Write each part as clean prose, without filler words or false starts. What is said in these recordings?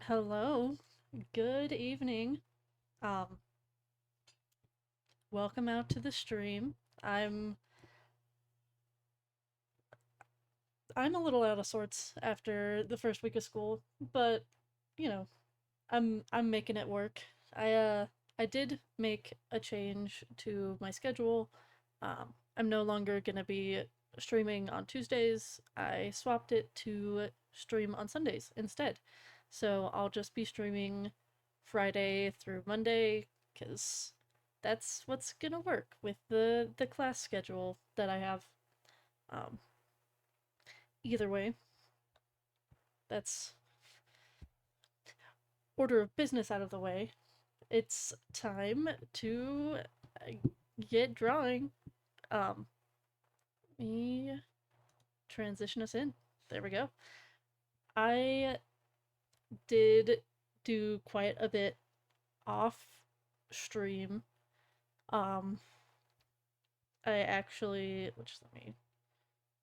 Hello, good evening. Um, Welcome out to the stream. I'm I'm a little out of sorts after the first week of school, but you know, I'm making it work. I uh I did make a change to my schedule. I'm no longer gonna be streaming on Tuesdays. I swapped it to stream on Sundays instead. So I'll just be streaming Friday through Monday because that's what's gonna work with the class schedule that I have. Um, Either way, that's order of business out of the way. It's time to get drawing. Um, me transition us in. There we go. I did do quite a bit off stream. Um, I actually, just let me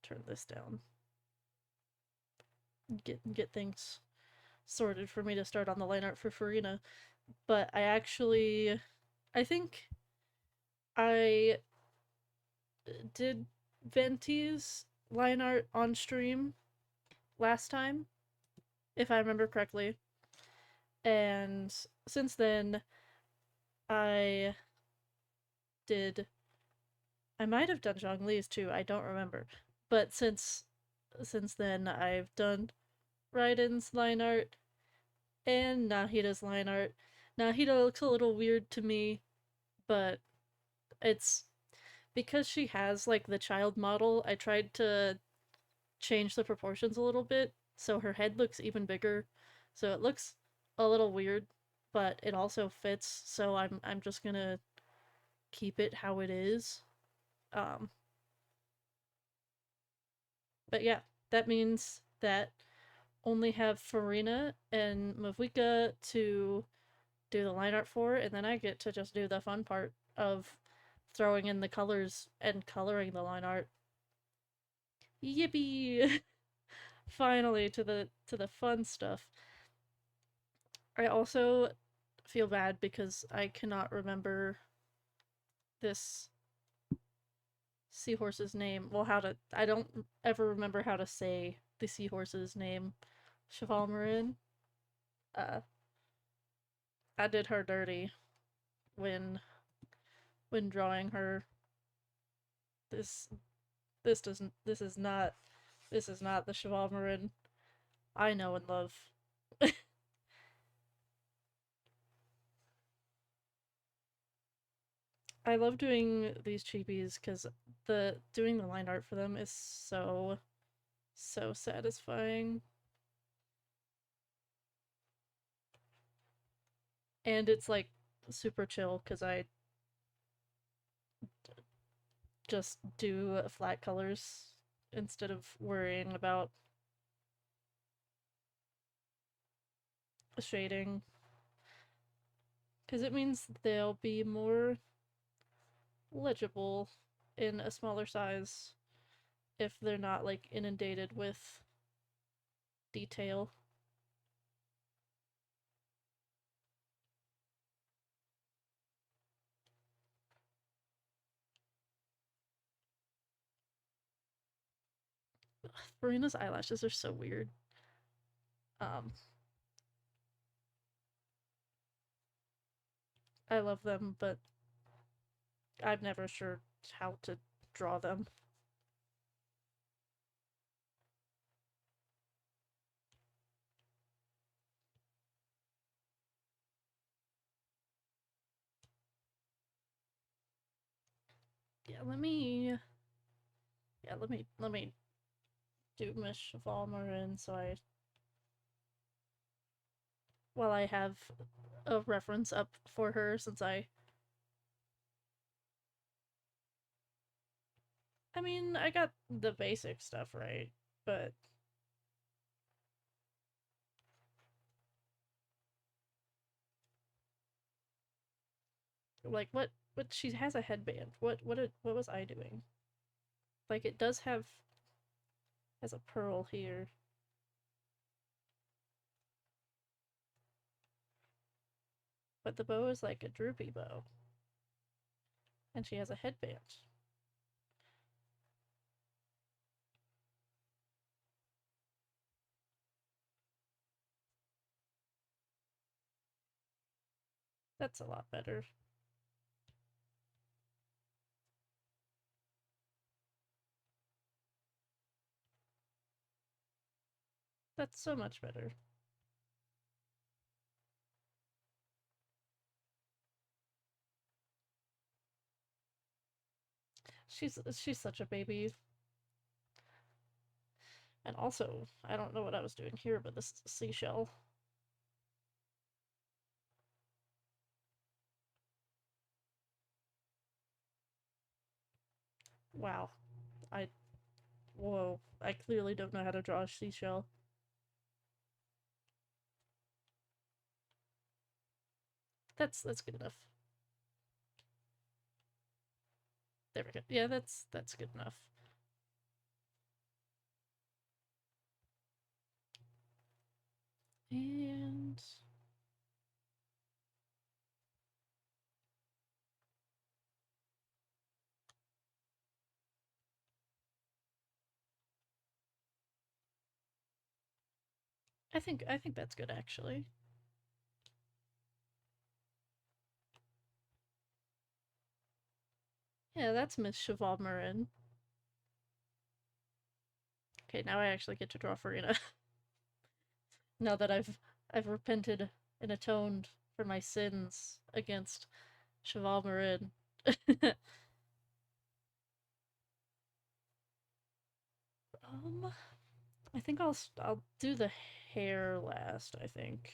turn this down. Get things sorted for me to start on the line art for Farina. But I think I did Venti's line art on stream last time, if I remember correctly. And since then, I did. I might have done Zhongli's too. I don't remember. But since then, I've done Raiden's line art and Nahida's line art. Nahida looks a little weird to me, but it's because she has like the child model. I tried to change the proportions a little bit so her head looks even bigger. So it looks a little weird, but it also fits. So I'm just gonna keep it how it is. Um, but yeah, that means that only have Farina and Mavuika to do the line art for, and then I get to just do the fun part of throwing in the colors and coloring the line art. Yippee! Finally to the fun stuff. I also feel bad because I cannot remember this seahorse's name. Well, how to I don't ever remember how to say the seahorse's name. Cheval Marin. Uh I did her dirty when drawing her. This this is not the Cheval Marin I know and love. I love doing these Chibis because the doing the line art for them is so satisfying. And it's like super chill because I just do flat colors instead of worrying about shading because it means they'll be more legible in a smaller size if they're not like inundated with detail. Marina's eyelashes are so weird. Um, I love them, but I'm never sure how to draw them. Yeah, let me do Miss Valmarin so I while I have a reference up for her since I mean, I got the basic stuff right, but like what she has a headband. What was I doing? Like it does have has a pearl here. But the bow is like a droopy bow. And she has a headband. That's a lot better. That's so much better. She's such a baby. And also, I don't know what I was doing here, but this seashell. Wow. I Whoa. I clearly don't know how to draw a seashell. That's good enough. There we go. Yeah, that's good enough. And I think that's good actually. Yeah, that's Miss Cheval Marin. Okay, now I actually get to draw Farina. Now that I've repented and atoned for my sins against Cheval Marin. um, I think I'll do the hair last. I think.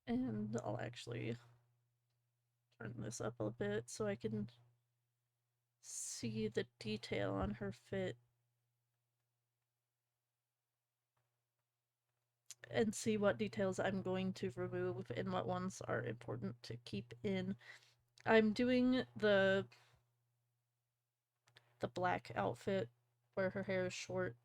And I'll actually turn this up a bit so I can see the detail on her fit and see what details I'm going to remove and what ones are important to keep in. I'm doing the black outfit where her hair is short.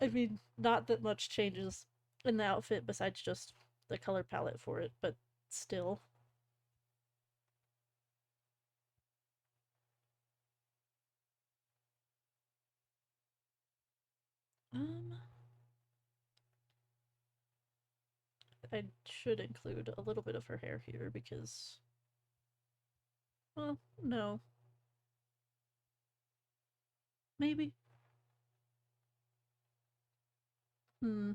I mean, not that much changes in the outfit besides just the color palette for it, but still. Um, I should include a little bit of her hair here because, well, no, maybe. Hmm,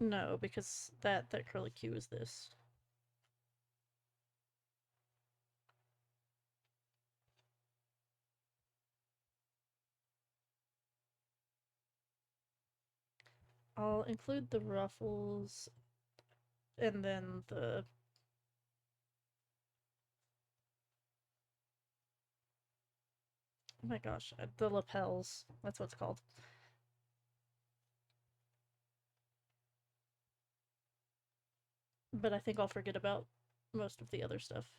no, because that curly Q is this. I'll include the ruffles and then oh my gosh, the lapels. That's what it's called. But I think I'll forget about most of the other stuff.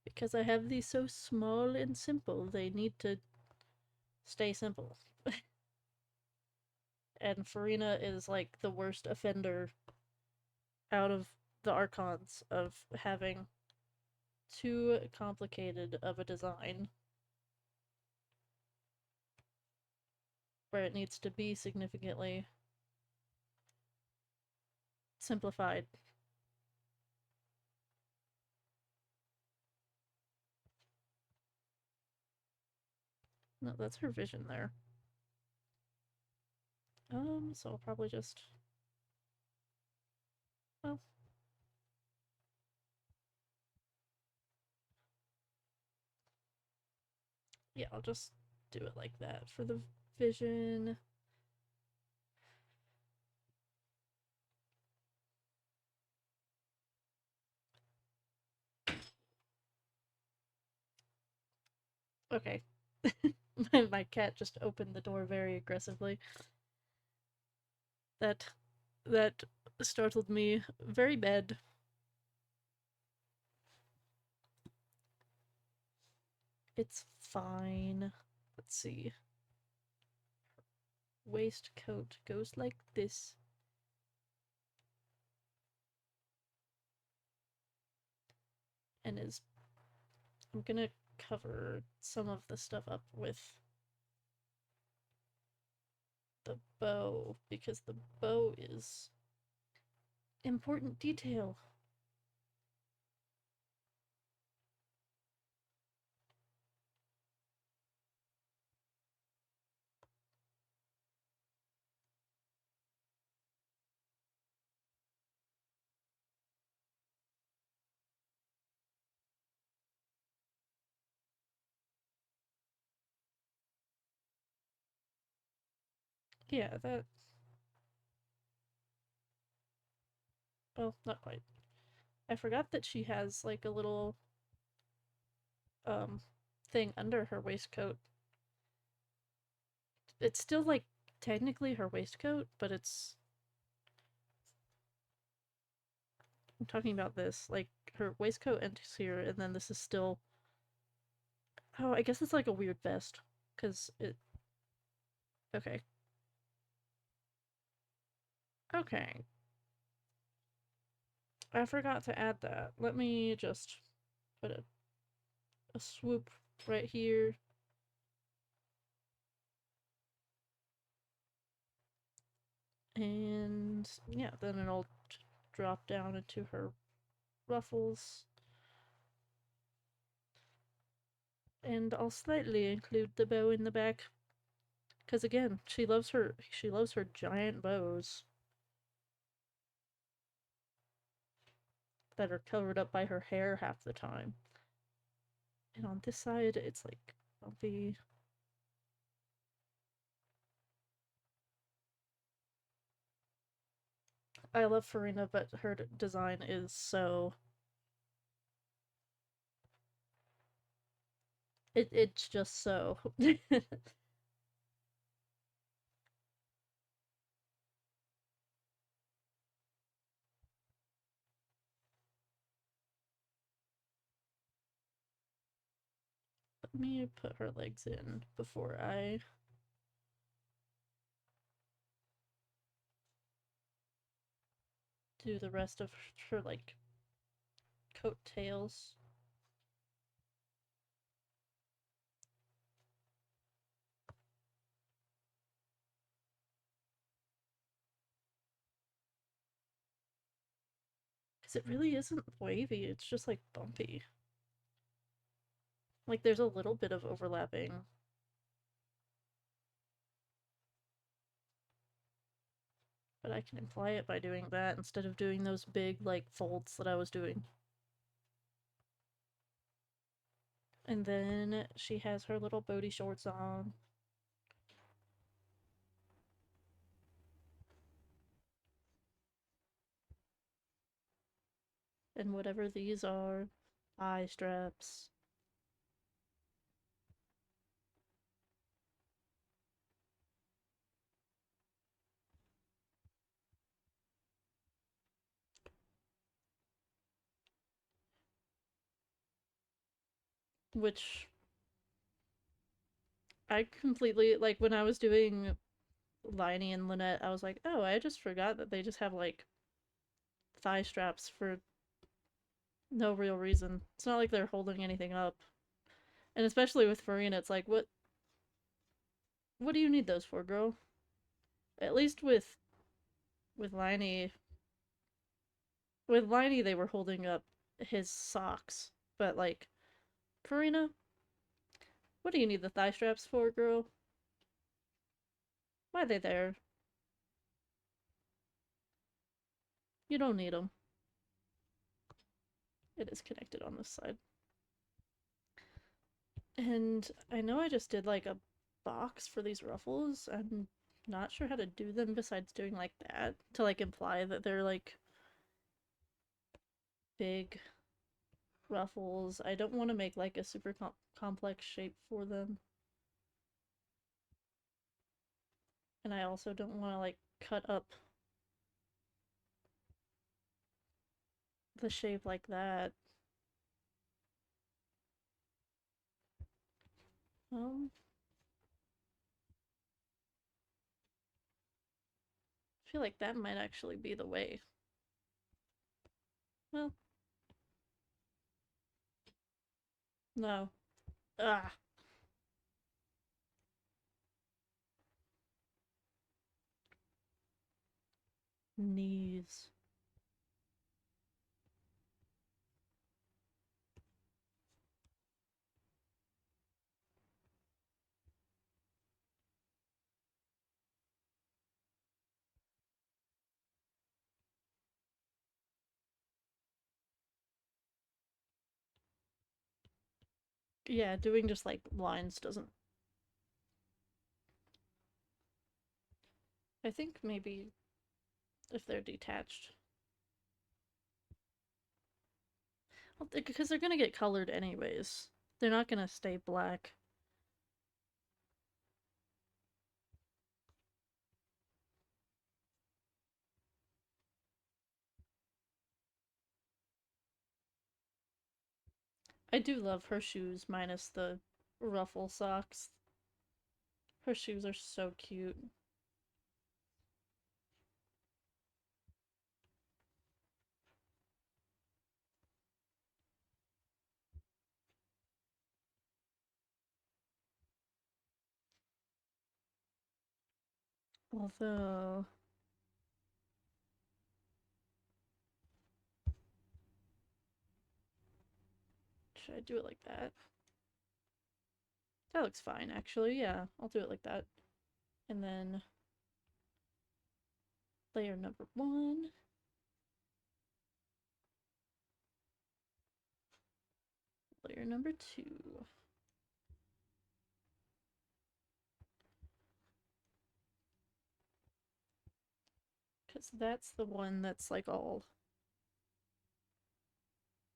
Because I have these so small and simple, they need to stay simple. And Farina is like the worst offender out of the Archons of having too complicated of a design where it needs to be significantly simplified. No, that's her vision there. So I'll probably just, well, yeah, I'll just do it like that for the vision. Okay. My cat just opened the door very aggressively. That that startled me very bad. It's fine. Let's see. Waistcoat goes like this. And is I'm gonna cover some of the stuff up with the bow because the bow is important detail. Yeah, that. Well, not quite. I forgot that she has like a little um thing under her waistcoat. It's still like technically her waistcoat, but it's I'm talking about this. Like her waistcoat ends here and then this is still oh, I guess it's like a weird vest cuz it okay. Okay. I forgot to add that. Let me just put a swoop right here. And yeah, then it'll drop down into her ruffles. And I'll slightly include the bow in the back. Because again, she loves her giant bows that are covered up by her hair half the time. And on this side, it's like bumpy. I love Farina, but her design is so it's just so Let me put her legs in before I do the rest of her like coattails. Because it really isn't wavy, it's just like bumpy. Like there's a little bit of overlapping. But I can imply it by doing that instead of doing those big like folds that I was doing. And then she has her little booty shorts on. And whatever these are, eye straps. Which I completely like when I was doing Liney and Lynette, I was like, oh, I just forgot that they just have like thigh straps for no real reason. It's not like they're holding anything up. And especially with Farina, it's like, what do you need those for, girl? At least with Liney with Liney they were holding up his socks. But like Farina, what do you need the thigh straps for, girl? Why are they there? You don't need them. It is connected on this side. And I know I just did like a box for these ruffles. I'm not sure how to do them besides doing like that to like imply that they're like big ruffles. I don't want to make like a super complex shape for them. And I also don't want to like cut up the shape like that. Um, I feel like that might actually be the way. Well, no. Ah, knees. Yeah, doing just like lines doesn't. I think maybe if they're detached. Well, because they're gonna get colored anyways. They're not gonna stay black. I do love her shoes minus the ruffle socks. Her shoes are so cute. Although, should I do it like that? That looks fine, actually. Yeah, I'll do it like that. And then layer number 1. Layer number 2. Because that's the one that's like all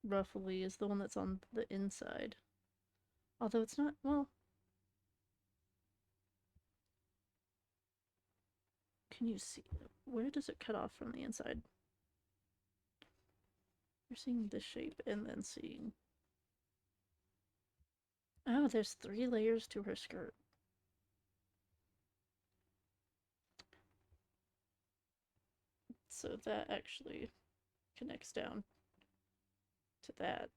ruffly, is the one that's on the inside. Although it's not, well, can you see? Where does it cut off from the inside? You're seeing this shape and then seeing. Oh, there's 3 layers to her skirt. So that actually connects down to that.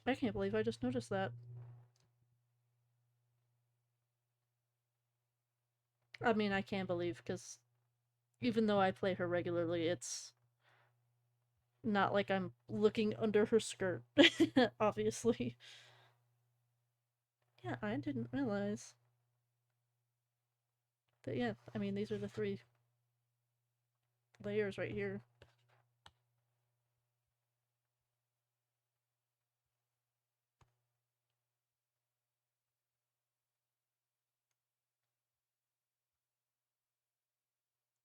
I can't believe I just noticed that. I mean, I can't believe because even though I play her regularly, it's not like I'm looking under her skirt, obviously. Yeah, I didn't realize. But yeah, I mean, these are the 3 layers right here.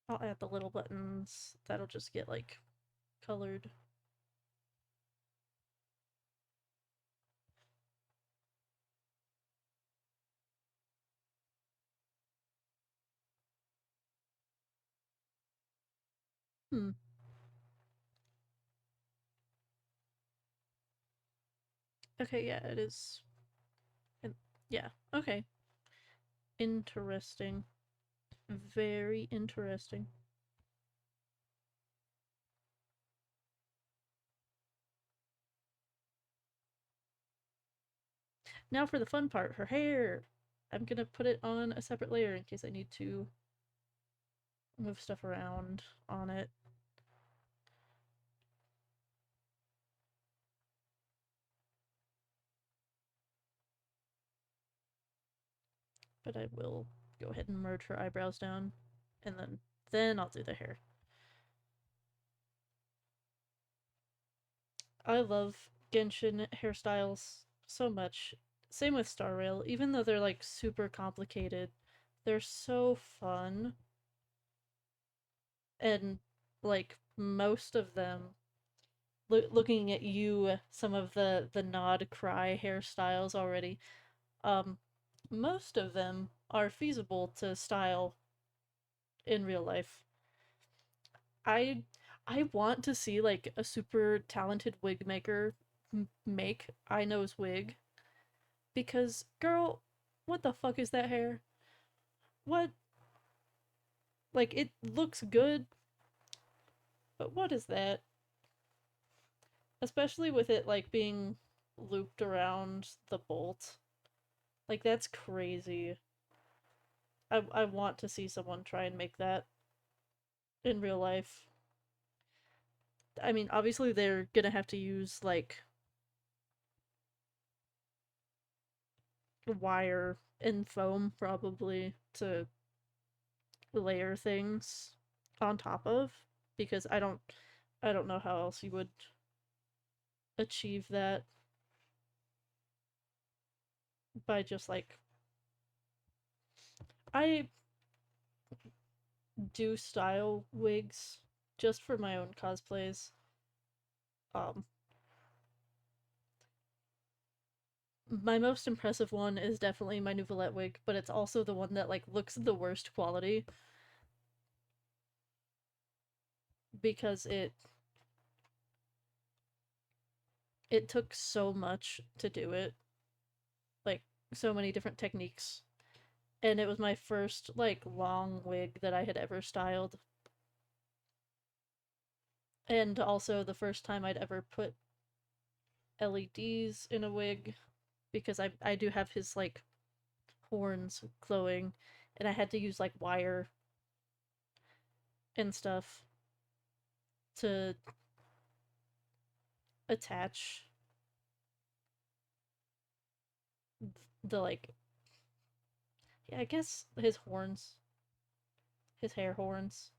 I'll add the little buttons. That'll just get like colored. Hmm. Okay, yeah, it is. Yeah, okay. Interesting. Very interesting. Now for the fun part, her hair. I'm gonna put it on a separate layer in case I need to move stuff around on it. But I will go ahead and merge her eyebrows down, and then I'll do the hair. I love Genshin hairstyles so much. Same with Star Rail, even though they're like super complicated, they're so fun. And like most of them, looking at you, some of the nod cry hairstyles already, um, most of them are feasible to style in real life. I I want to see like a super talented wig maker make Ino's wig because girl, what the fuck is that hair? What, like it looks good, but what is that? Especially with it like being looped around the bolt. Like that's crazy. I want to see someone try and make that in real life. I mean, obviously they're gonna have to use like wire and foam probably to layer things on top of because I don't know how else you would achieve that by just like I do style wigs just for my own cosplays. Um my most impressive one is definitely my Nouvellette wig, but it's also the one that like looks the worst quality because it took so much to do it, like so many different techniques. And it was my first like long wig that I had ever styled. And also the first time I'd ever put LEDs in a wig because I do have his like horns glowing and I had to use like wire and stuff to attach the like, yeah, I guess his horns, his hair horns,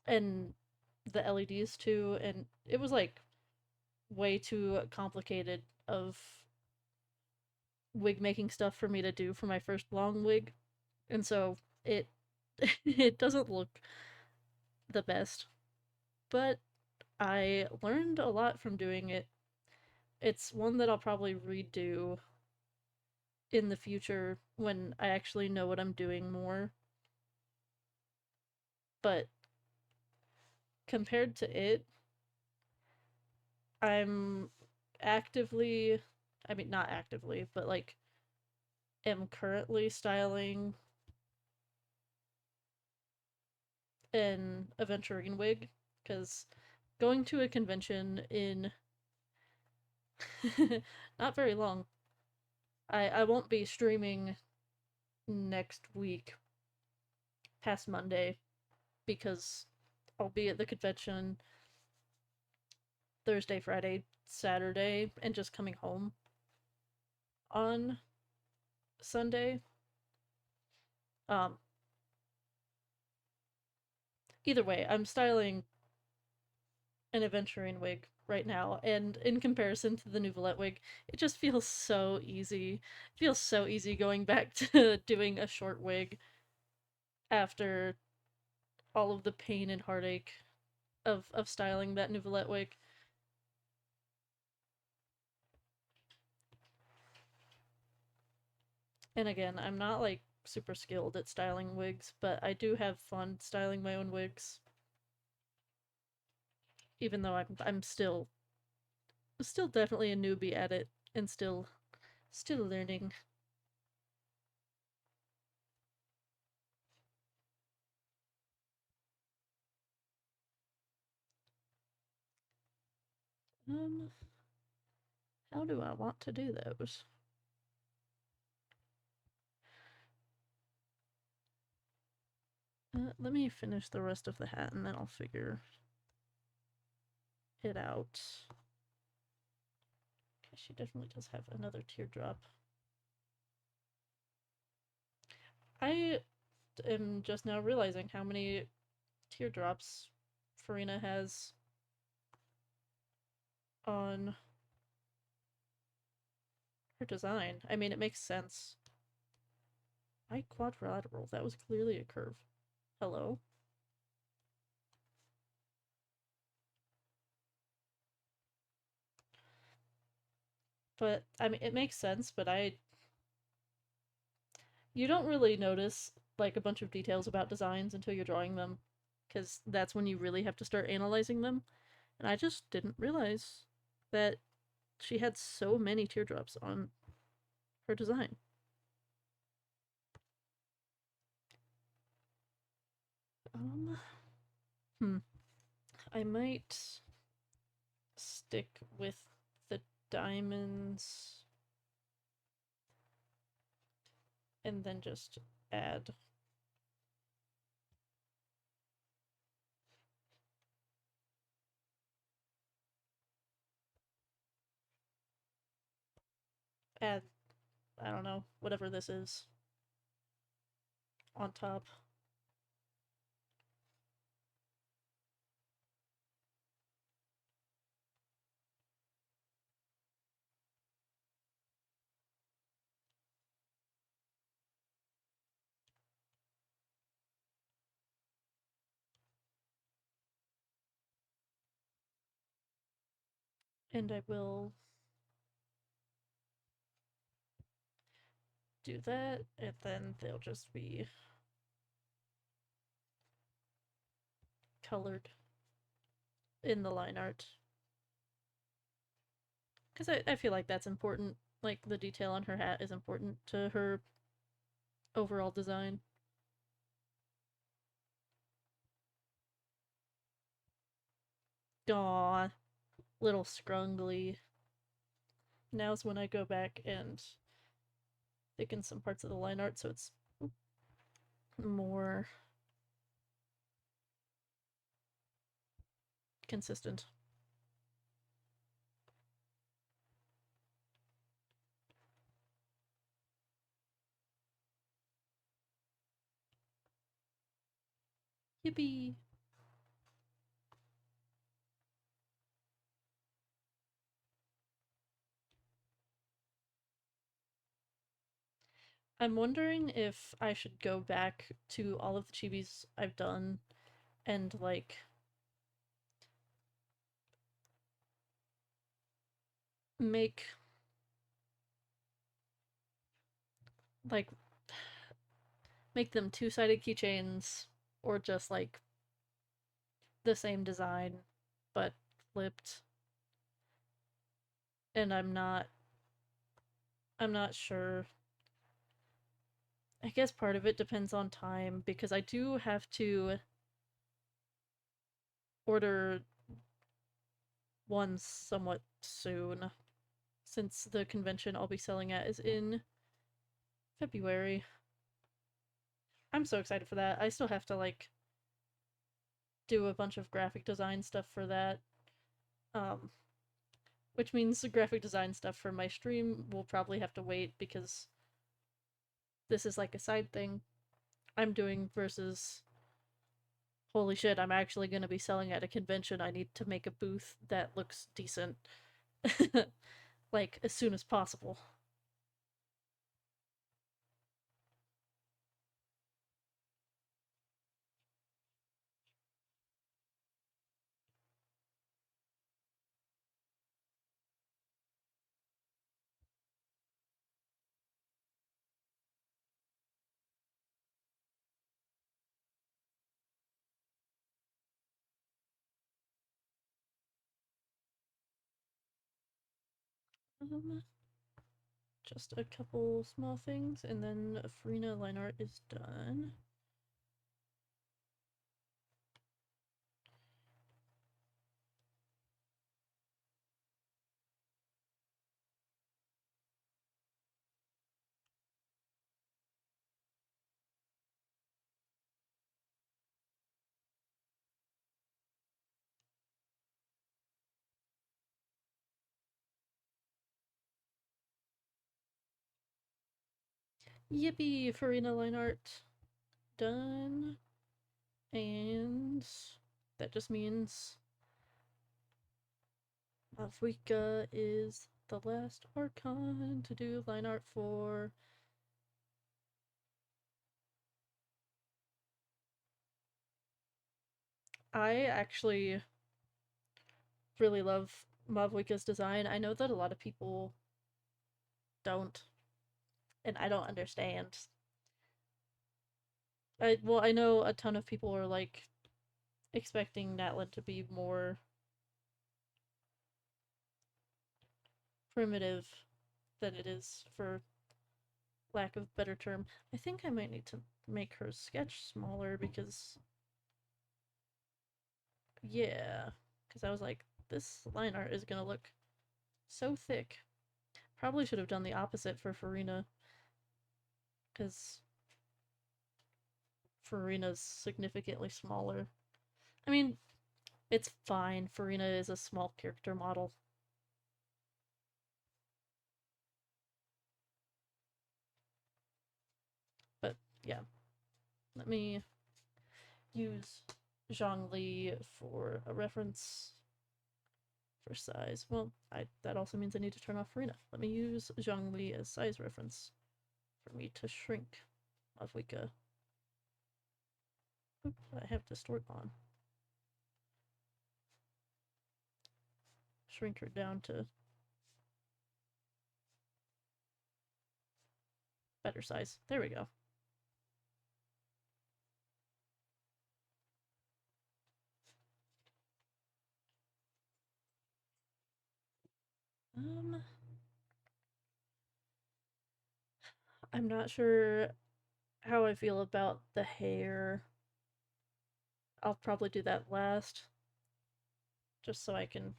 and the LEDs too. And it was like way too complicated of wig making stuff for me to do for my first long wig. And so it it doesn't look the best, but I learned a lot from doing it. It's one that I'll probably redo in the future when I actually know what I'm doing more. But compared to it, I'm actively, I mean, not actively, but like, am currently styling an aventurine wig because going to a convention in not very long. I won't be streaming next week past Monday because I'll be at the convention Thursday, Friday, Saturday, and just coming home on Sunday. Um, Either way, I'm styling an aventurine wig right now, and in comparison to the Nouvellette wig, it just feels so easy. It feels so easy going back to doing a short wig after all of the pain and heartache of styling that Nouvellette wig. And again, I'm not like super skilled at styling wigs, but I do have fun styling my own wigs, even though I'm still definitely a newbie at it and still learning. Um, how do I want to do those? Let me finish the rest of the hat and then I'll figure it out. Okay, she definitely does have another teardrop. I am just now realizing how many teardrops Farina has on her design. I mean, it makes sense. Why quadrilateral? That was clearly a curve. Hello? But, I mean, it makes sense, but you don't really notice, like, a bunch of details about designs until you're drawing them, because that's when you really have to start analyzing them. And I just didn't realize that she had so many teardrops on her design. Um, hmm. I might stick with the diamonds and then just add add I don't know, whatever this is on top. And I will do that, and then they'll just be colored in the line art. Because I feel like that's important. Like, the detail on her hat is important to her overall design. Aw, little scrungly. Now's when I go back and thicken some parts of the line art so it's more consistent. Yippee! I'm wondering if I should go back to all of the chibis I've done and, like, make, like, make them two-sided keychains or just, like, the same design but flipped. And I'm not sure. I guess part of it depends on time because I do have to order one somewhat soon since the convention I'll be selling at is in February. I'm so excited for that. I still have to, like, do a bunch of graphic design stuff for that. Um which means the graphic design stuff for my stream will probably have to wait because this is like a side thing I'm doing versus holy shit, I'm actually going to be selling at a convention. I need to make a booth that looks decent like as soon as possible. Um, just a couple small things, and then Farina line art is done. Yippee! Farina line art done. And That just means Mavwika is the last Archon to do line art for. I actually really love Mavwika's design. I know that a lot of people don't, and I don't understand. I know a ton of people are like expecting Natlan to be more primitive than it is, for lack of a better term. I think I might need to make her sketch smaller because, yeah, because I was like, this line art is gonna look so thick. Probably should have done the opposite for Farina, because Farina's significantly smaller. I mean, it's fine. Farina is a small character model. But yeah, let me use Zhongli for a reference for size. Well, that also means I need to turn off Farina. Let me use Zhongli as size reference for me to shrink Mavwika. Oop, I have distort on. Shrink her down to better size. There we go. I'm not sure how I feel about the hair. I'll probably do that last, just so I can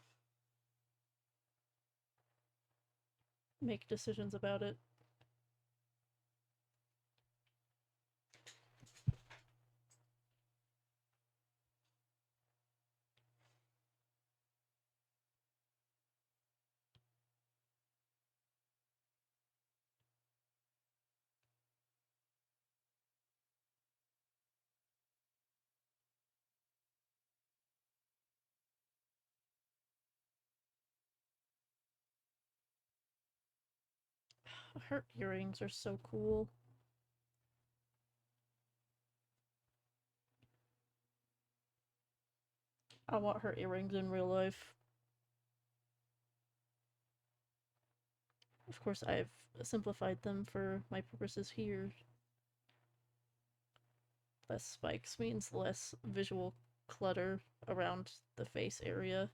make decisions about it. Her earrings are so cool. I want her earrings in real life. Of course, I've simplified them for my purposes here. Less spikes means less visual clutter around the face area.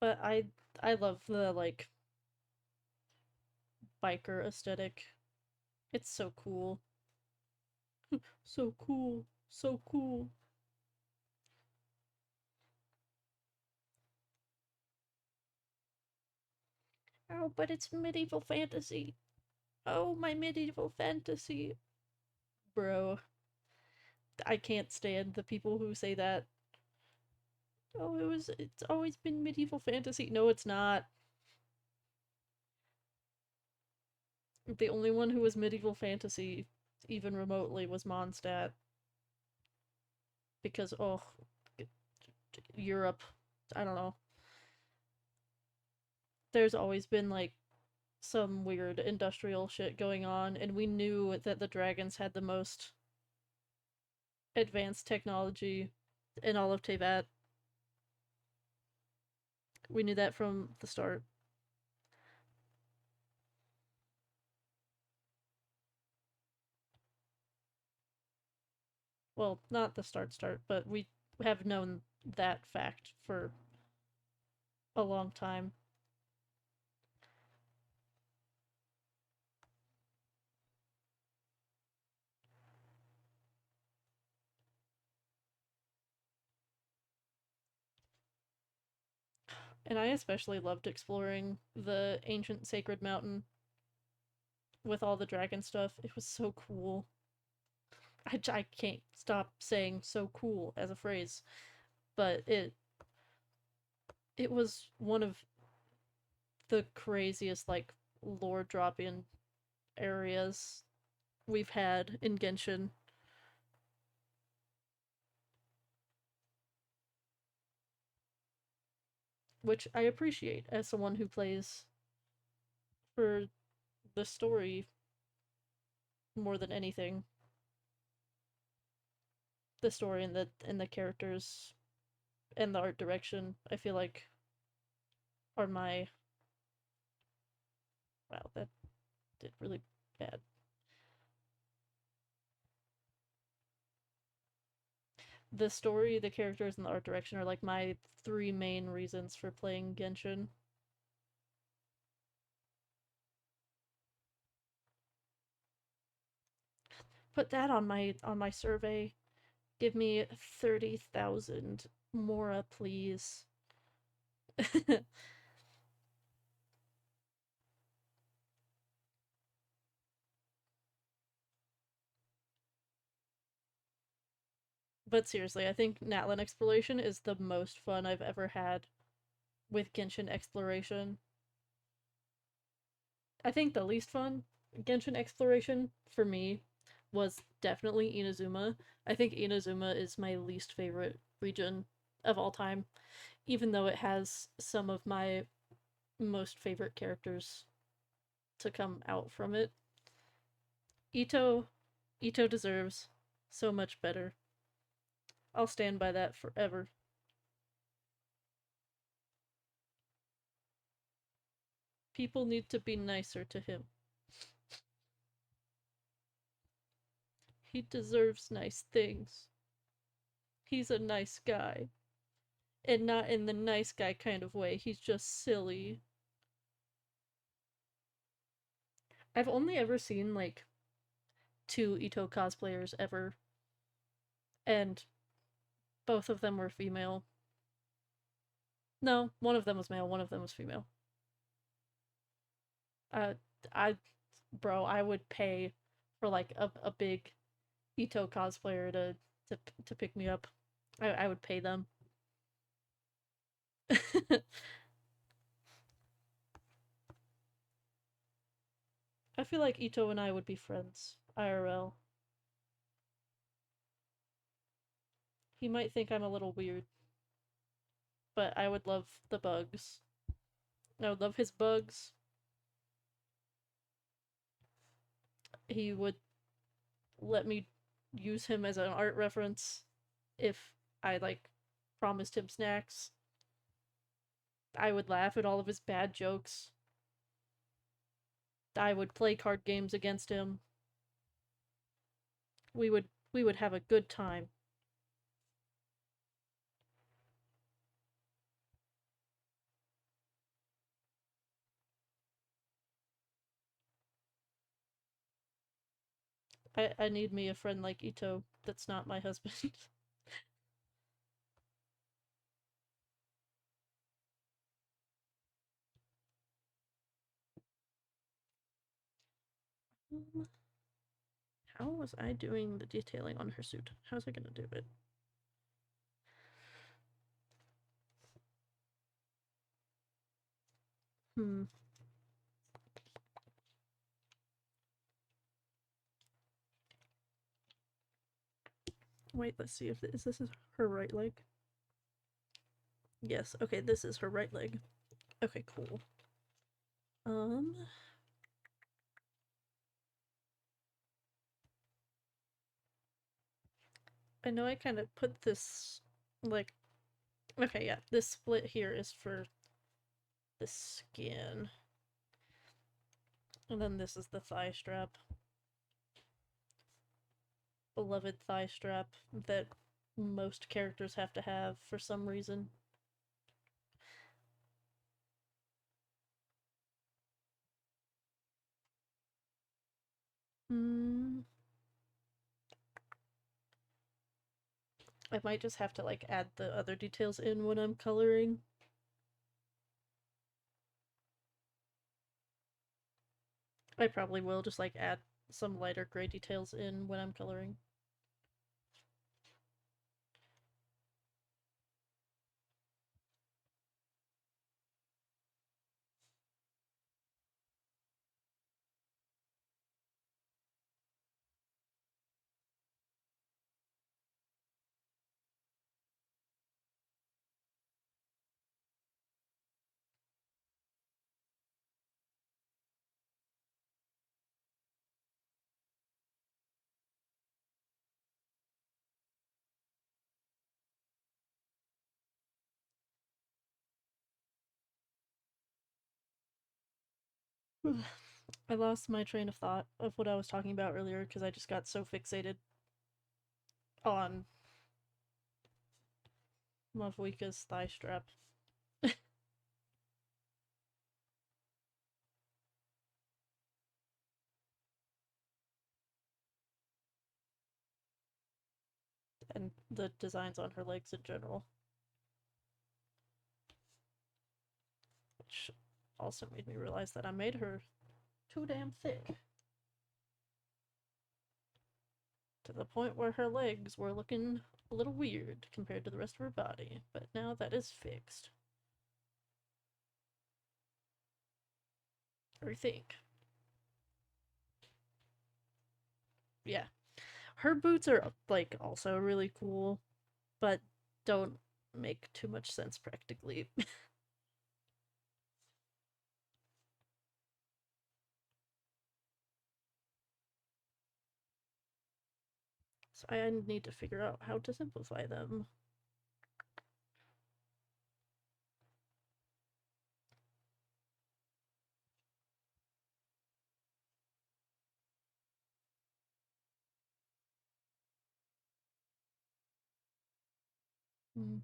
But I love the like biker aesthetic. It's so cool. So cool. So cool. Oh, but it's medieval fantasy. Oh, my medieval fantasy. Bro, I can't stand the people who say that. Oh, it's always been medieval fantasy. No, it's not. The only one who was medieval fantasy, even remotely, was Mondstadt. Because, oh, Europe. I don't know. There's always been, like, some weird industrial shit going on, and we knew that the dragons had the most advanced technology in all of Teyvat. We knew that from the start. Well, not the start, but we have known that fact for a long time. And I especially loved exploring the ancient sacred mountain with all the dragon stuff. It was so cool. I can't stop saying so cool as a phrase, but it was one of the craziest like lore dropping areas we've had in Genshin, which I appreciate as someone who plays for the story more than anything. The story and the characters and the art direction, I feel like are my wow, that did really bad. The story, the characters, and the art direction are like my three main reasons for playing Genshin. Put that on my survey. Give me 30,000 Mora, please. But seriously, I think Natlan exploration is the most fun I've ever had with Genshin exploration. I think the least fun Genshin exploration for me was definitely Inazuma. I think Inazuma is my least favorite region of all time, even though it has some of my most favorite characters to come out from it. Ito Ito deserves so much better. I'll stand by that forever. People need to be nicer to him. He deserves nice things. He's a nice guy. And not in the nice guy kind of way. He's just silly. I've only ever seen like two Ito cosplayers ever, and both of them were female. No, one of them was male, one of them was female. Uh, I, bro, I would pay for like a big Ito cosplayer to pick me up. I would pay them. I feel like Ito and I would be friends, IRL. He might think I'm a little weird, but I would love the bugs. I would love his bugs. He would let me use him as an art reference if I like promised him snacks. I would laugh at all of his bad jokes. I would play card games against him. We would have a good time. I need me a friend like Ito that's not my husband. How was I doing the detailing on her suit? How's I gonna do it? Hmm. Wait, let's see if this is her right leg. Yes. Okay, this is her right leg. Okay, cool. Um, I know I kind of put this like okay, yeah. This split here is for the skin. And then this is the thigh strap. Beloved thigh strap that most characters have to have for some reason. Hmm. I might just have to like add the other details in when I'm coloring. I probably will just like add some lighter gray details in when I'm coloring. I lost my train of thought of what I was talking about earlier because I just got so fixated on Mavwika's thigh strap. And the designs on her legs in general. Which also made me realize that I made her too damn thick. To the point where her legs were looking a little weird compared to the rest of her body, but now that is fixed. I think. Yeah. Her boots are, like, also really cool, but don't make too much sense practically. So I need to figure out how to simplify them. Hmm.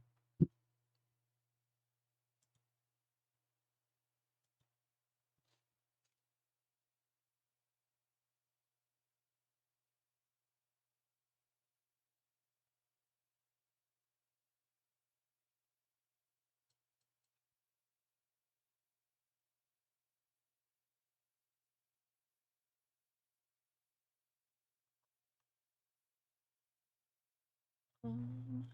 Um,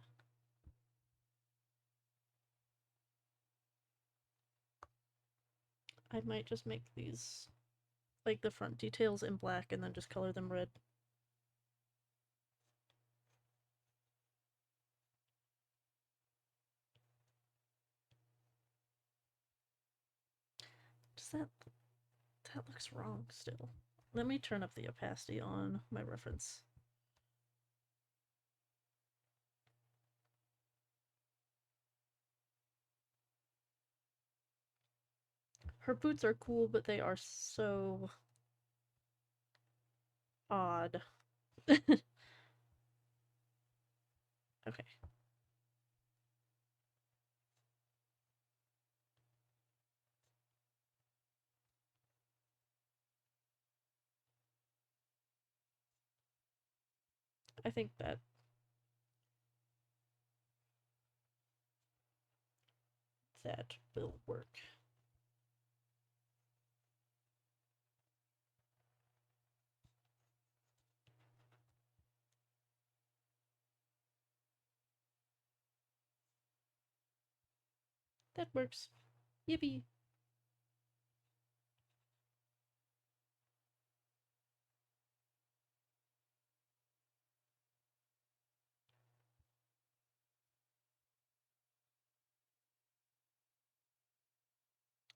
I might just make these, like, the front details in black and then just color them red. Does that looks wrong still. Let me turn up the opacity on my reference. Her boots are cool, but they are so odd. Okay. I think that will work. That works. Yippee.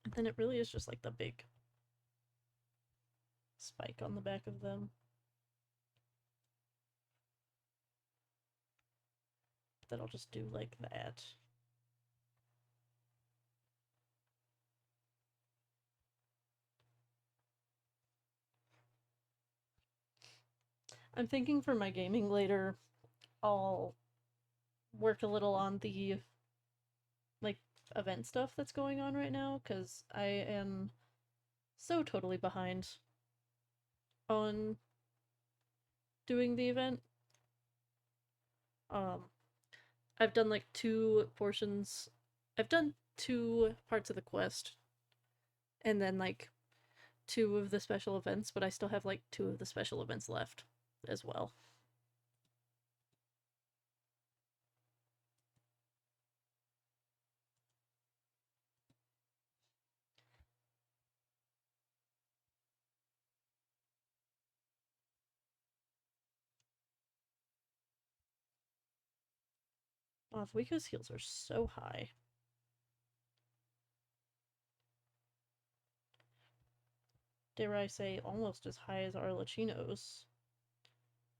And then it really is just like the big spike on the back of them. That I'll just do like that. I'm thinking for my gaming later, I'll work a little on the like event stuff that's going on right now because I am so totally behind on doing the event. Um, I've done like two portions. I've done two parts of the quest, and then like 2 of the special events, but I still have like 2 of the special events left as well. Oh, Vuiko's heals are so high. Dare I say, almost as high as Arlecchino's.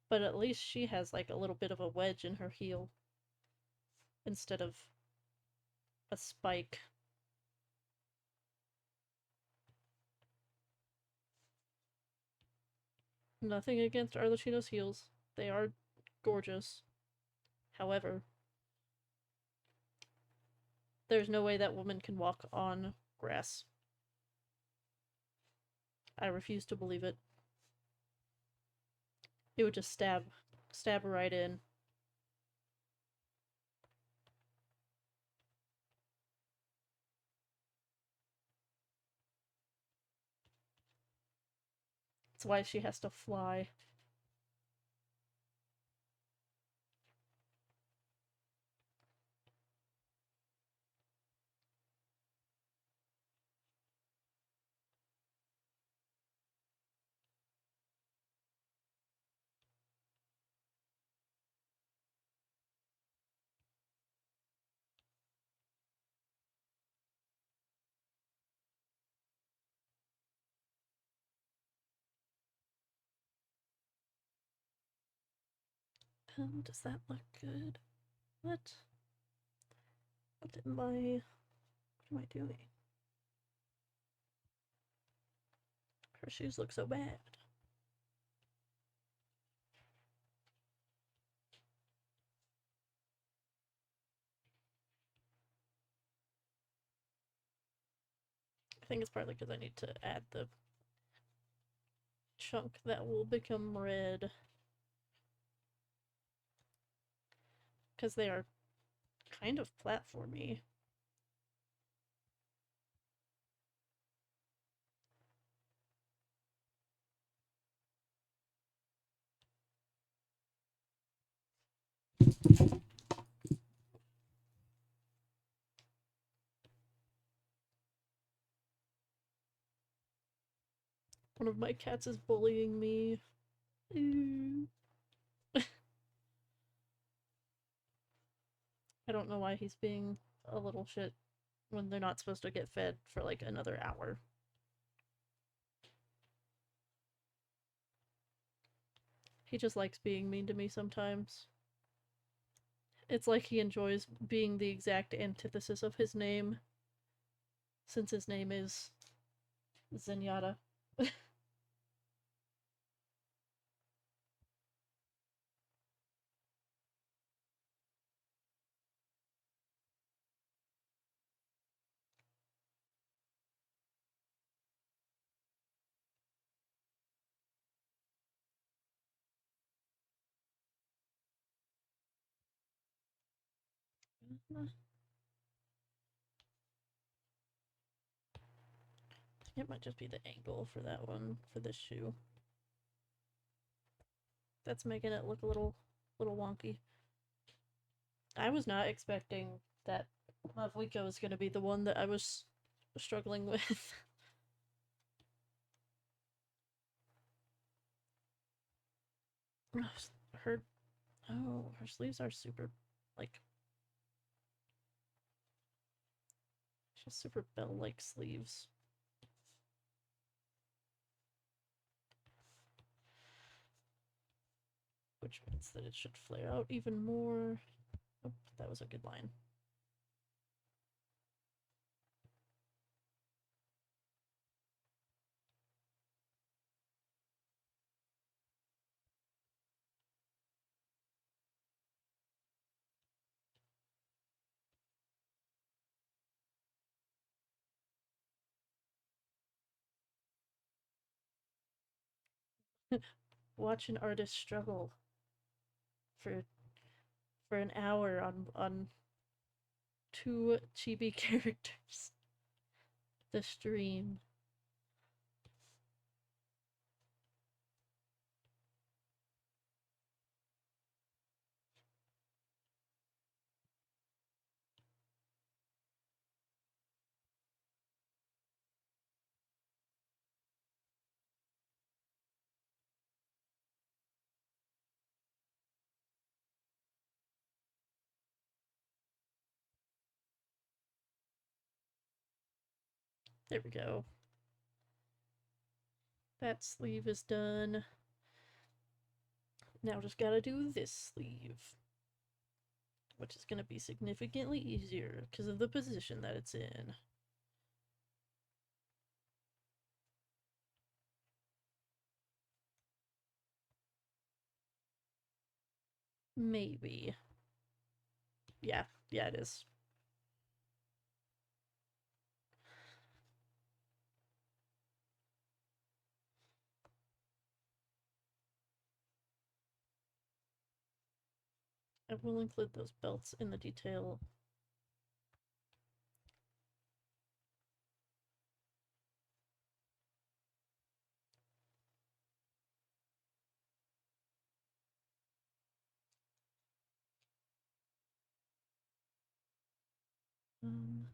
But at least she has like a little bit of a wedge in her heel instead of a spike. Nothing against Arlecchino's heels. They are gorgeous. However, there's no way that woman can walk on grass. I refuse to believe it. It would just stab right in. That's why she has to fly. Does that look good? What? What am I doing? Her shoes look so bad. I think it's partly because I need to add the chunk that will become red. Because they are kind of platformy. One of my cats is bullying me. I don't know why he's being a little shit when they're not supposed to get fed for like another hour. He just likes being mean to me sometimes. It's like he enjoys being the exact antithesis of his name, since his name is Zenyatta. It might just be the angle for that one, for this shoe. That's making it look a little wonky. I was not expecting that Mavwiko was going to be the one that I was struggling with. her her sleeves are super, like, she has super bell-like sleeves. Which means that it should flare out even more. Oh, that was a good line. Watch an artist struggle for an hour on 2 chibi characters. The stream. There we go. That sleeve is done. Now just gotta do this sleeve, which is gonna be significantly easier because of the position that it's in. Maybe. Yeah, it is. I will include those belts in the detail. Um,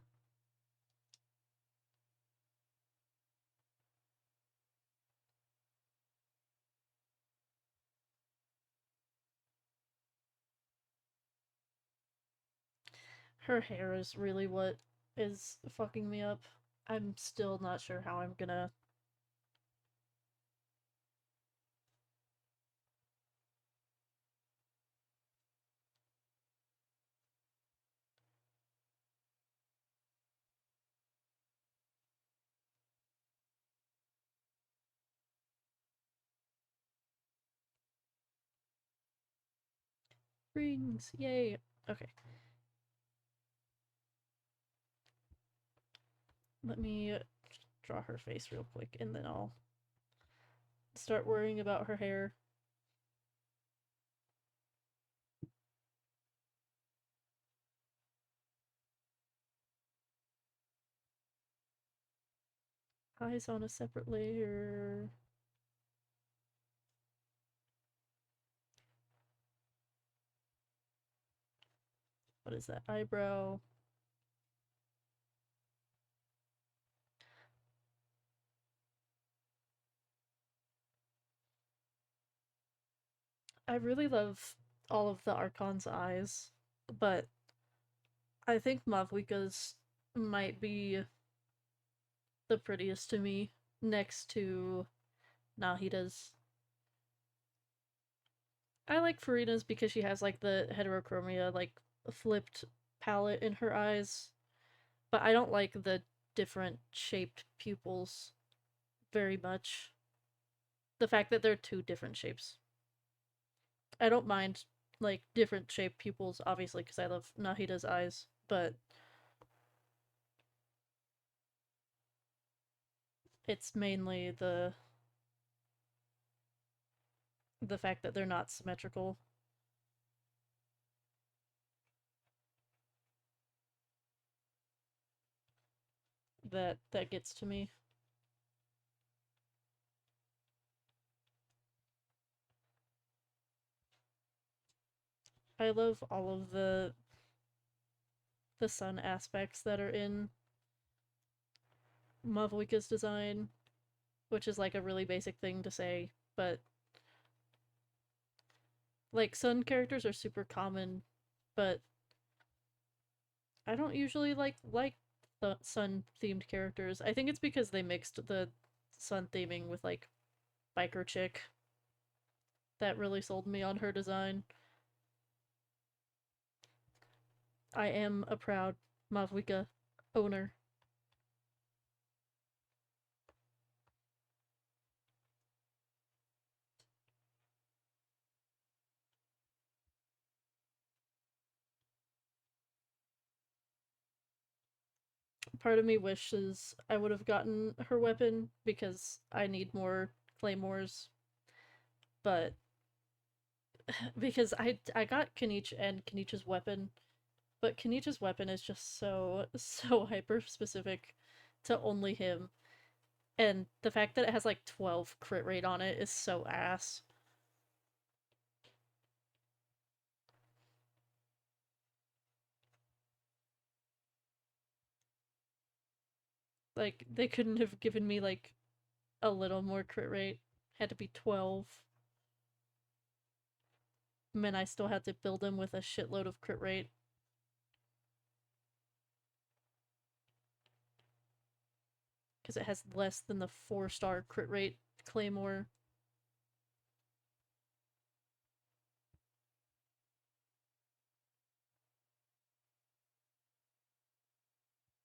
her hair is really what is fucking me up. I'm still not sure how I'm gonna. Rings! Yay! Okay. Let me draw her face real quick and then I'll start worrying about her hair. Eyes on a separate layer. What is that? Eyebrow. I really love all of the Archons' eyes, but I think Mavlika's might be the prettiest to me next to Nahida's. I like Farina's because she has like the heterochromia, like flipped palette in her eyes, but I don't like the different shaped pupils very much. The fact that they're two different shapes. I don't mind like different shaped pupils, obviously, because I love Nahida's eyes, but it's mainly the fact that they're not symmetrical that gets to me. I love all of the sun aspects that are in Mavlika's design, which is like a really basic thing to say, but like sun characters are super common, but I don't usually like the sun themed characters. I think it's because they mixed the sun theming with like biker chick that really sold me on her design. I am a proud Mavlika owner. Part of me wishes I would have gotten her weapon because I need more claymores, but because I got Kanichi and Kanichi's weapon, but Kanichi's weapon is just so hyper specific to only him. And the fact that it has like 12 crit rate on it is so ass. Like they couldn't have given me like a little more crit rate. Had to be 12. And I still had to build him with a shitload of crit rate. because it has less than the 4-star crit rate claymore.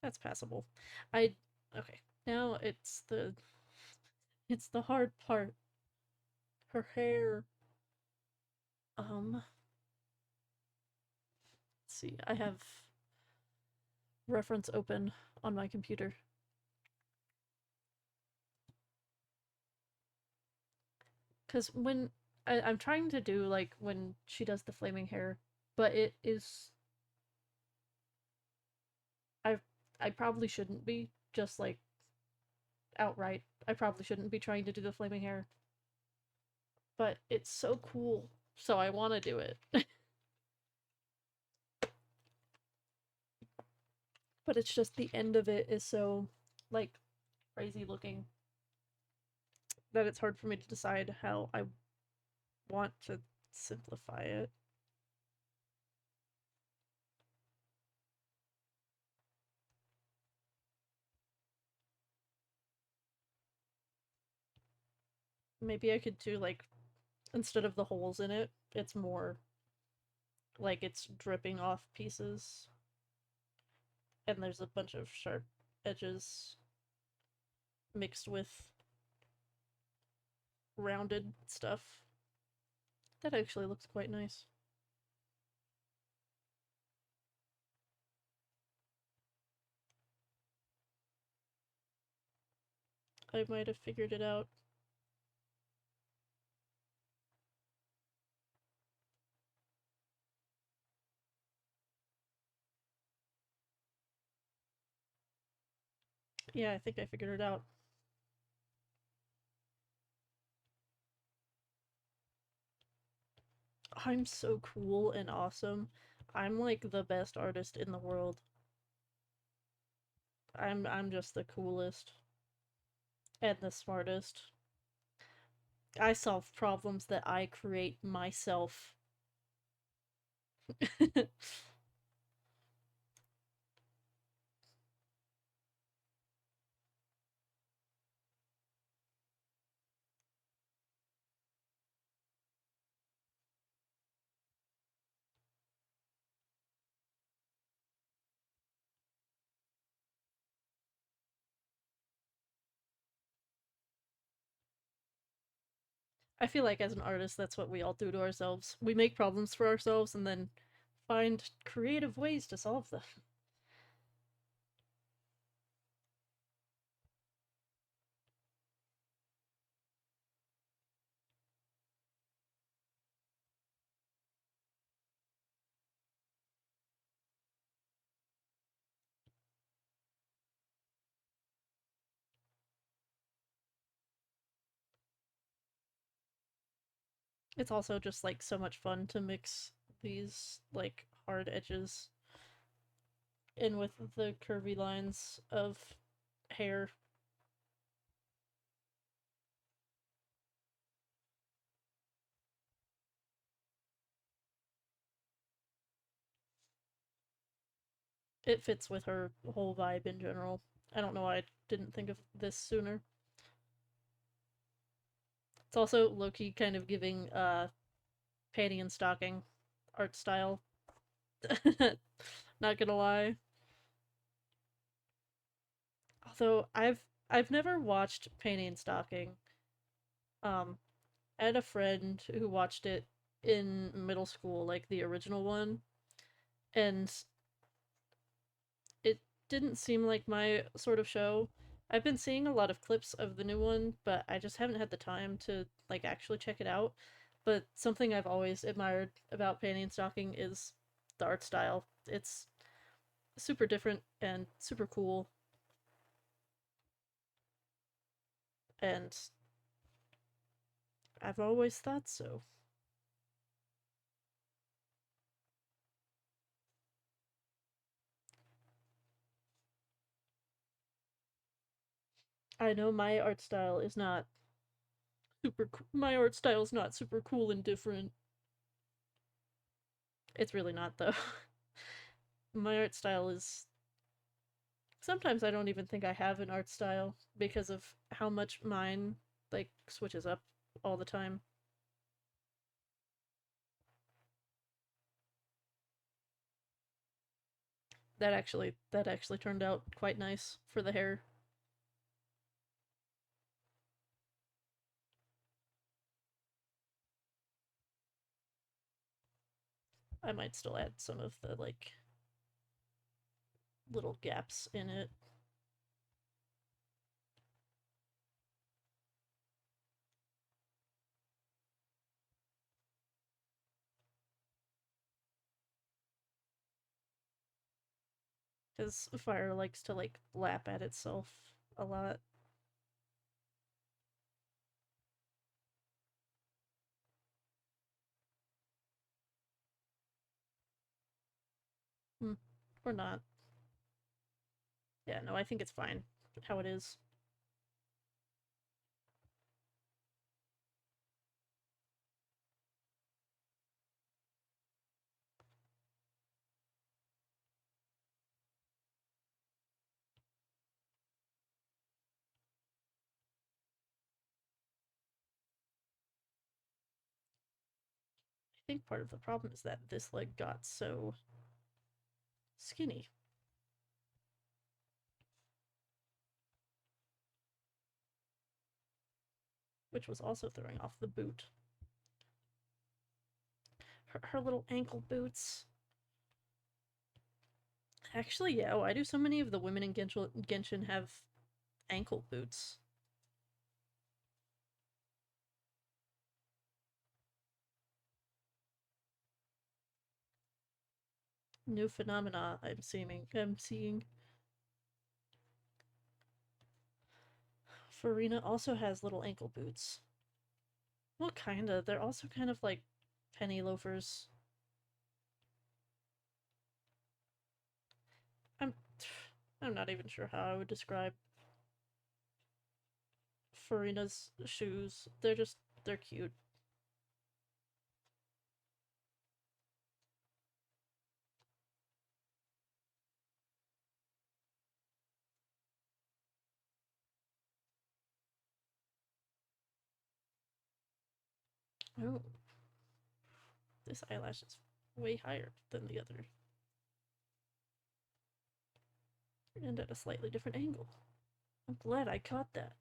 That's passable. I okay. Now it's the hard part. Her hair. Let's see. I have reference open on my computer. Because when I'm trying to do like when she does the flaming hair, but it is I I probably shouldn't be just like outright. I probably shouldn't be trying to do the flaming hair, but it's so cool, so I want to do it. But it's just the end of it is so like crazy looking that it's hard for me to decide how I want to simplify it. Maybe I could do like instead of the holes in it, it's more like it's dripping off pieces and there's a bunch of sharp edges mixed with rounded stuff. That actually looks quite nice. I might have figured it out. Yeah, I think I figured it out. I'm so cool and awesome. I'm like the best artist in the world. I'm just the coolest and the smartest. I solve problems that I create myself. I feel like as an artist, that's what we all do to ourselves. We make problems for ourselves and then find creative ways to solve them. It's also just like so much fun to mix these like hard edges in with the curvy lines of hair. It fits with her whole vibe in general. I don't know why I didn't think of this sooner. It's also low-key kind of giving panty and stocking art style. Not gonna lie. Although I've never watched Panty and Stocking. Um, I had a friend who watched it in middle school, like the original one, and it didn't seem like my sort of show. I've been seeing a lot of clips of the new one, but I just haven't had the time to like actually check it out. But something I've always admired about Panty and Stocking is the art style. It's super different and super cool, and I've always thought so. I know my art style is not my art style is not super cool and different. It's really not though. My art style is Sometimes I don't even think I have an art style because of how much mine like switches up all the time. That actually turned out quite nice for the hair. I might still add some of the like little gaps in it. Because fire likes to like lap at itself a lot. Hmm. Or not. Yeah, no, I think it's fine how it is. I think part of the problem is that this leg got so skinny, which was also throwing off the boot. Her little ankle boots. Actually, yeah, why do so many of the women in Genshin have ankle boots? New phenomena I'm seeing. Farina also has little ankle boots. Well, kinda. They're also kind of like penny loafers. I'm I'm not even sure how I would describe Farina's shoes. They're cute. Oh, this eyelash is way higher than the other. And at a slightly different angle. I'm glad I caught that.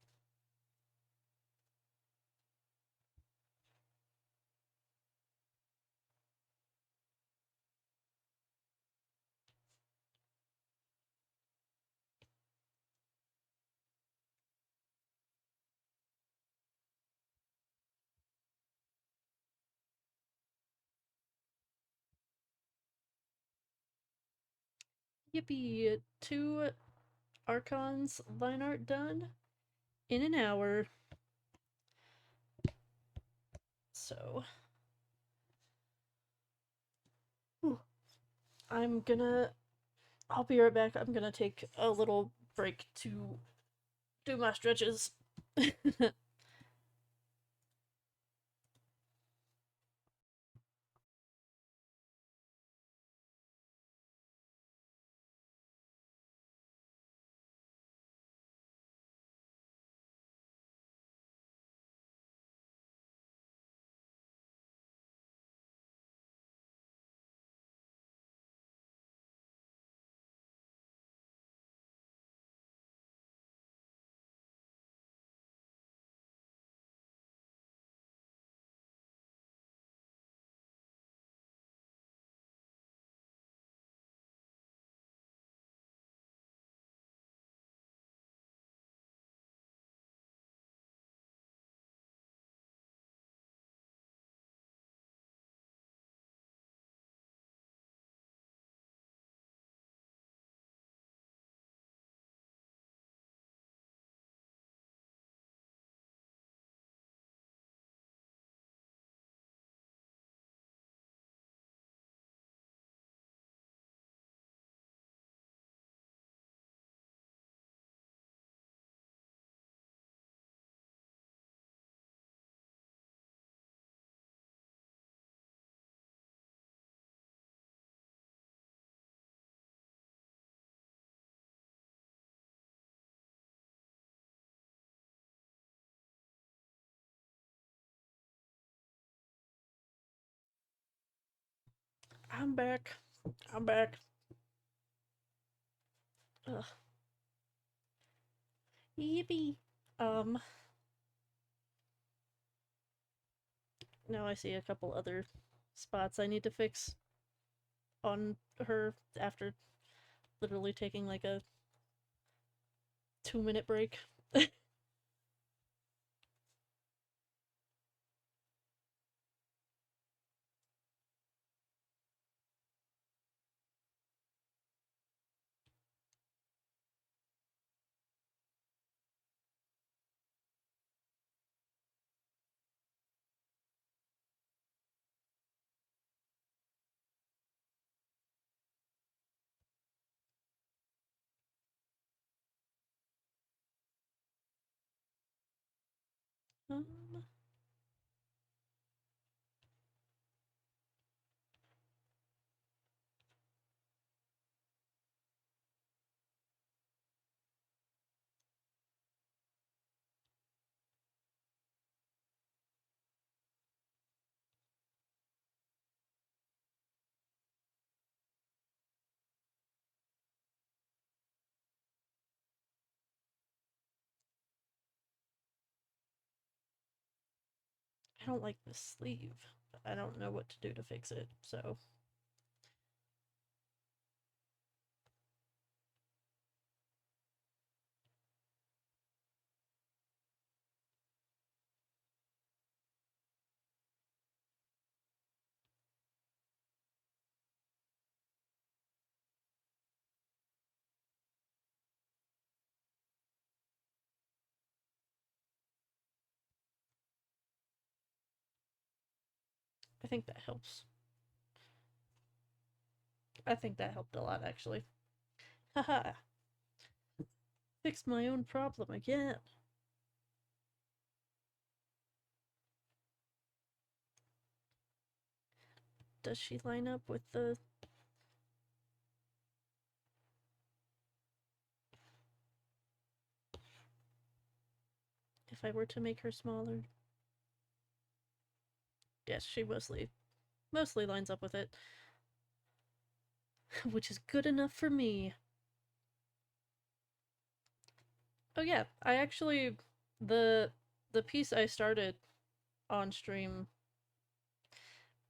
Yippee! 2 Archons line art done in an hour. So, I'm gonna. I'll be right back. I'm gonna take a little break to do my stretches. I'm back. I'm back. Ugh. Yippee. Um, now I see a couple other spots I need to fix on her after literally taking like a 2-minute break. um, I don't like this sleeve. I don't know what to do to fix it, so I think that helps. I think that helped a lot, actually. Haha, fixed my own problem again. Does she line up with the... If I were to make her smaller? Yes, she mostly lines up with it. Which is good enough for me. Oh yeah, I actually... The the piece I started on stream...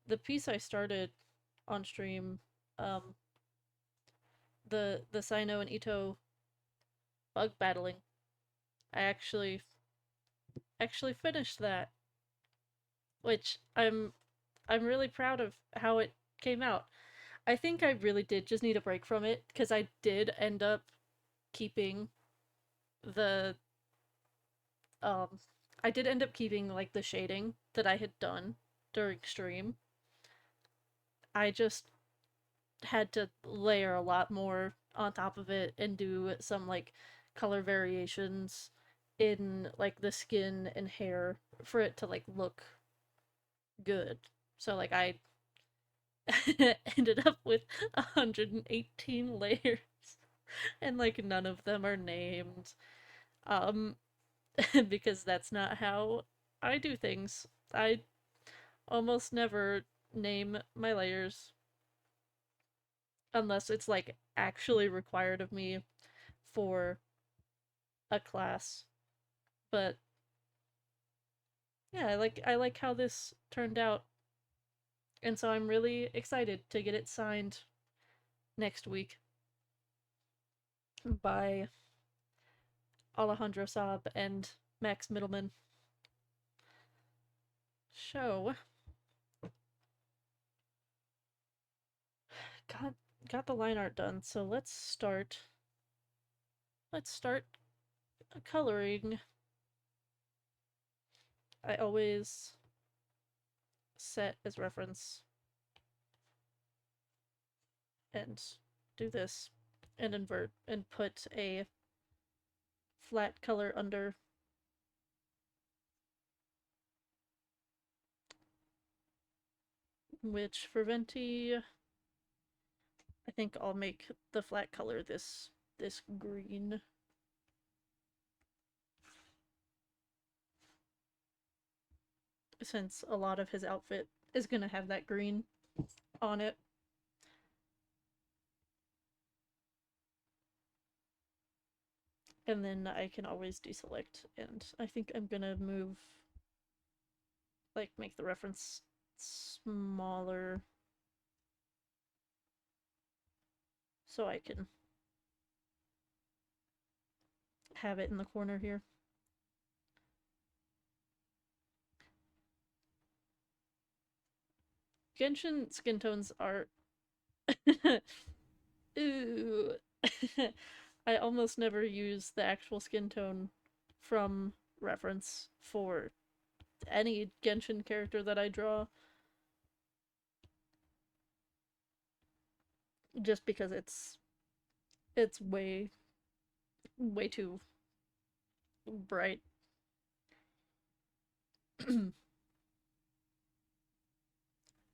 The piece I started on stream, um, the Sino and Ito bug battling, I actually finished that, which I'm really proud of how it came out. I think I really did just need a break from it because I did end up keeping the um I did end up keeping like the shading that I had done during stream. I just had to layer a lot more on top of it and do some like color variations in like the skin and hair for it to like look good. So like I ended up with 118 layers and like none of them are named. Um because that's not how I do things. I almost never name my layers unless it's like actually required of me for a class. But yeah, I like how this turned out. And so I'm really excited to get it signed next week by Alejandro Saab and Max Middleman. So, got got the line art done. So let's start coloring. I always set as reference and do this and invert and put a flat color under, which for Venti, I think I'll make the flat color this green. Since a lot of his outfit is gonna have that green on it. And then I can always deselect, and I think I'm gonna move, like, make the reference smaller so I can have it in the corner here. Genshin skin tones are ooh. I almost never use the actual skin tone from reference for any Genshin character that I draw, just because it's way too bright.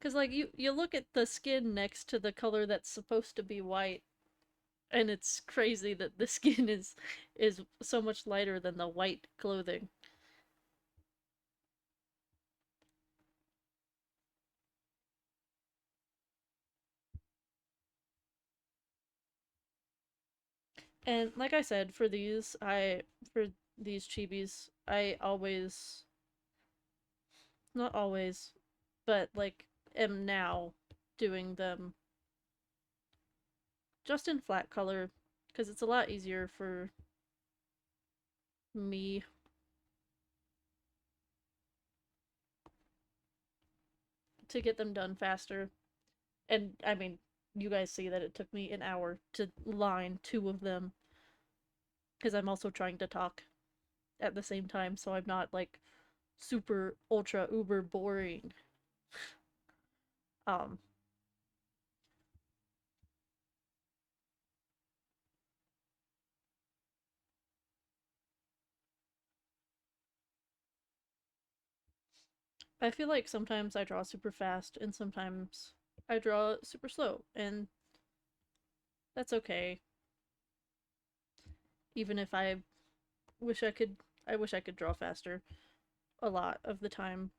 Cause like you look at the skin next to the color that's supposed to be white, and it's crazy that the skin is so much lighter than the white clothing. And like I said, for these chibis, I always, not always, but like am now doing them just in flat color because it's a lot easier for me to get them done faster. And I mean, you guys see that it took me an hour to line two of them because I'm also trying to talk at the same time, so I'm not like super ultra uber boring. Um, I feel like sometimes I draw super fast and sometimes I draw super slow, and that's okay. Even if wish I could, I wish I could draw faster a lot of the time,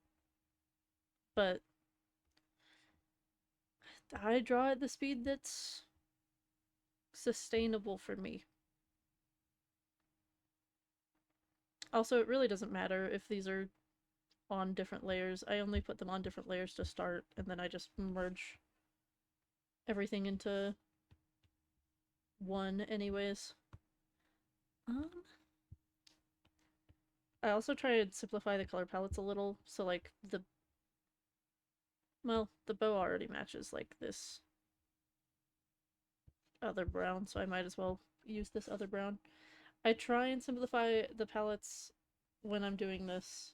but I draw at the speed that's sustainable for me. Also, it really doesn't matter if these are on different layers. I only put them on different layers to start, and then I just merge everything into one anyways. Um, I also try and simplify the color palettes a little, so like the bow already matches like this other brown, so I might as well use this other brown. I try and simplify the palettes when I'm doing this.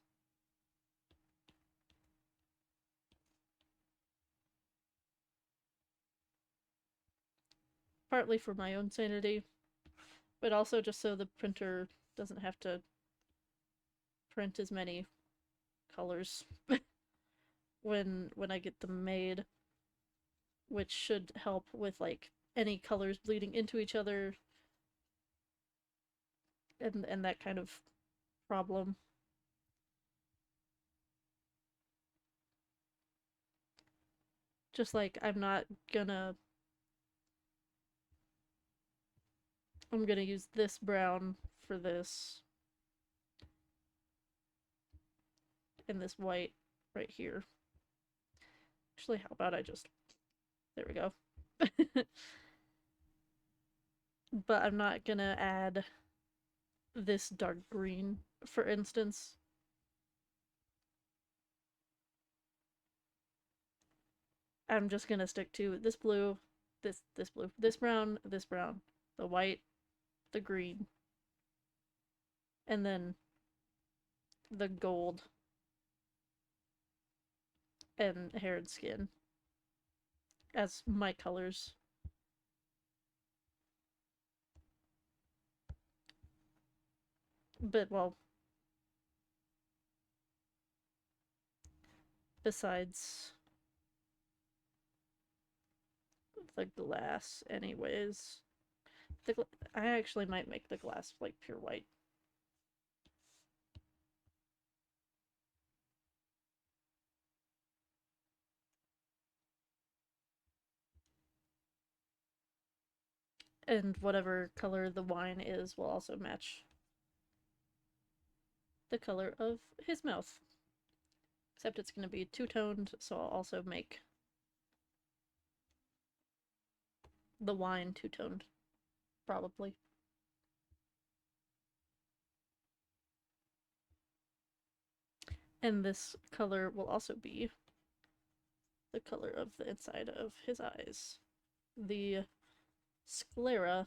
Partly for my own sanity, but also just so the printer doesn't have to print as many colors when I get them made, which should help with like any colors bleeding into each other and that kind of problem. Just like I'm gonna use this brown for this and this white right here. Actually, how about I just, there we go. But I'm not gonna add this dark green, for instance. I'm just gonna stick to this blue, this blue, this brown, the white, the green, and then the gold and hair and skin as my colors. But well, besides the glass, anyways, I actually might make the glass like pure white. And whatever color the wine is will also match the color of his mouth. Except it's going to be two-toned, so I'll also make the wine two-toned, probably. And this color will also be the color of the inside of his eyes. The sclera.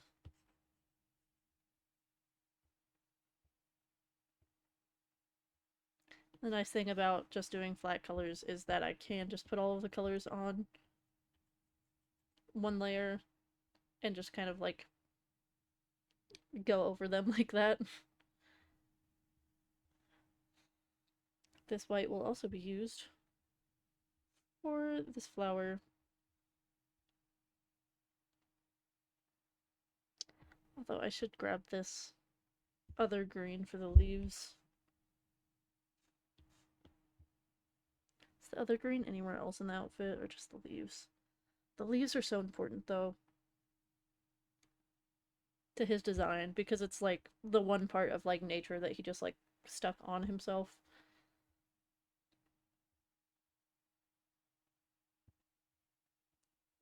The nice thing about just doing flat colors is that I can just put all of the colors on one layer and just kind of like go over them like that. This white will also be used for this flower. Although I should grab this other green for the leaves. Is the other green anywhere else in the outfit or just the leaves? The leaves are so important though to his design because it's like the one part of like nature that he just like stuck on himself.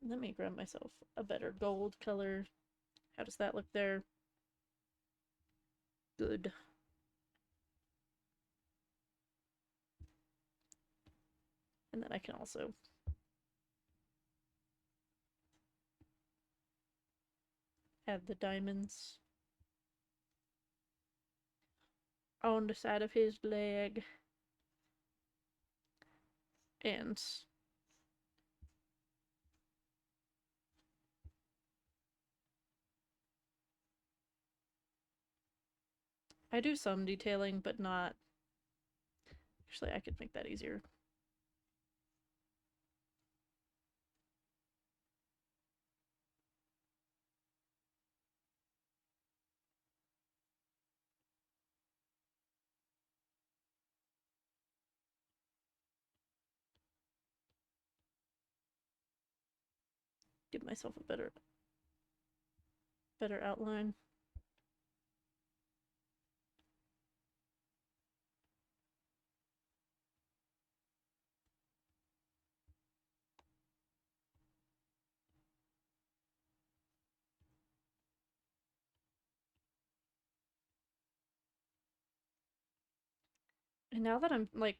Let me grab myself a better gold color. How does that look there? Good. And then I can also add the diamonds on the side of his leg. And I do some detailing, but not... Actually, I could make that easier. Give myself a better outline. And now that I'm like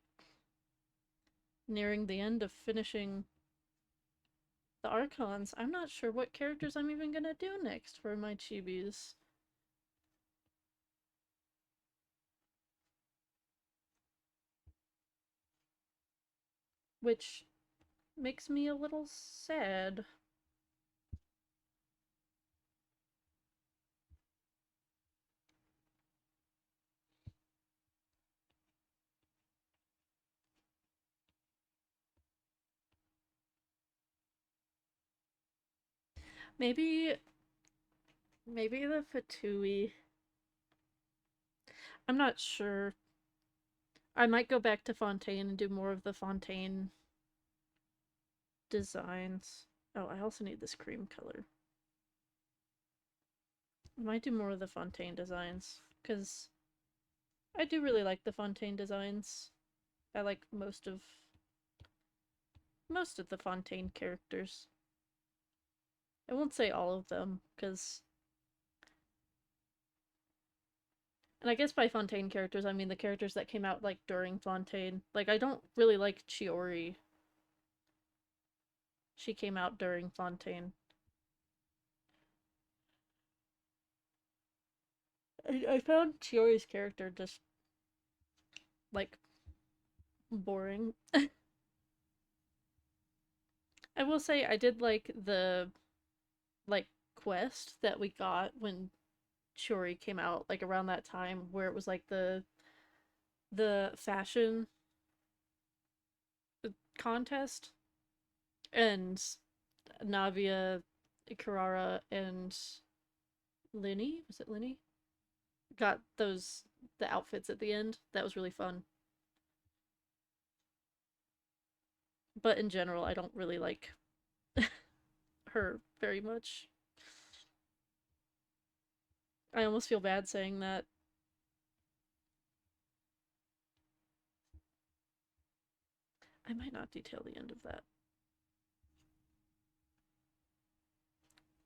nearing the end of finishing the Archons, I'm not sure what characters I'm even gonna do next for my Chibis. Which makes me a little sad. Maybe the Fatui. I'm not sure. I might go back to Fontaine and do more of the Fontaine designs. Oh, I also need this cream color. I might do more of the Fontaine designs, because I do really like the Fontaine designs. I like most of the Fontaine characters. I won't say all of them, because... And I guess by Fontaine characters, I mean the characters that came out, like, during Fontaine. Like, I don't really like Chiori. She came out during Fontaine. I found Chiori's character just, like, boring. I will say I did like the, like, quest that we got when Chiori came out, like, around that time, where it was, like, the fashion contest. And Navia, Kirara, and Linny, was it Linny? Got the outfits at the end. That was really fun. But in general, I don't really like her very much. I almost feel bad saying that. I might not detail the end of that.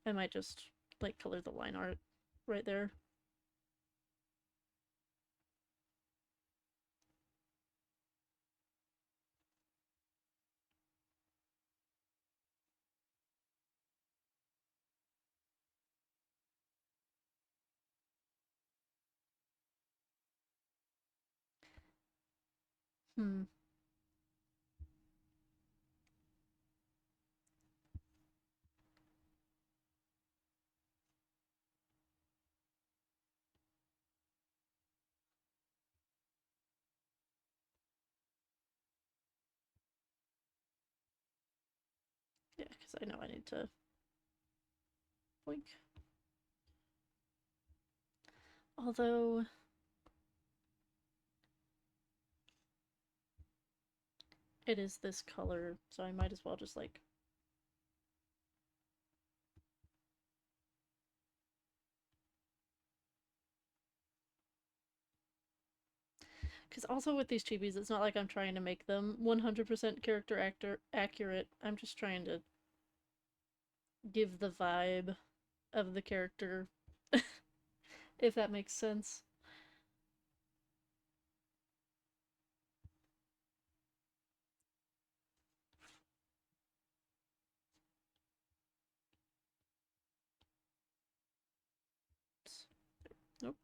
I might just, like, color the line art right there. Hmm. Yeah, because I know I need to blink. Although it is this color, so I might as well just like because also with these chibis, it's not like I'm trying to make them 100% character actor accurate. I'm just trying to give the vibe of the character, if that makes sense. Nope.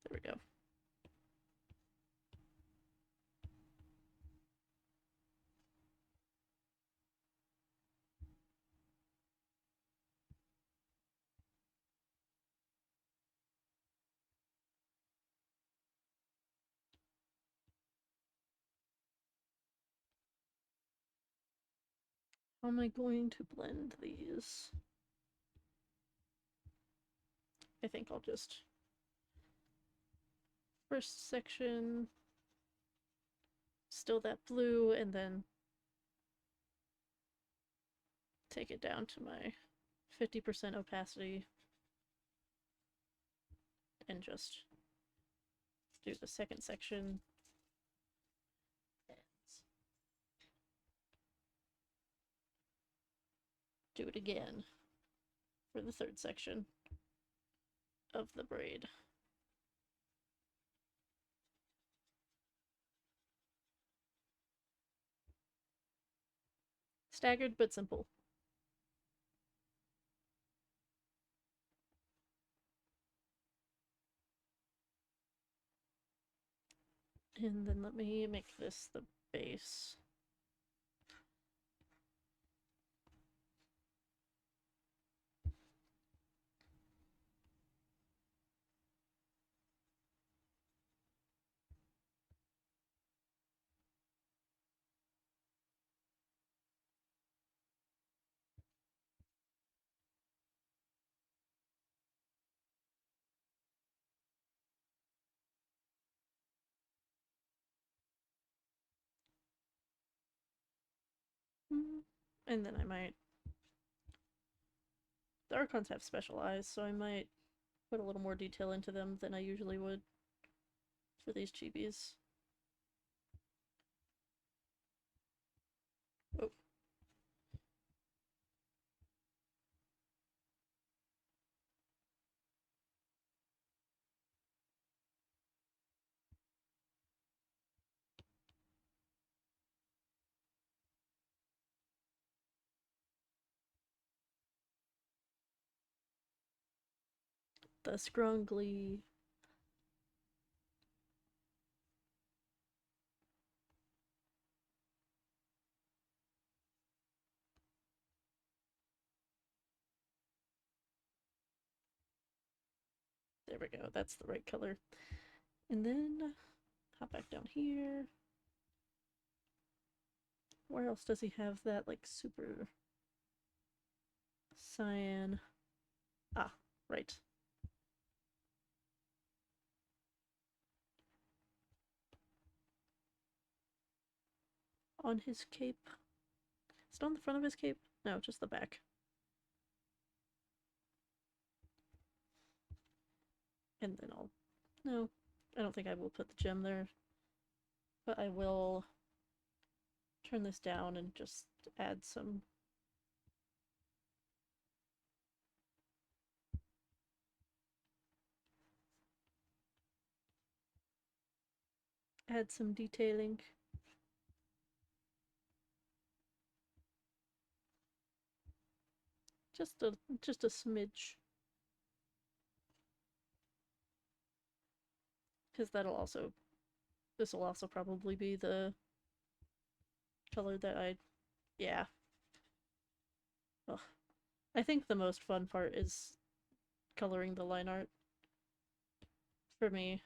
There we go. How am I going to blend these? I think I'll just first section, still that blue, and then take it down to my 50% opacity and just do the second section. And do it again for the third section of the braid. Staggered but simple. And then let me make this the base. And then I might... The Archons have special eyes, so I might put a little more detail into them than I usually would for these chibis. Oh. The scrungly. There we go, that's the right color. And then hop back down here. Where else does he have that, like, super cyan? Ah, right. On his cape. Is it on the front of his cape? No, just the back. And then I'll... No, I don't think I will put the gem there. But I will turn this down and just add some... add some detailing. Just a smidge. Because that'll also... this will also probably be the color that I... yeah. Ugh. I think the most fun part is coloring the line art. For me.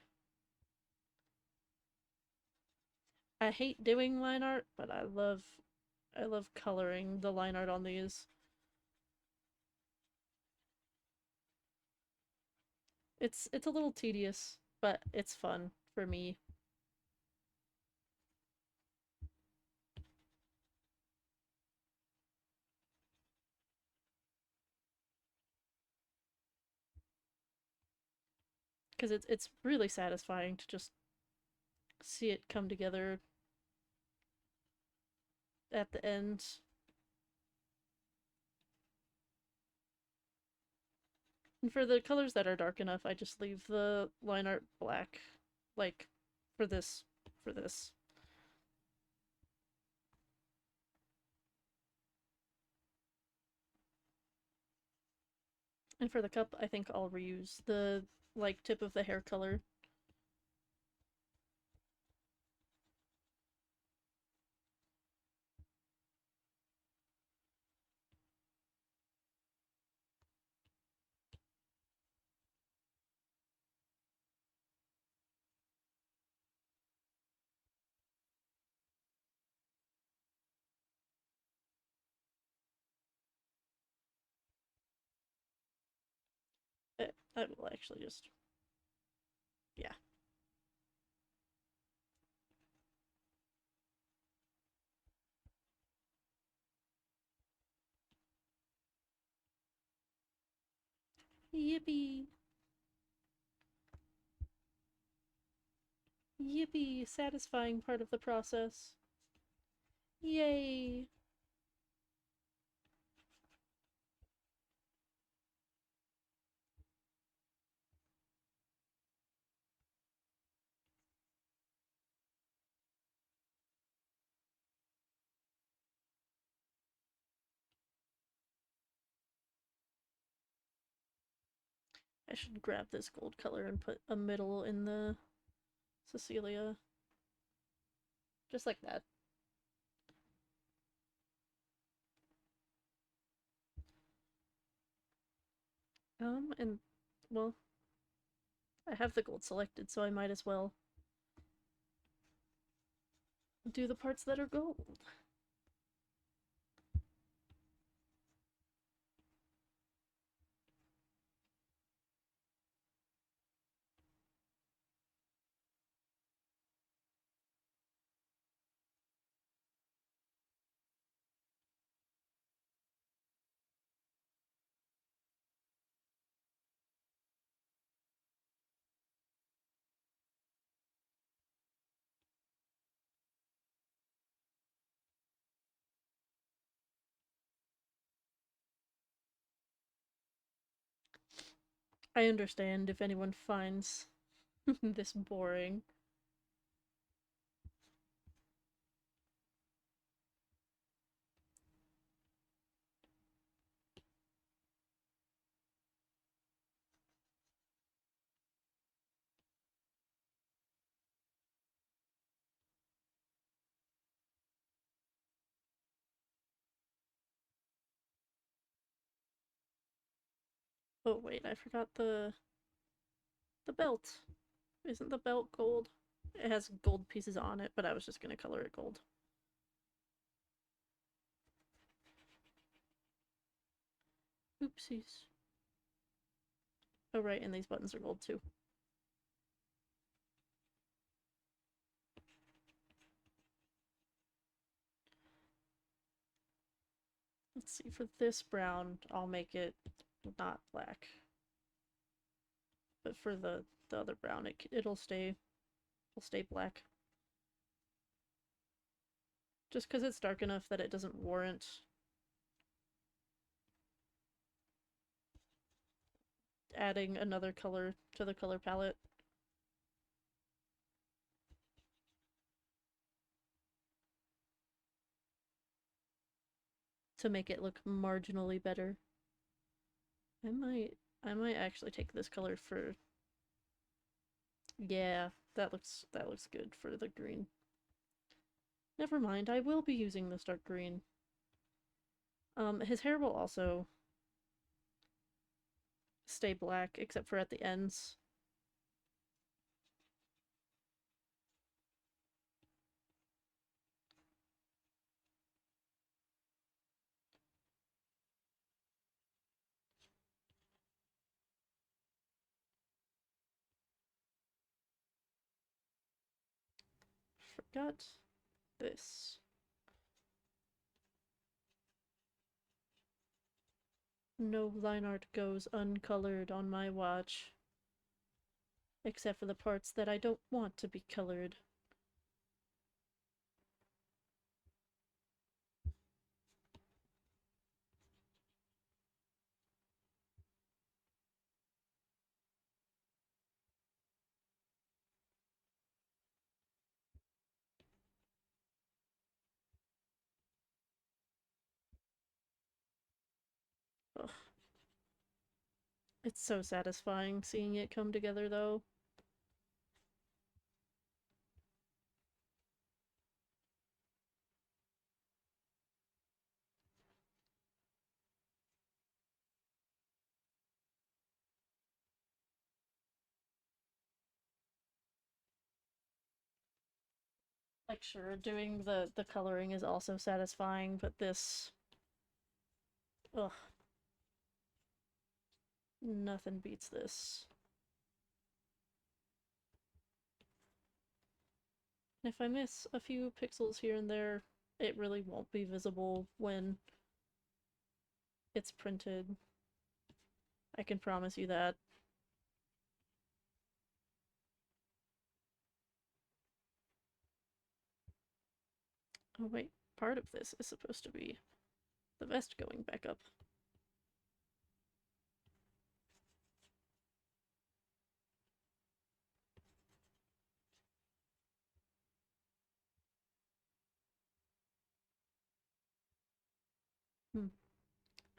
I hate doing line art, but I love coloring the line art on these. It's a little tedious, but it's fun for me. Because it's really satisfying to just see it come together at the end. And for the colors that are dark enough, I just leave the line art black. Like, for this. For this. And for the cup, I think I'll reuse the, like, tip of the hair color. I will actually just... yeah. Yippee! Yippee! Satisfying part of the process. Yay! I should grab this gold color and put a middle in the Cecilia. Just like that. And, well, I have the gold selected, so I might as well do the parts that are gold. I understand if anyone finds this boring. Oh wait, I forgot the belt. Isn't the belt gold? It has gold pieces on it, but I was just gonna color it gold. Oopsies. Oh right, and these buttons are gold too. Let's see, for this brown, I'll make it not black, but for the other brown, it'll stay black. Just because it's dark enough that it doesn't warrant adding another color to the color palette. To make it look marginally better. I might actually take this color for, yeah, that looks good for the green. Never mind, I will be using this dark green. His hair will also stay black except for at the ends. Forgot this. No line art goes uncolored on my watch. Except for the parts that I don't want to be colored. Ugh. It's so satisfying seeing it come together, though. Like, sure, doing the coloring is also satisfying, but this... Ugh. Nothing beats this. And if I miss a few pixels here and there, it really won't be visible when it's printed. I can promise you that. Oh wait, part of this is supposed to be the vest going back up.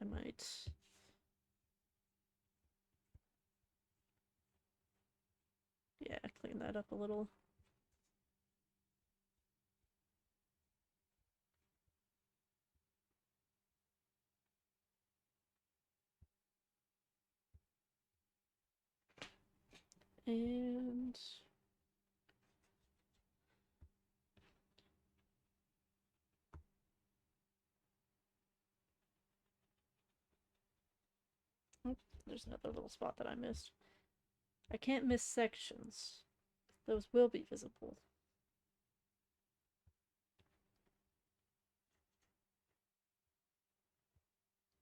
I might... Yeah, clean that up a little. And... Oh, there's another little spot that I missed. I can't miss sections. Those will be visible.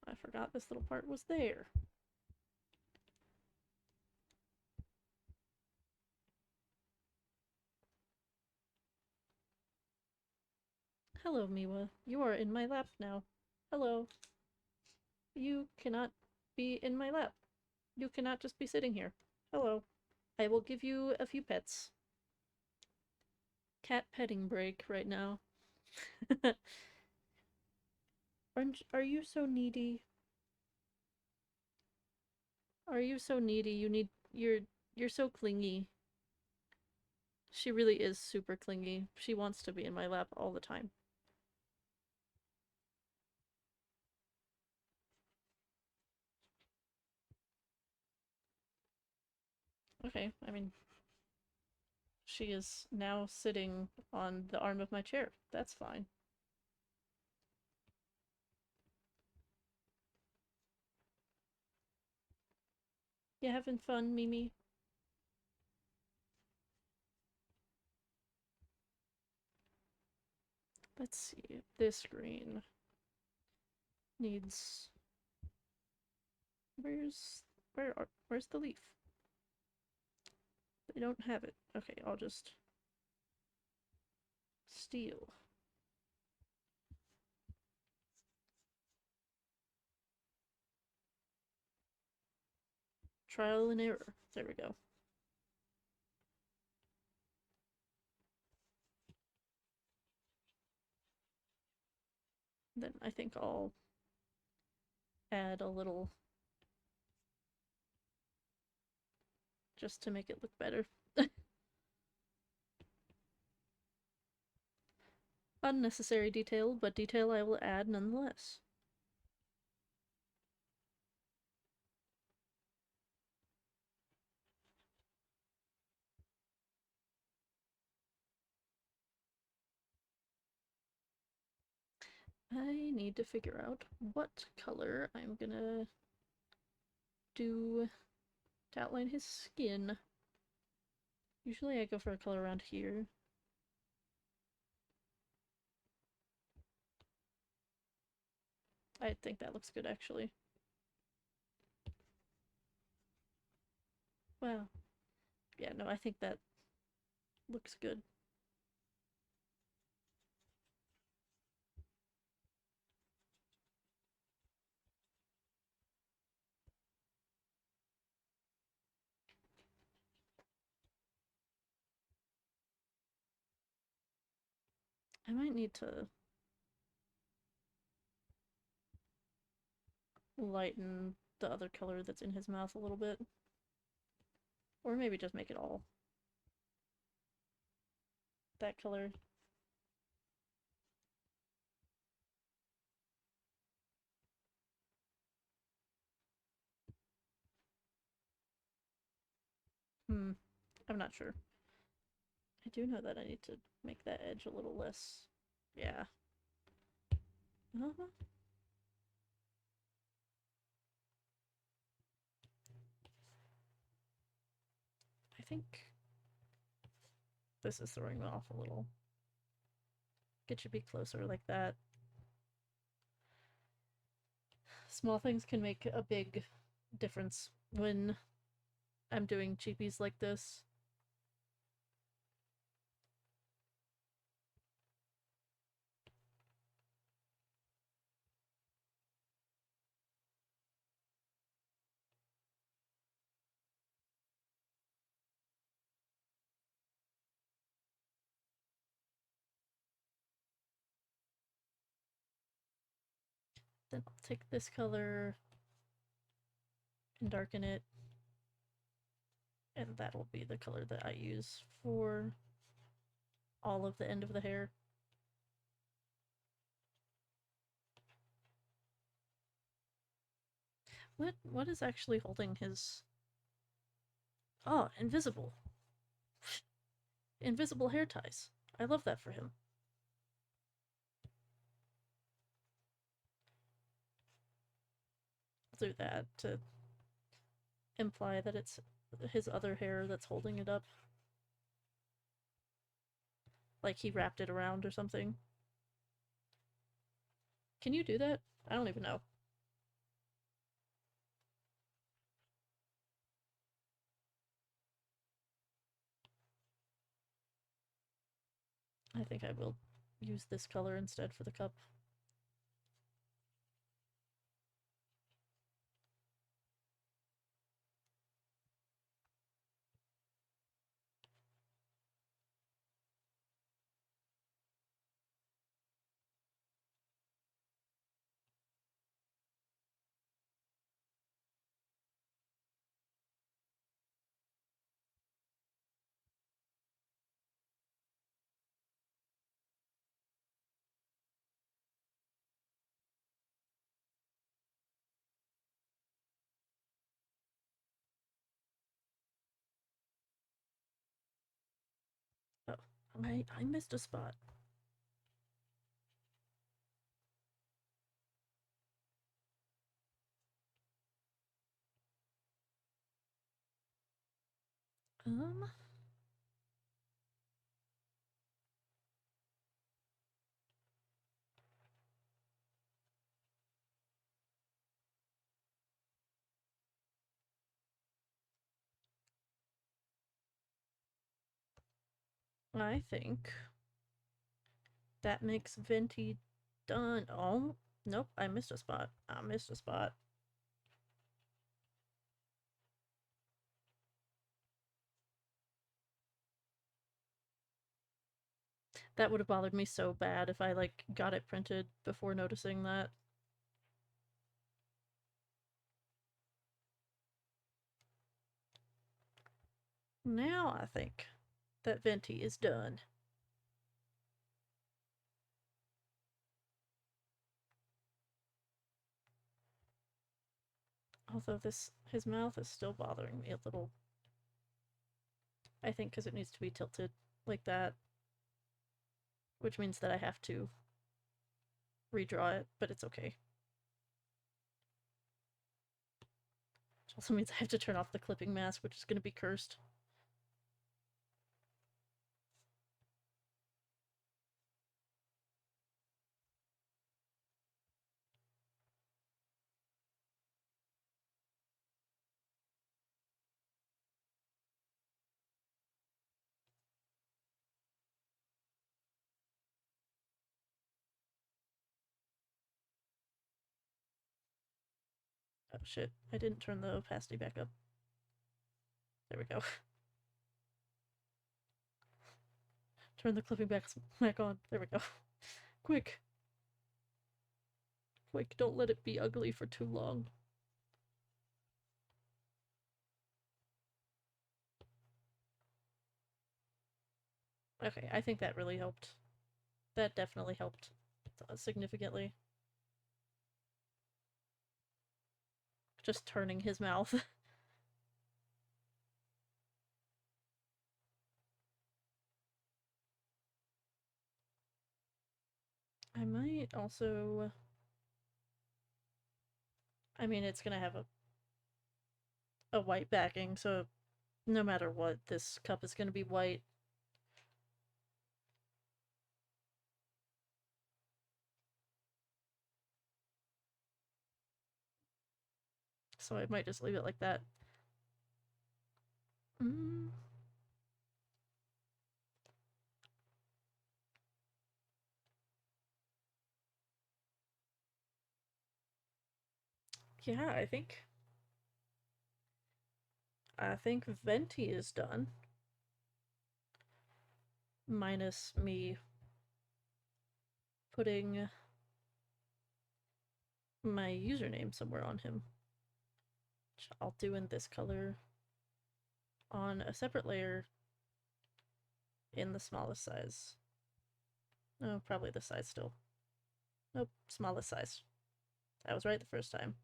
I forgot this little part was there. Hello, Miwa. You are in my lap now. Hello. You cannot be in my lap. You cannot just be sitting here. Hello. I will give you a few pets. Cat petting break right now. Are you so needy? Are you so needy? You're so clingy. She really is super clingy. She wants to be in my lap all the time. Okay, I mean, she is now sitting on the arm of my chair. That's fine. You having fun, Mimi? Let's see. This green needs... Where's the leaf? They don't have it. Okay, I'll just steal. Trial and error. There we go. Then I think I'll add a little just to make it look better. Unnecessary detail, but detail I will add nonetheless. I need to figure out what color I'm gonna do to outline his skin. Usually I go for a color around here. I think that looks good, actually. Wow. Yeah, no, I think that looks good. I might need to lighten the other color that's in his mouth a little bit. Or maybe just make it all that color. Hmm, I'm not sure. I do know that I need to make that edge a little less. Yeah. Uh-huh. I think this is throwing me off a little. It should be closer like that. Small things can make a big difference when I'm doing cheapies like this. Then I'll take this color and darken it, and that'll be the color that I use for all of the end of the hair. What is actually holding his... Oh, invisible. Invisible hair ties. I love that for him. I'll do that to imply that it's his other hair that's holding it up. Like he wrapped it around or something. Can you do that? I don't even know. I think I will use this color instead for the cup. Oh, I missed a spot. Um, I think that makes Venti done. Oh, nope, I missed a spot. I missed a spot. That would have bothered me so bad if I, like, got it printed before noticing that. Now I think that Venti is done. Although his mouth is still bothering me a little. I think because it needs to be tilted like that, which means that I have to redraw it, but it's okay. Which also means I have to turn off the clipping mask, which is going to be cursed. Oh shit, I didn't turn the opacity back up. There we go. Turn the clipping back on. There we go. Quick. Quick, don't let it be ugly for too long. Okay, I think that really helped. That definitely helped significantly. Just turning his mouth. I might also... I mean, it's gonna have a white backing, so no matter what, this cup is gonna be white. So I might just leave it like that. Mm. Yeah, I think Venti is done. Minus me putting my username somewhere on him. Which I'll do in this color on a separate layer in the smallest size. Oh, probably this size still. Nope, smallest size. I was right the first time.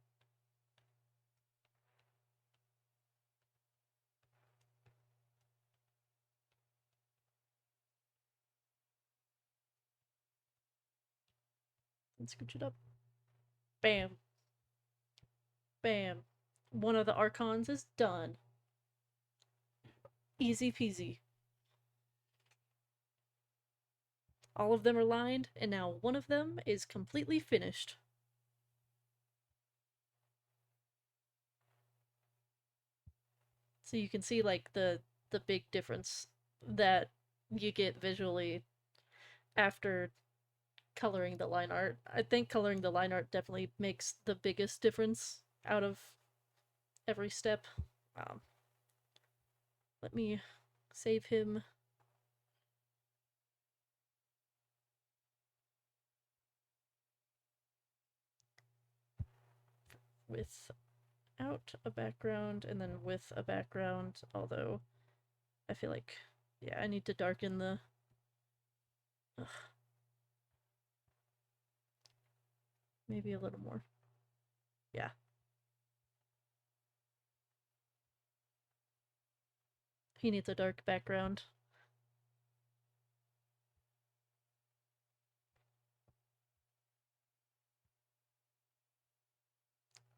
And scooch it up. Bam. Bam. One of the Archons is done. Easy peasy. All of them are lined, and now one of them is completely finished. So you can see, like, the big difference that you get visually after coloring the line art. I think coloring the line art definitely makes the biggest difference out of every step. Um, Let me save him. Without a background and then with a background, although I feel like, yeah, I need to darken the... Ugh. Maybe a little more. Yeah. He needs a dark background.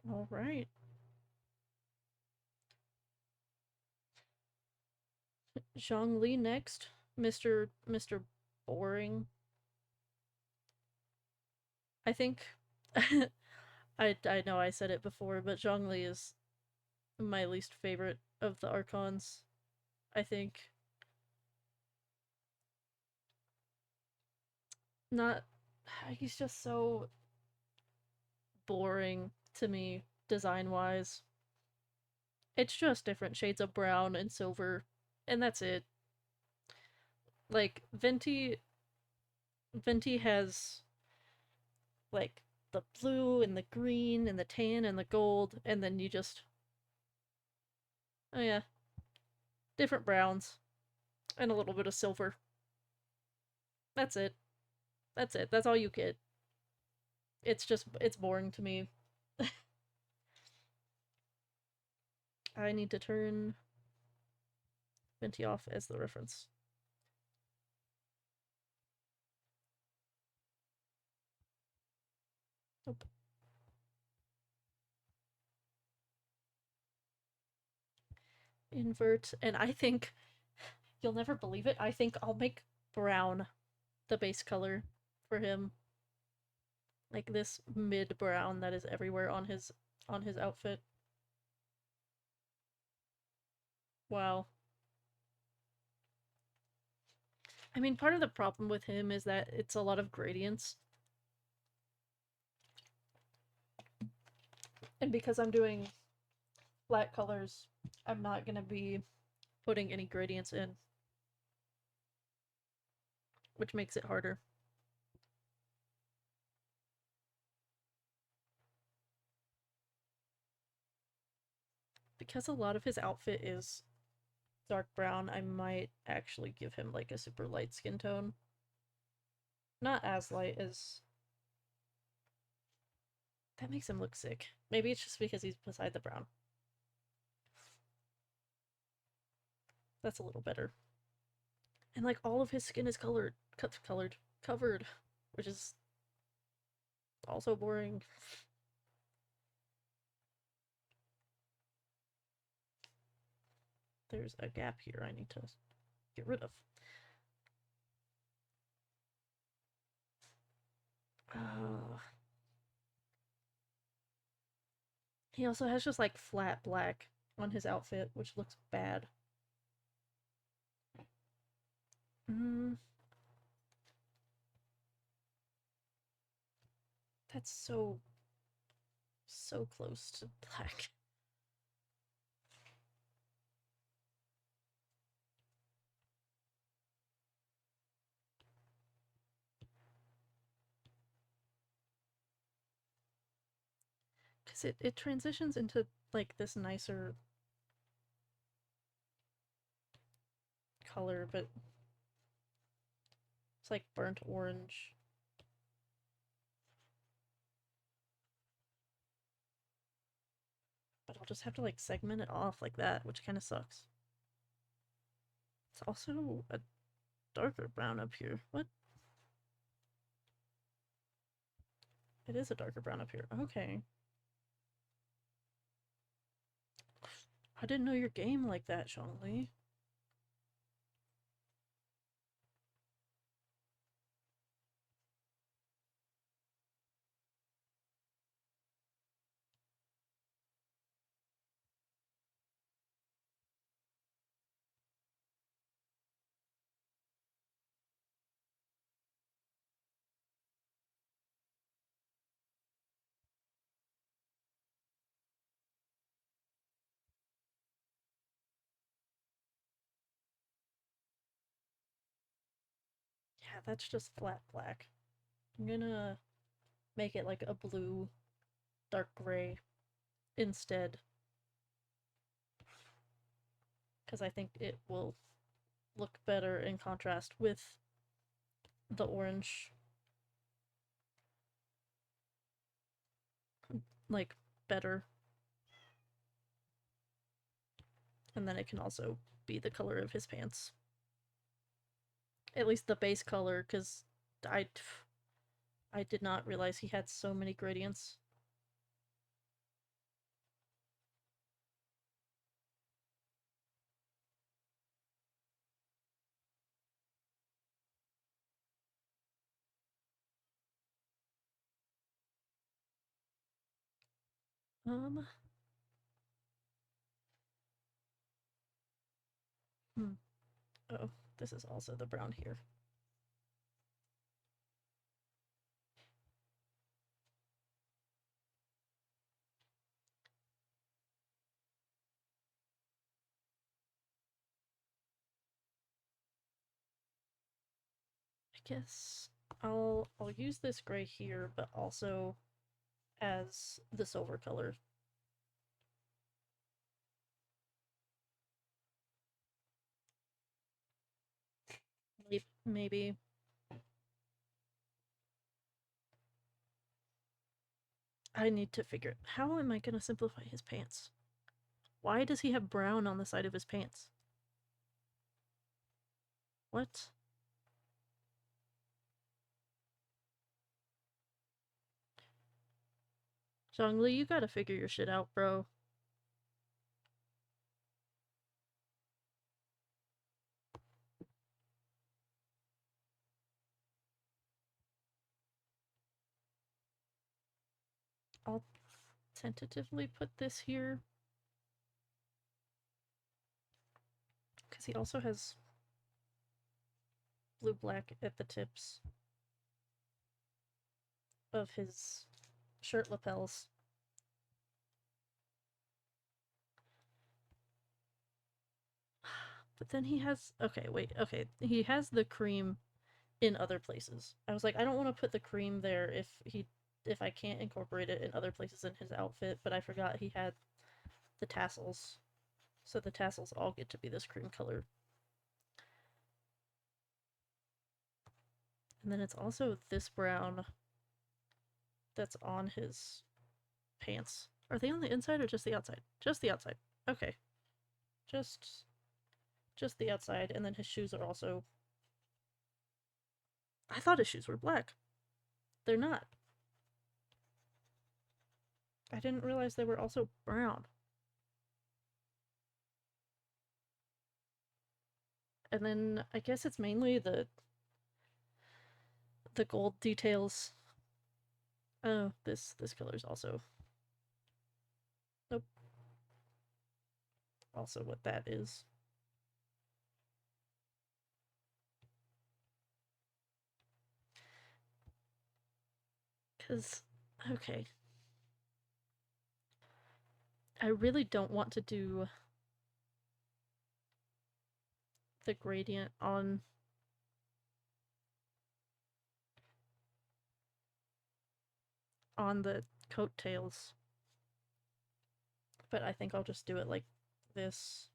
All right. Zhongli next. Mr. Boring. I think I know I said it before, but Zhongli is my least favorite of the Archons, I think. Not. He's just so boring to me, design wise. It's just different shades of brown and silver, and that's it. Like, Venti has, like, the blue and the green and the tan and the gold, and then you just. Oh, yeah. Different browns and a little bit of silver. That's it. That's it. That's all you get. It's boring to me. I need to turn Venti off as the reference. Nope. Invert, and I think you'll never believe it. I think I'll make brown the base color for him. Like this mid brown that is everywhere on his outfit. Wow. I mean, part of the problem with him is that it's a lot of gradients. And because I'm doing flat colors, I'm not going to be putting any gradients in, which makes it harder. Because a lot of his outfit is dark brown, I might actually give him like a super light skin tone. Not as light as. That makes him look sick. Maybe it's just because he's beside the brown. That's a little better. And like all of his skin is covered, which is also boring. There's a gap here I need to get rid of. Uh, he also has just like flat black on his outfit, which looks bad. Mm, that's so close to black. Because it transitions into like this nicer color, but it's like burnt orange. But I'll just have to like segment it off like that, which kind of sucks. It's also a darker brown up here. What? It is a darker brown up here. Okay. I didn't know your game like that, Zhongli. Yeah, that's just flat black. I'm gonna make it like a blue, dark gray instead. Because I think it will look better in contrast with the orange. Like, better. And then it can also be the color of his pants. At least the base color, because I did not realize he had so many gradients. Um, hmm. Oh, this is also the brown here. guess I'll use this gray here, but also as the silver color. Maybe. I need to figure it. How am I gonna simplify his pants? Why does he have brown on the side of his pants? What? Zhongli, you gotta figure your shit out, bro. I'll tentatively put this here. Because he also has blue-black at the tips of his shirt lapels. But then he has... Okay, wait, okay. He has the cream in other places. I was like, I don't want to put the cream there if I can't incorporate it in other places in his outfit, but I forgot he had the tassels. So the tassels all get to be this cream color. And then it's also this brown that's on his pants. Are they on the inside or just the outside? Just the outside. Okay. Just the outside, and then his shoes are also... I thought his shoes were black. They're not. I didn't realize they were also brown. And then I guess it's mainly the gold details. Oh, this color's also... Nope. Also what that is. Because, okay. I really don't want to do the gradient on the coattails. But I think I'll just do it like this.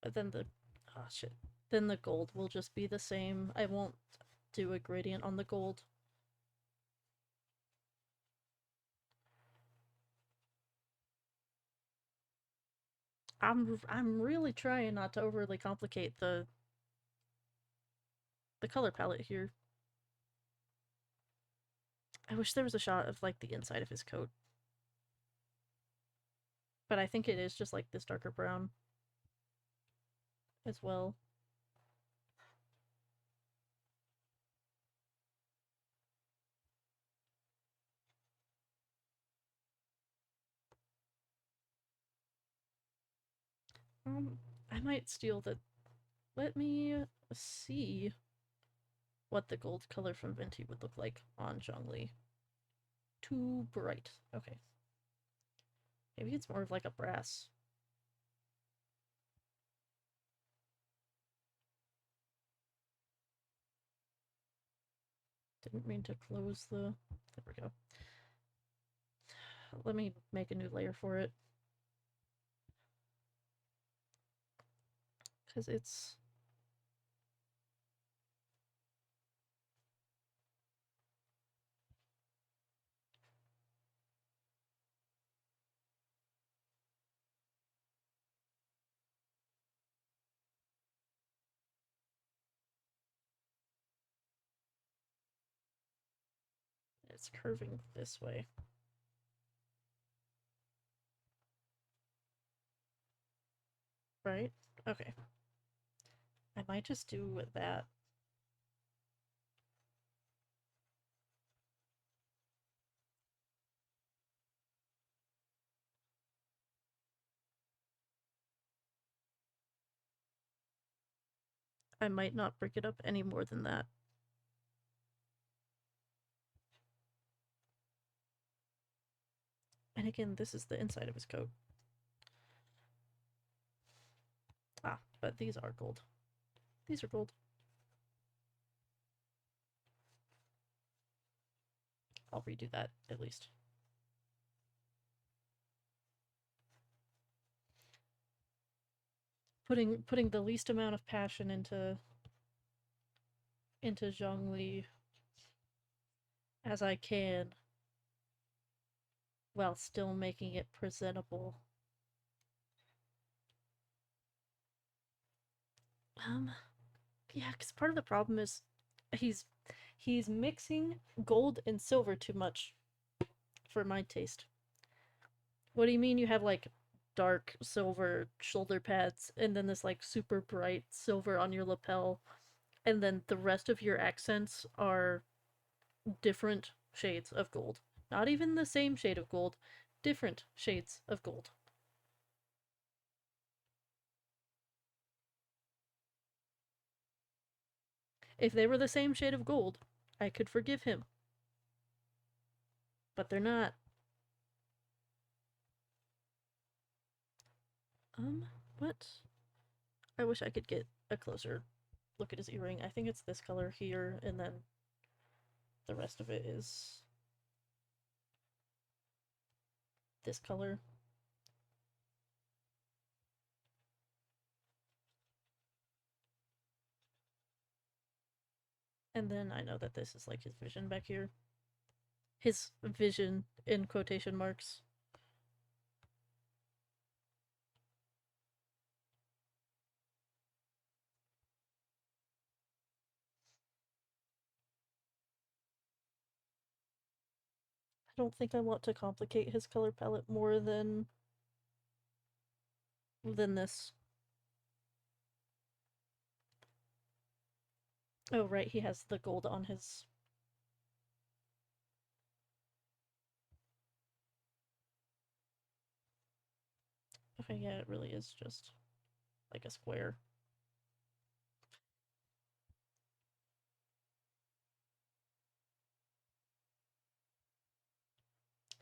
But then the... Oh, shit. Then the gold will just be the same. I won't do a gradient on the gold. I'm really trying not to overly complicate the color palette here. I wish there was a shot of like the inside of his coat. But I think it is just like this darker brown as well. I might steal the... Let me see what the gold color from Venti would look like on Zhongli. Too bright. Okay. Maybe it's more of like a brass. Didn't mean to close the... There we go. Let me make a new layer for it. Because it's... It's curving this way. Right? Okay. I might just do that. I might not break it up any more than that. And again, this is the inside of his coat. Ah, but these are gold. These are gold. I'll redo that, at least. Putting the least amount of passion into Zhongli as I can, while still making it presentable. Yeah, because part of the problem is he's he's mixing gold and silver too much for my taste. What do you mean you have like dark silver shoulder pads and then this like super bright silver on your lapel and then the rest of your accents are different shades of gold. Not even the same shade of gold, different shades of gold. If they were the same shade of gold, I could forgive him. But they're not. What? I wish I could get a closer look at his earring. I think it's this color here, and then the rest of it is this color. And then I know that this is like his vision back here. His vision in quotation marks. I don't think I want to complicate his color palette more than this. Oh, right, he has the gold on his. Okay, yeah, it really is just like a square.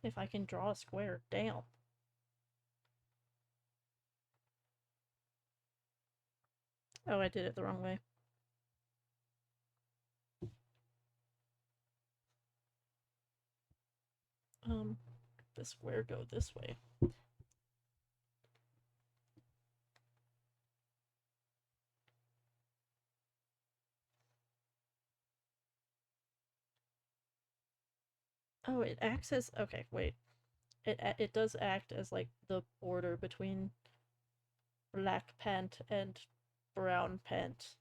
If I can draw a square, damn. Oh, I did it the wrong way. The square go this way. Oh, it acts as okay. Wait, it does act as like the border between black pant and brown pant.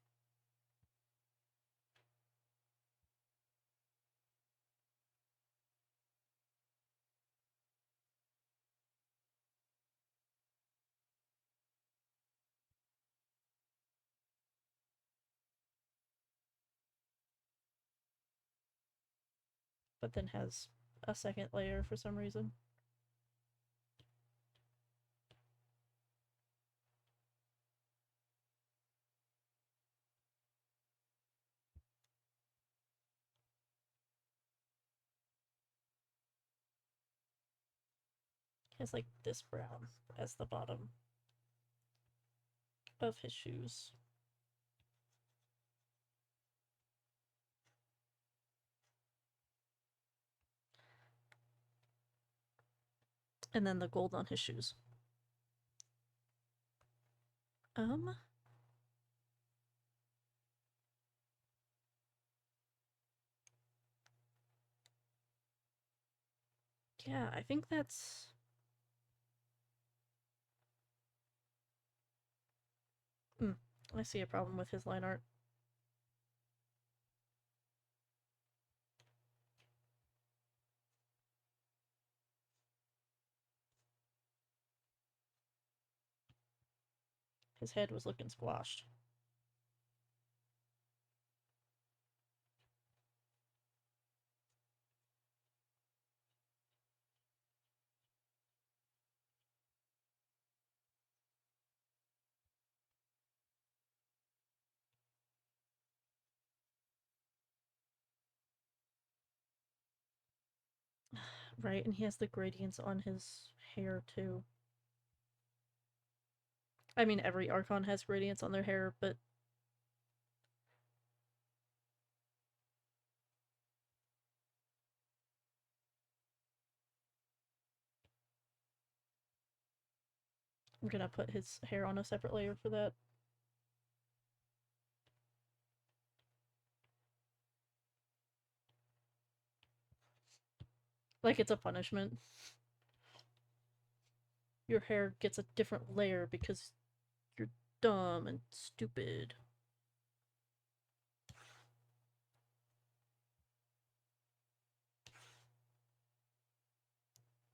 But then has a second layer for some reason. Has like this brown as the bottom of his shoes. And then the gold on his shoes. Um. Yeah, I think that's. I see a problem with his line art. His head was looking squashed. Right, and he has the gradients on his hair too. I mean, every Archon has gradients on their hair, but I'm gonna put his hair on a separate layer for that. Like it's a punishment. Your hair gets a different layer because you're dumb and stupid.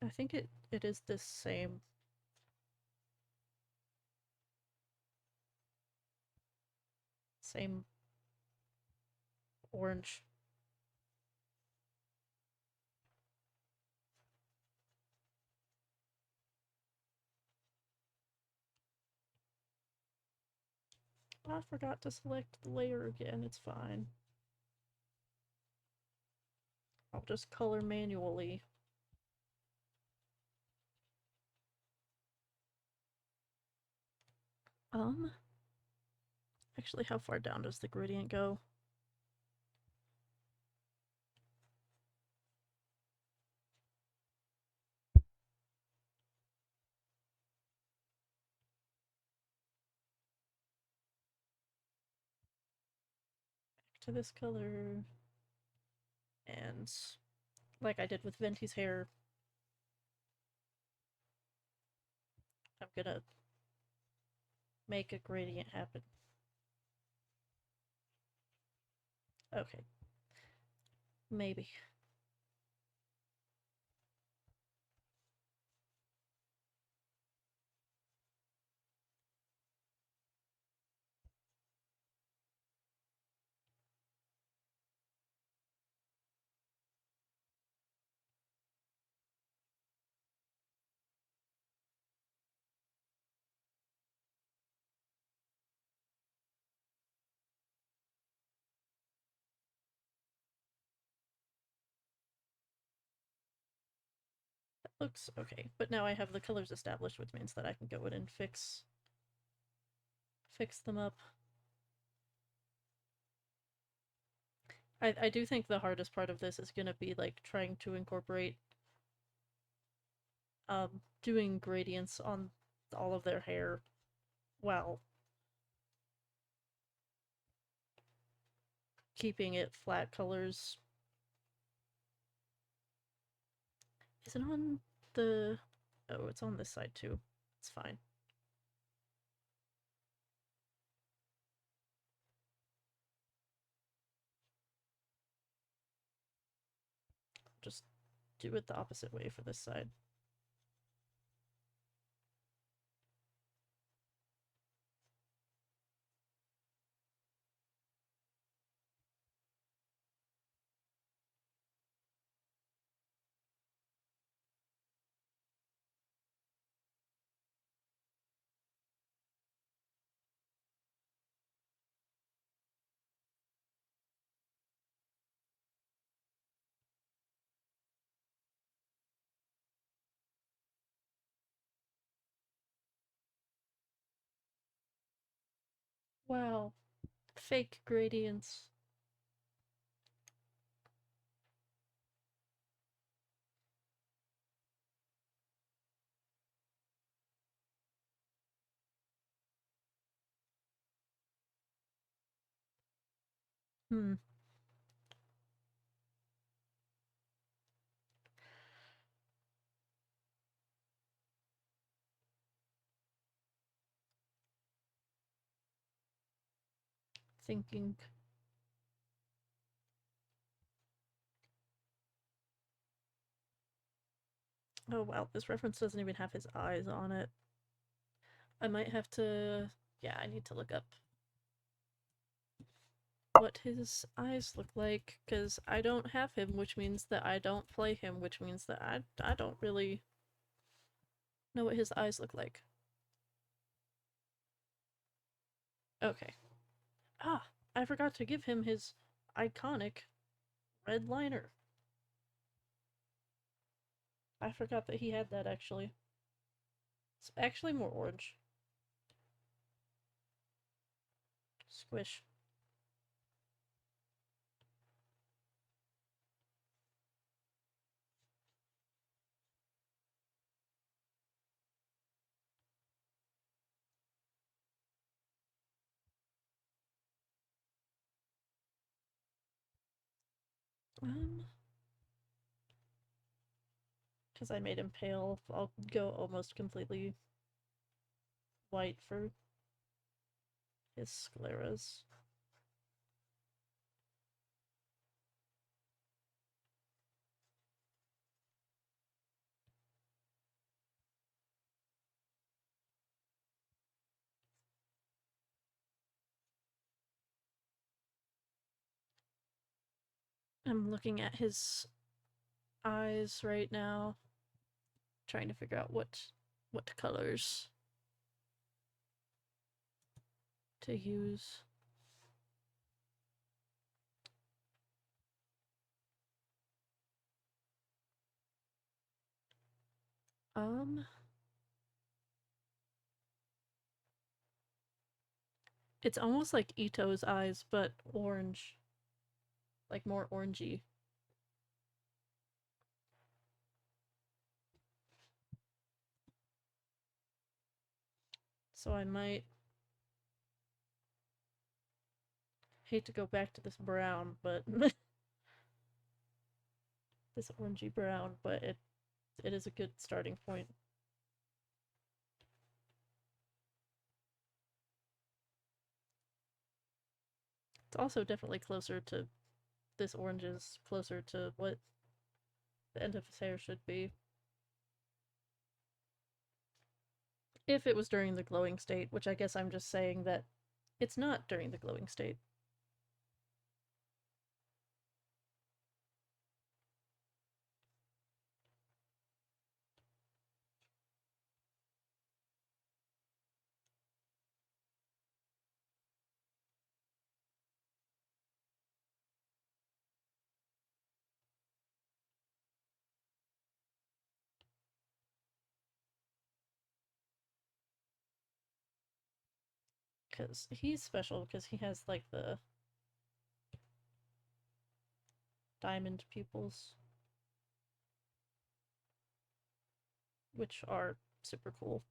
I think it is this same. Same orange. I forgot to select the layer again, it's fine. I'll just color manually. Actually, how far down does the gradient go? Back to this color. And like I did with Venti's hair, I'm gonna make a gradient happen. Okay. Maybe. That looks okay. But now I have the colors established, which means that I can go in and fix them up. I do think the hardest part of this is gonna be like trying to incorporate doing gradients on all of their hair while keeping it flat colors. Is it on the... Oh, it's on this side too. It's fine. Just do it the opposite way for this side. Wow. Fake gradients. Hmm. Thinking. Oh wow, this reference doesn't even have his eyes on it. I might have to... Yeah, I need to look up what his eyes look like, because I don't have him, which means that I don't play him, which means that I don't really know what his eyes look like. Okay. Ah, I forgot to give him his iconic red liner. I forgot that he had that actually. It's actually more orange. Squish. Because I made him pale, I'll go almost completely white for his scleras. I'm looking at his eyes right now, trying to figure out what colors to use. It's almost like Ito's eyes, but orange. Like more orangey. So I might hate to go back to this brown, but this orangey brown, but it is a good starting point. It's also definitely closer to this orange is closer to what the end of his hair should be. If it was during the glowing state, which I guess I'm just saying that it's not during the glowing state. Because he's special because he has like the diamond pupils, which are super cool.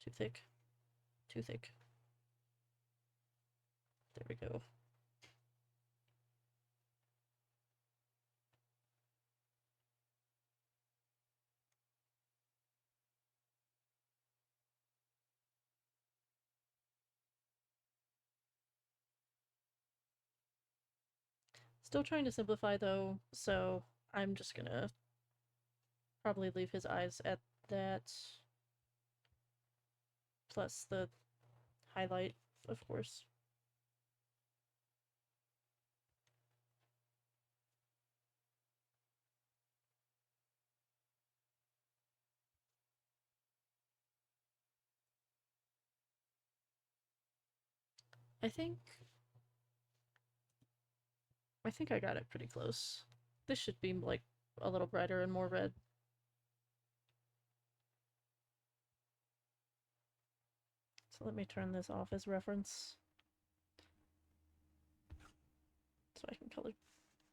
Too thick. Too thick. There we go. Still trying to simplify though, so I'm just gonna probably leave his eyes at that. Plus the highlight, of course. I think I got it pretty close. This should be like a little brighter and more red. So let me turn this off as reference. So I can color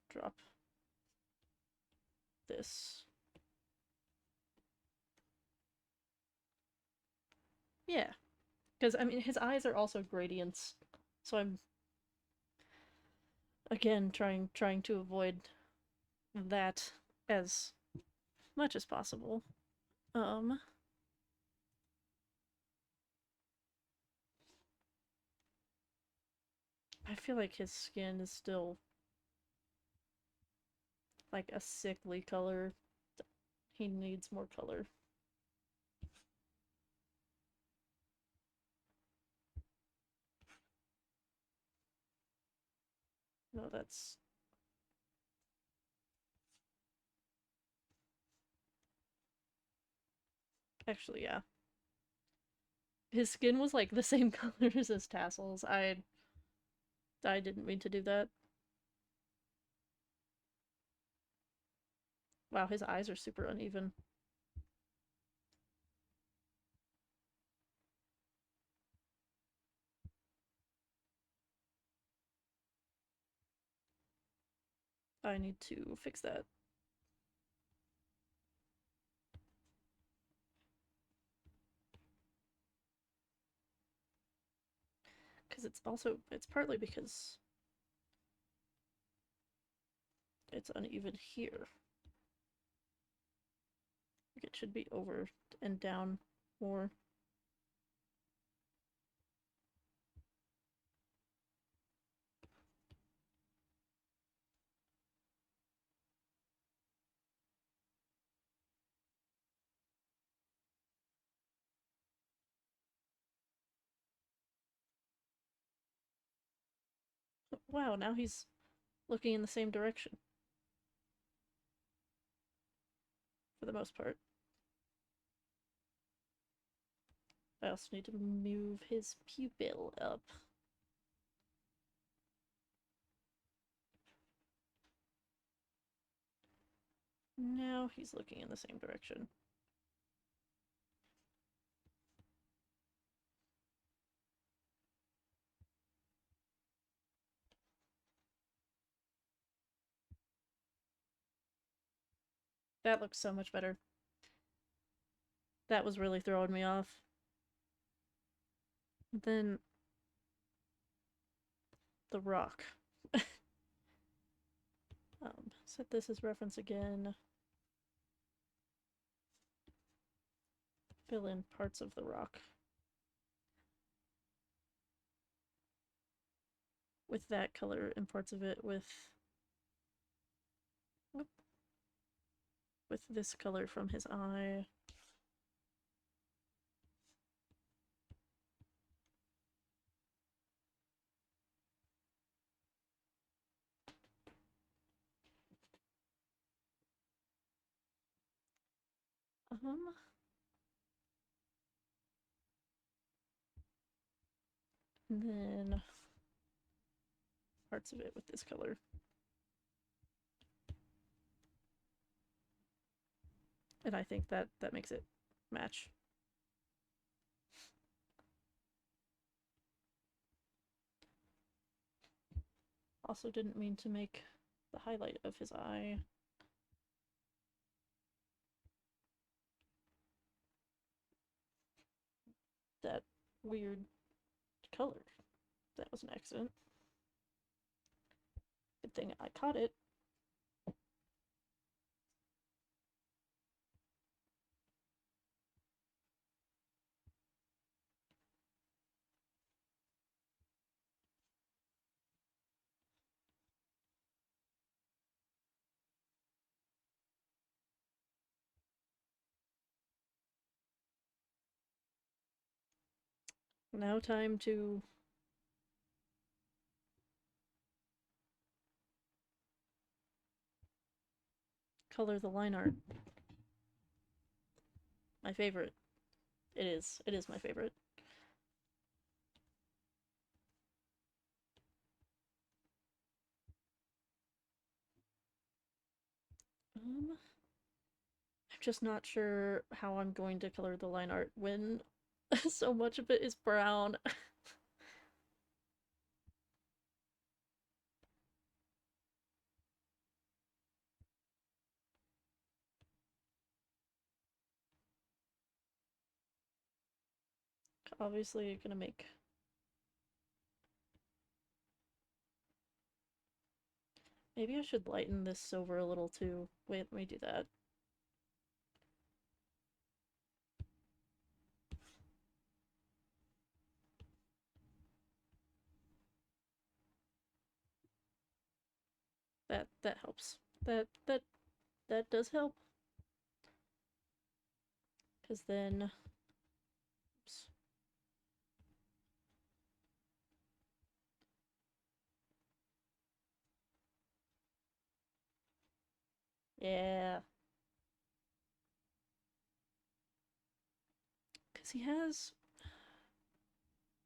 drop this. Yeah. Because, I mean, his eyes are also gradients. So I'm, again, trying to avoid that as much as possible. I feel like his skin is still like a sickly color. He needs more color. No, that's Actually, yeah. His skin was like the same color as his tassels. I didn't mean to do that. Wow, his eyes are super uneven. I need to fix that. Because it's partly because it's uneven here. It should be over and down more. Wow, now he's looking in the same direction for the most part. I also need to move his pupil up. Now he's looking in the same direction. That looks so much better. That was really throwing me off. Then the rock. Set this as reference again. Fill in parts of the rock with that color and parts of it with this color from his eye. And then parts of it with this color. And I think that makes it match. Also didn't mean to make the highlight of his eye that weird color. That was an accident. Good thing I caught it. Now time to color the line art. My favorite. It is. It is my favorite. I'm just not sure how I'm going to color the line art when so much of it is brown. Obviously, gonna make. Maybe I should lighten this silver a little too. Wait, let me do that. That helps. That does help. Because then. Oops. Yeah. Because he has...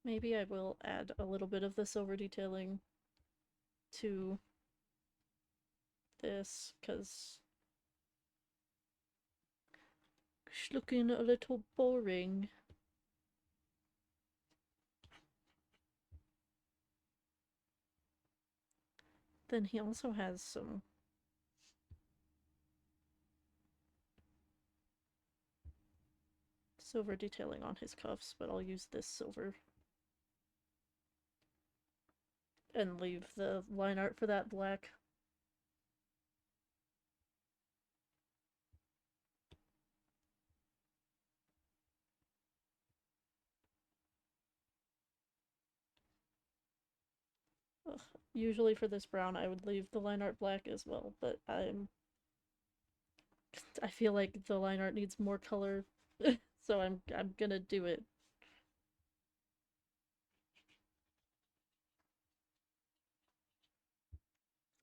Maybe I will add a little bit of the silver detailing to this, because it's looking a little boring. Then he also has some silver detailing on his cuffs, but I'll use this silver and leave the line art for that black. Ugh. Usually for this brown I would leave the line art black as well, but I feel like the line art needs more color, so I'm gonna do it.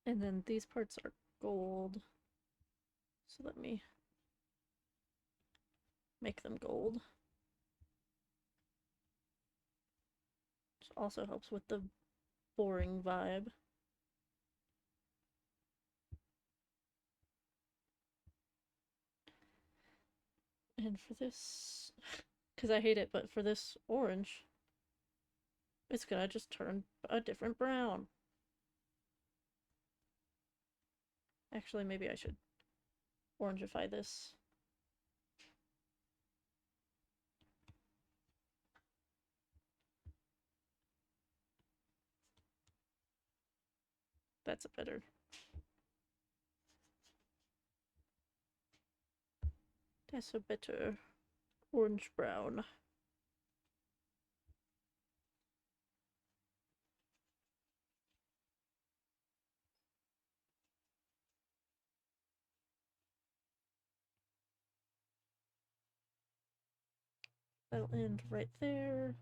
And then these parts are gold, so let me make them gold. Which also helps with the boring vibe. And for this, because I hate it, but for this orange, it's gonna just turn a different brown. Actually, maybe I should orangify this. That's a better. That's a better orange brown. That'll end right there.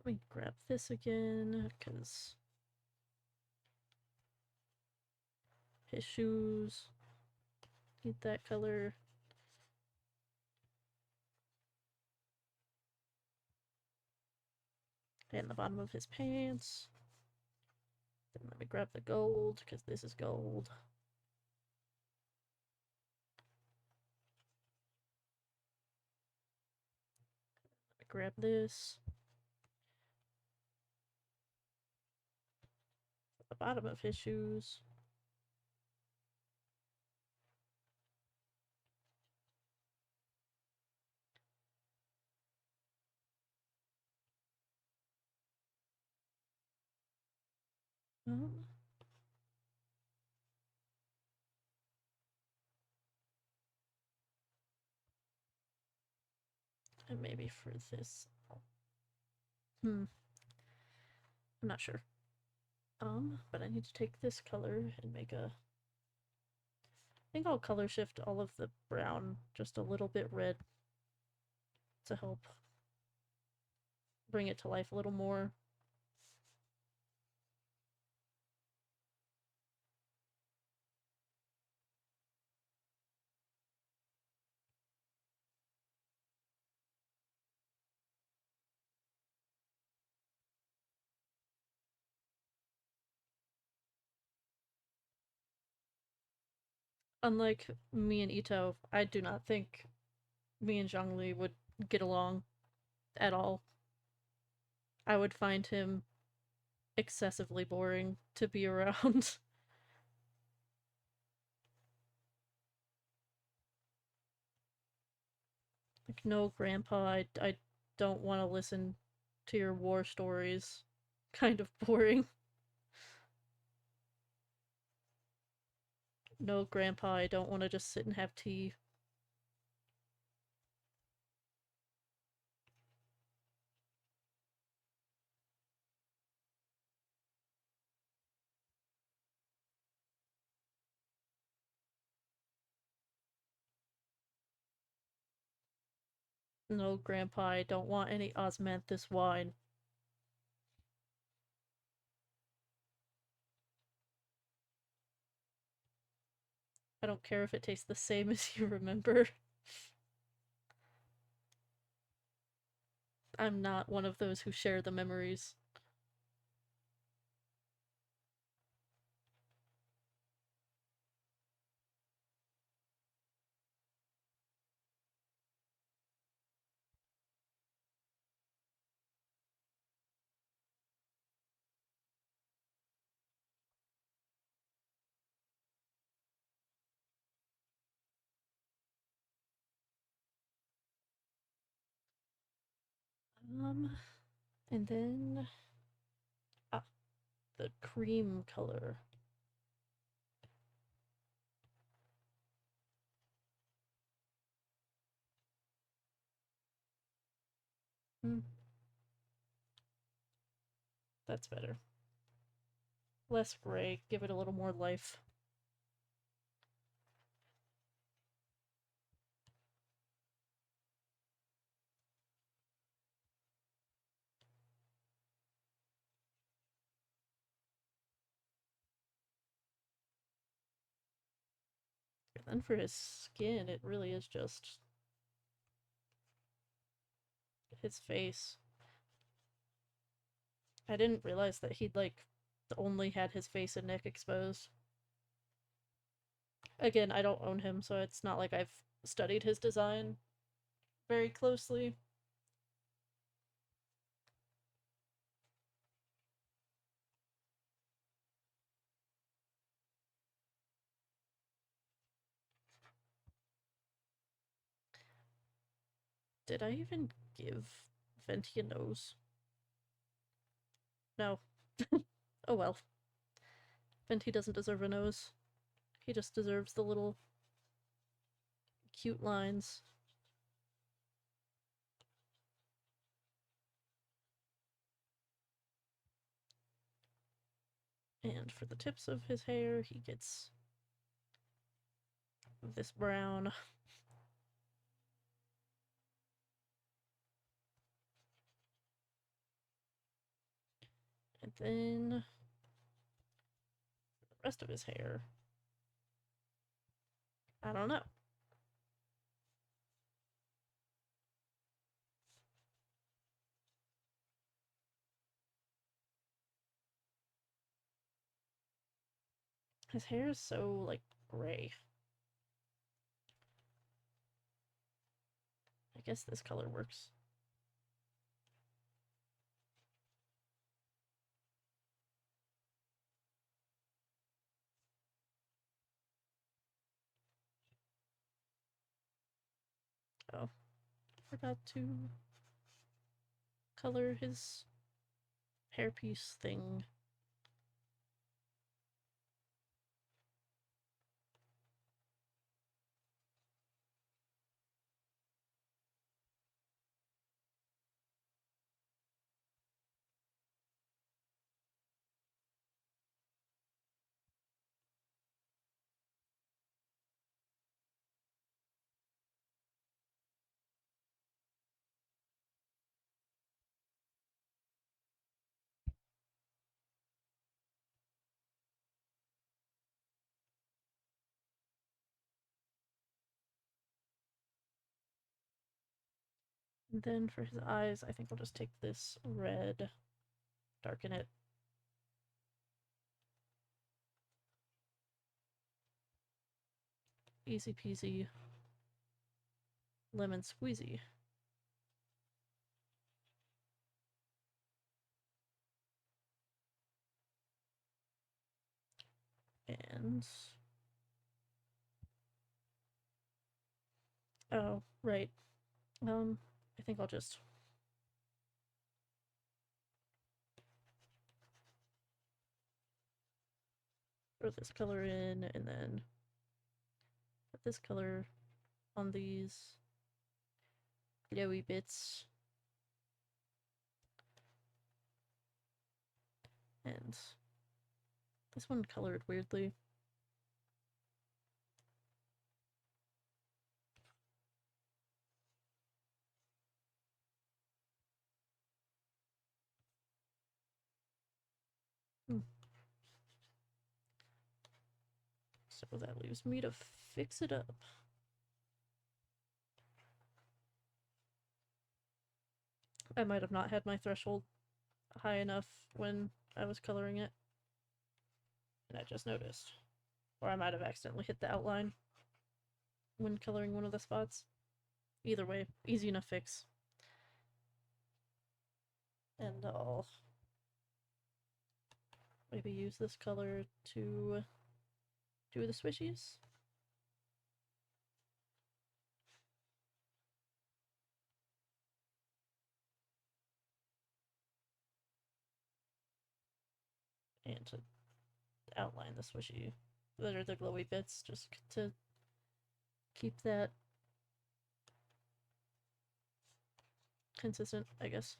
Let me grab this again, because his shoes need that color. And the bottom of his pants. Then let me grab the gold, because this is gold. Let me grab this. The bottom of his shoes. Um, and maybe for this. I'm not sure. But I need to take this color and make a... I think I'll color shift all of the brown just a little bit red to help bring it to life a little more. Unlike me and Ito, I do not think me and Zhongli would get along at all. I would find him excessively boring to be around. Like, no, Grandpa, I don't want to listen to your war stories. Kind of boring. No, Grandpa, I don't want to just sit and have tea. No, Grandpa, I don't want any osmanthus wine. I don't care if it tastes the same as you remember. I'm not one of those who share the memories. Um, and then ah, the cream color. Hmm, that's better. Less gray, give it a little more life. And then for his skin, it really is just his face. I didn't realize that he'd, like, only had his face and neck exposed. Again, I don't own him, so it's not like I've studied his design very closely. Did I even give Venti a nose? No. Oh well. Venti doesn't deserve a nose. He just deserves the little cute lines. And for the tips of his hair, he gets this brown. And then the rest of his hair. I don't know. His hair is so, like, gray. I guess this color works. Oh, forgot to color his hairpiece thing. And then for his eyes, I think I'll just take this red, darken it. Easy peasy, lemon squeezy. And oh, right. I think I'll just throw this color in and then put this color on these glowy bits. And this one colored weirdly. So that leaves me to fix it up. I might have not had my threshold high enough when I was coloring it. And I just noticed. Or I might have accidentally hit the outline when coloring one of the spots. Either way, easy enough fix. And I'll maybe use this color to do the swishies. And to outline the swishy, that are the glowy bits, just to keep that consistent, I guess.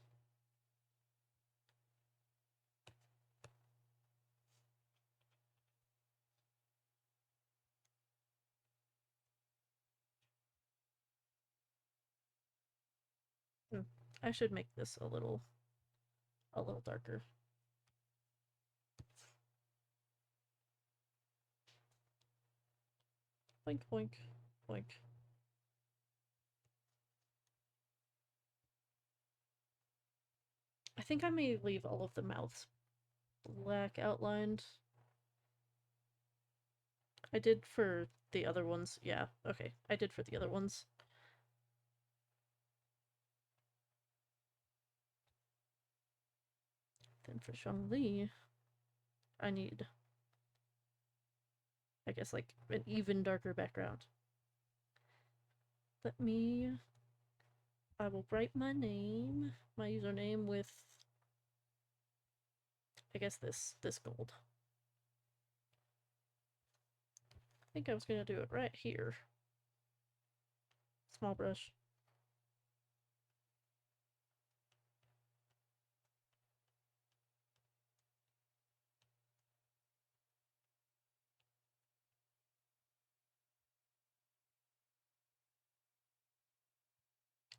I should make this a little darker. Boink, boink, boink. I think I may leave all of the mouths black outlined. I did for the other ones. Yeah, okay. I did for the other ones. Then for Zhongli, I need, I guess, like an even darker background. I will write my name, my username with, I guess, this gold. I think I was gonna do it right here. Small brush.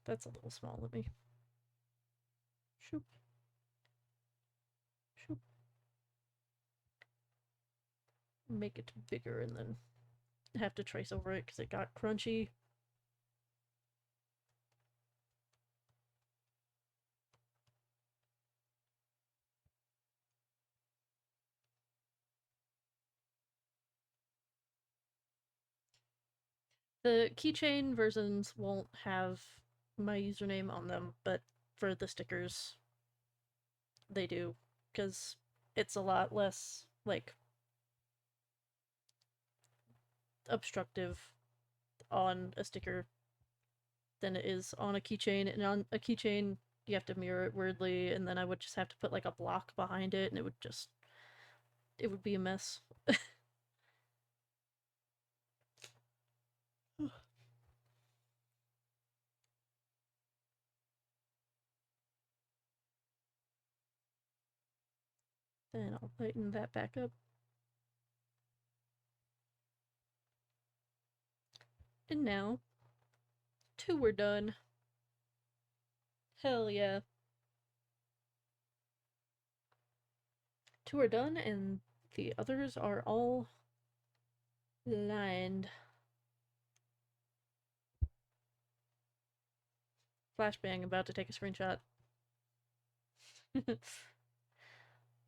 That's a little small. Let me shoop, shoop. Make it bigger and then have to trace over it because it got crunchy. The keychain versions won't have my username on them, but for the stickers, they do, because it's a lot less, like, obstructive on a sticker than it is on a keychain. And on a keychain, you have to mirror it weirdly, and then I would just have to put, like, a block behind it, and it would be a mess. Then I'll lighten that back up. And now, 2 are done. Hell yeah. 2 are done, and the others are all lined. Flashbang, about to take a screenshot.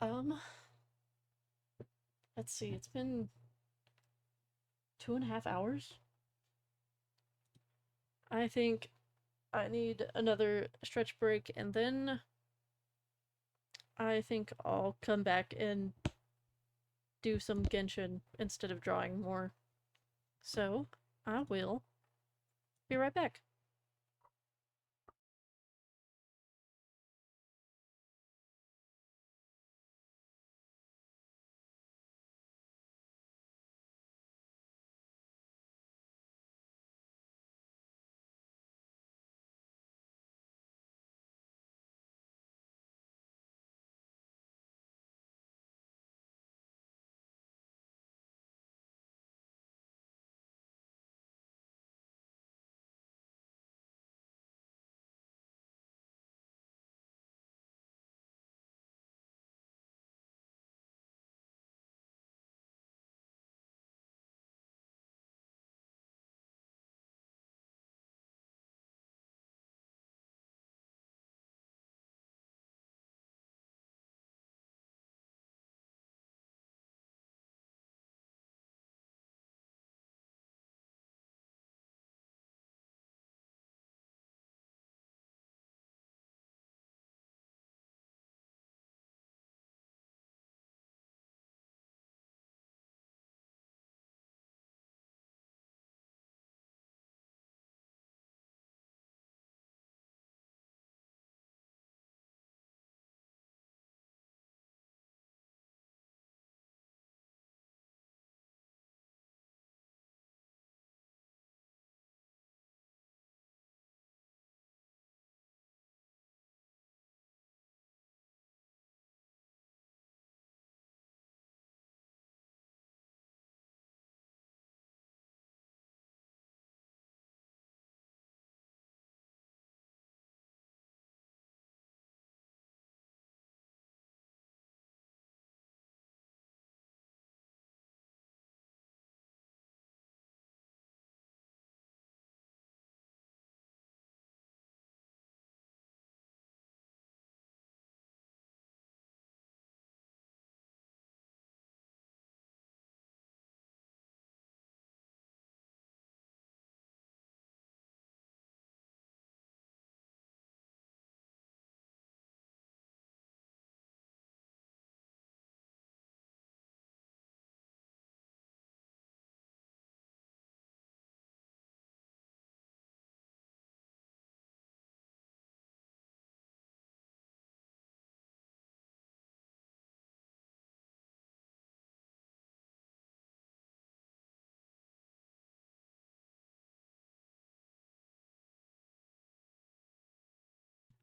um, let's see, it's been 2.5 hours. I think I need another stretch break, and then I think I'll come back and do some Genshin instead of drawing more. So, I will be right back.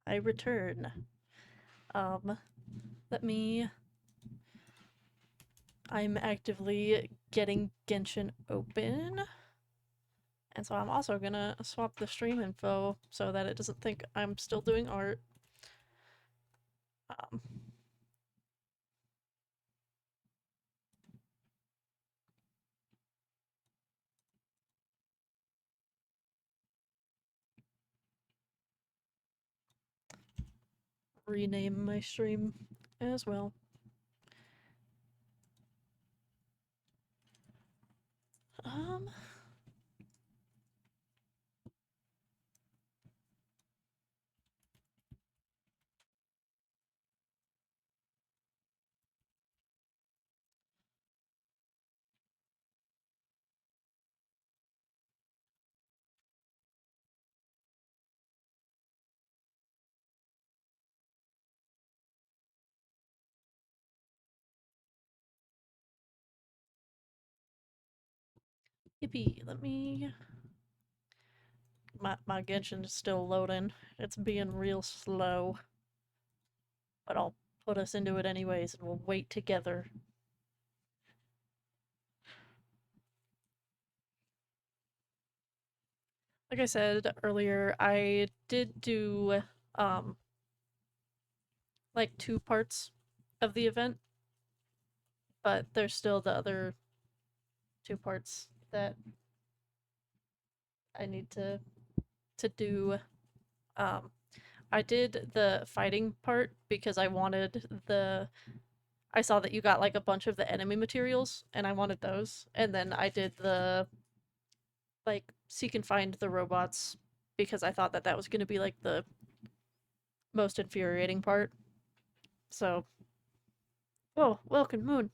I return. Let me. I'm actively getting Genshin open. And so I'm also gonna swap the stream info so that it doesn't think I'm still doing art. Um, rename my stream as well. Um, Yippee, let me. My Genshin is still loading. It's being real slow. But I'll put us into it anyways and we'll wait together. Like I said earlier, I did do like 2 parts of the event, but there's still the other 2 parts that I need to do. Um, I did the fighting part because I wanted the. I saw that you got like a bunch of the enemy materials, and I wanted those. And then I did the like seek and find the robots because I thought that that was going to be like the most infuriating part. So, whoa, welcome, Moon.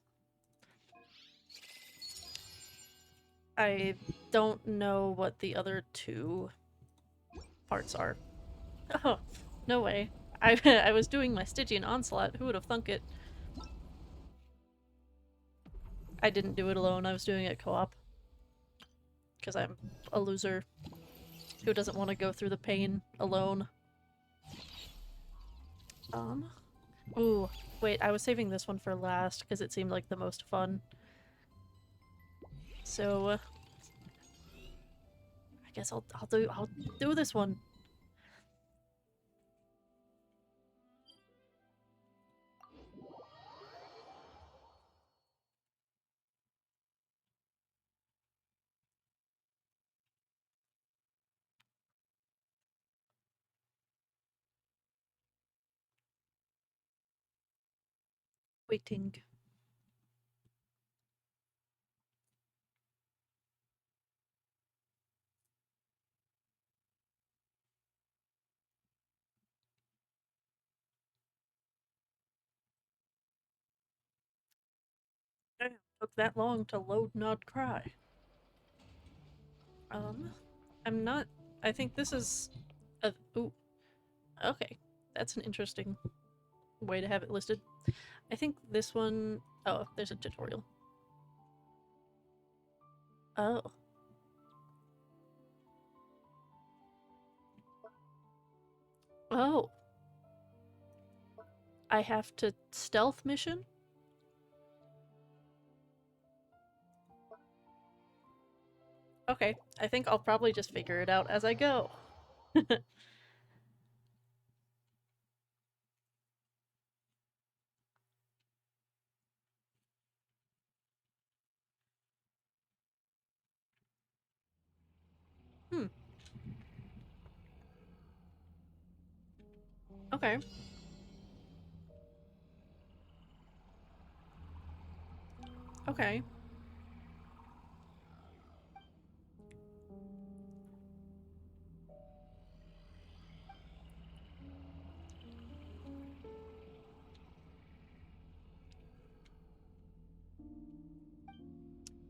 I don't know what the other 2 parts are. Oh, no way. I was doing my Stygian Onslaught. Who would have thunk it? I didn't do it alone. I was doing it co-op. Because I'm a loser who doesn't want to go through the pain alone. Ooh, wait, I was saving this one for last because it seemed like the most fun. So, I guess I'll do this one. Waiting. Damn, took that long to load Nod Cry. Um, I'm not. I think this is a. Ooh, okay. That's an interesting way to have it listed. I think this one. Oh, there's a tutorial. Oh. Oh. I have to stealth mission? Okay, I think I'll probably just figure it out as I go. Hmm. Okay. Okay.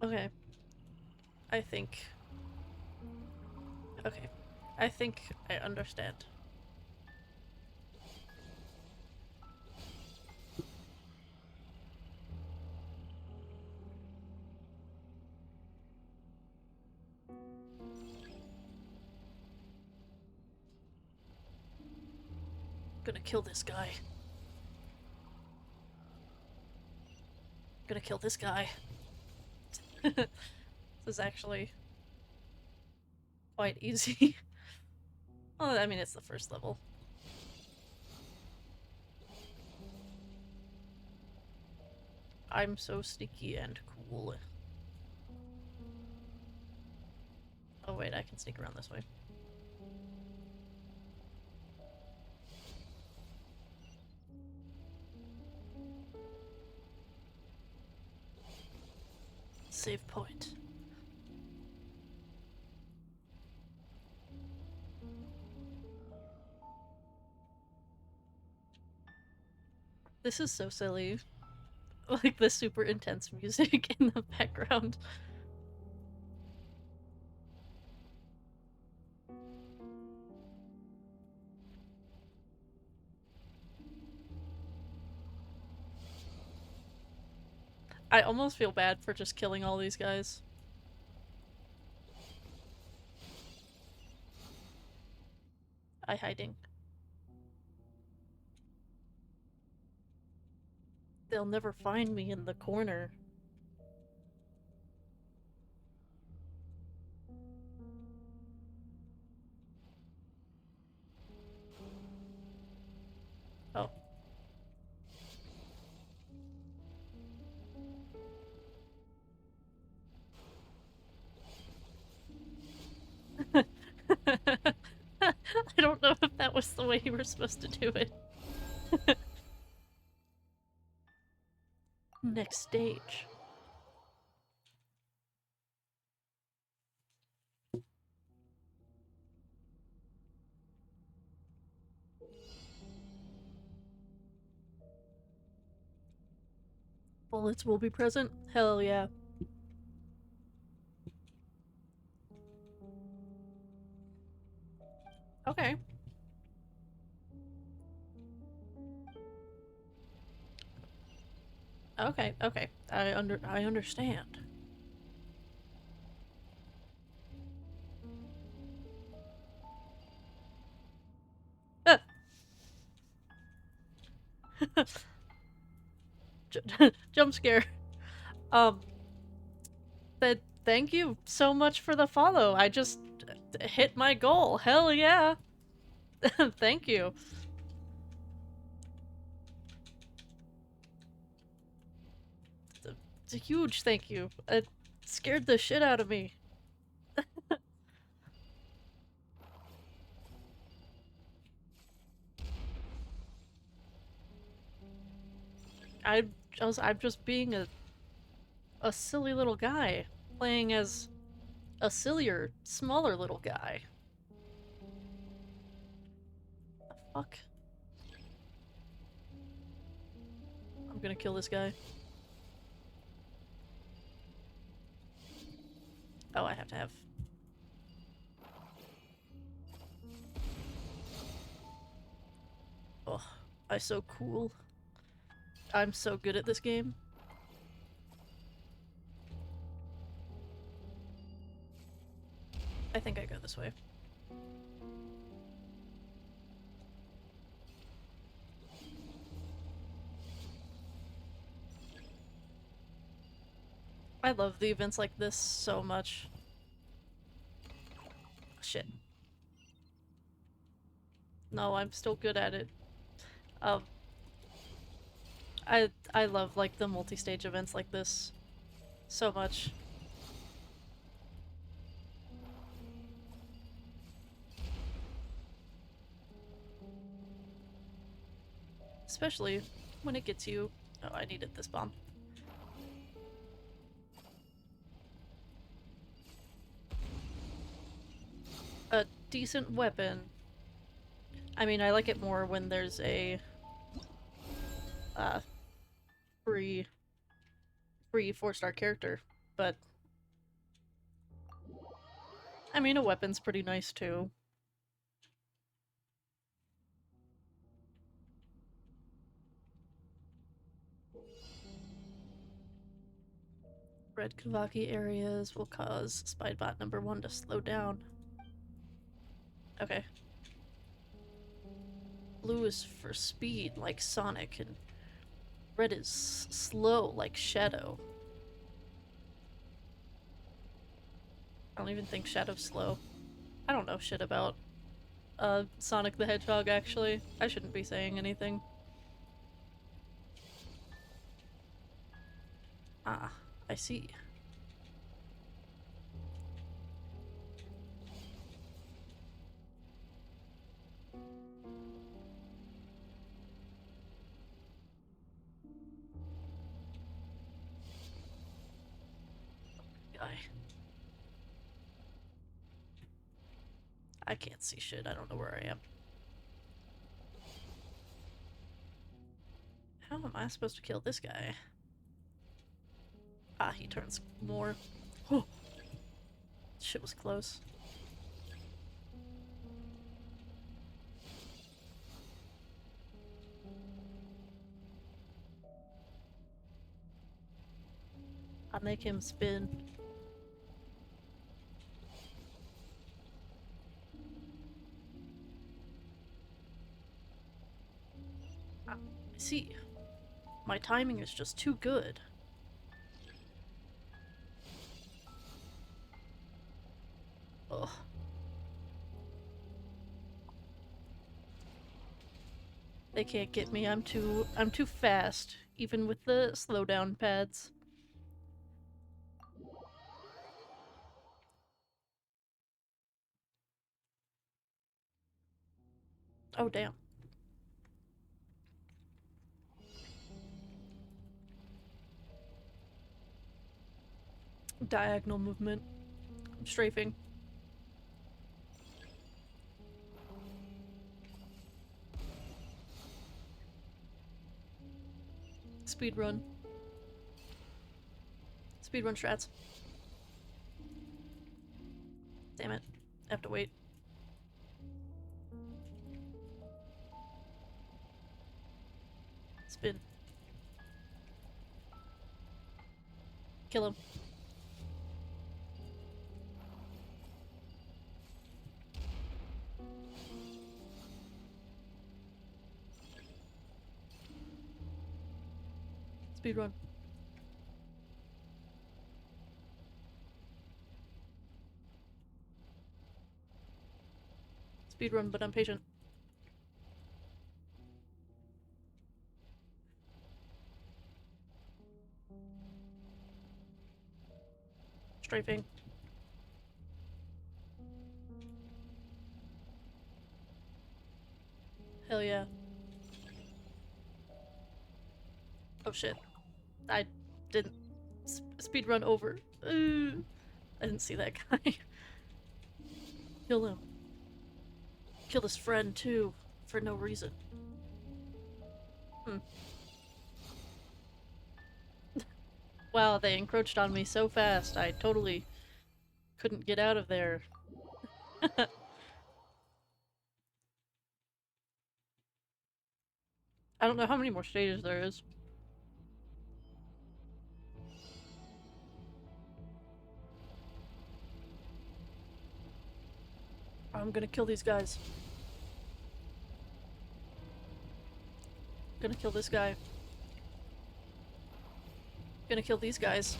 Okay. I think. Okay. I think I understand. Gonna kill this guy. Gonna kill this guy. This is actually quite easy. Well, I mean, it's the first level. I'm so sneaky and cool. Oh wait, I can sneak around this way. Save point. This is so silly. Like the super intense music in the background. I almost feel bad for just killing all these guys. I hiding. They'll never find me in the corner. Oh. I don't know if that was the way you were supposed to do it. Next stage. Bullets will be present? Hell yeah. Okay. Okay, okay. I understand. Ah! Jump scare. Thank you so much for the follow. I just hit my goal. Hell yeah. Thank you. It's a huge thank you. It scared the shit out of me. I'm just being a silly little guy, playing as a sillier, smaller little guy. The fuck? I'm gonna kill this guy. Oh, I have to have... Oh, I'm so cool. I'm so good at this game. I think I go this way. I love the events like this so much. Shit. No, I'm still good at it. Um, I love like the multi-stage events like this so much. Especially when it gets you... Oh, I needed this bomb. A decent weapon. I mean, I like it more when there's a free 4-star character, but I mean, a weapon's pretty nice too. Red Kavaki areas will cause Spydbot number 1 to slow down. Okay. Blue is for speed, like Sonic, and red is slow, like Shadow. I don't even think Shadow's slow. I don't know shit about Sonic the Hedgehog, actually. I shouldn't be saying anything. Ah, I see. Guy. I can't see shit. I don't know where I am. How am I supposed to kill this guy? Ah, he turns more. Oh, shit was close. I make him spin. I see. My timing is just too good. Ugh. They can't get me. I'm too fast, even with the slowdown pads. Oh damn. Diagonal movement. I'm strafing. Speed run. Speed run strats. Damn it. I have to wait. Spin. Kill him. Speed run. Speed run, but I'm patient. Strafing. Hell yeah. Oh shit. I didn't speed run over. I didn't see that guy. Kill him. Kill his friend too, for no reason. Hmm. Wow, they encroached on me so fast, I totally couldn't get out of there. I don't know how many more stages there is. I'm gonna kill these guys. Gonna kill this guy. Gonna kill these guys.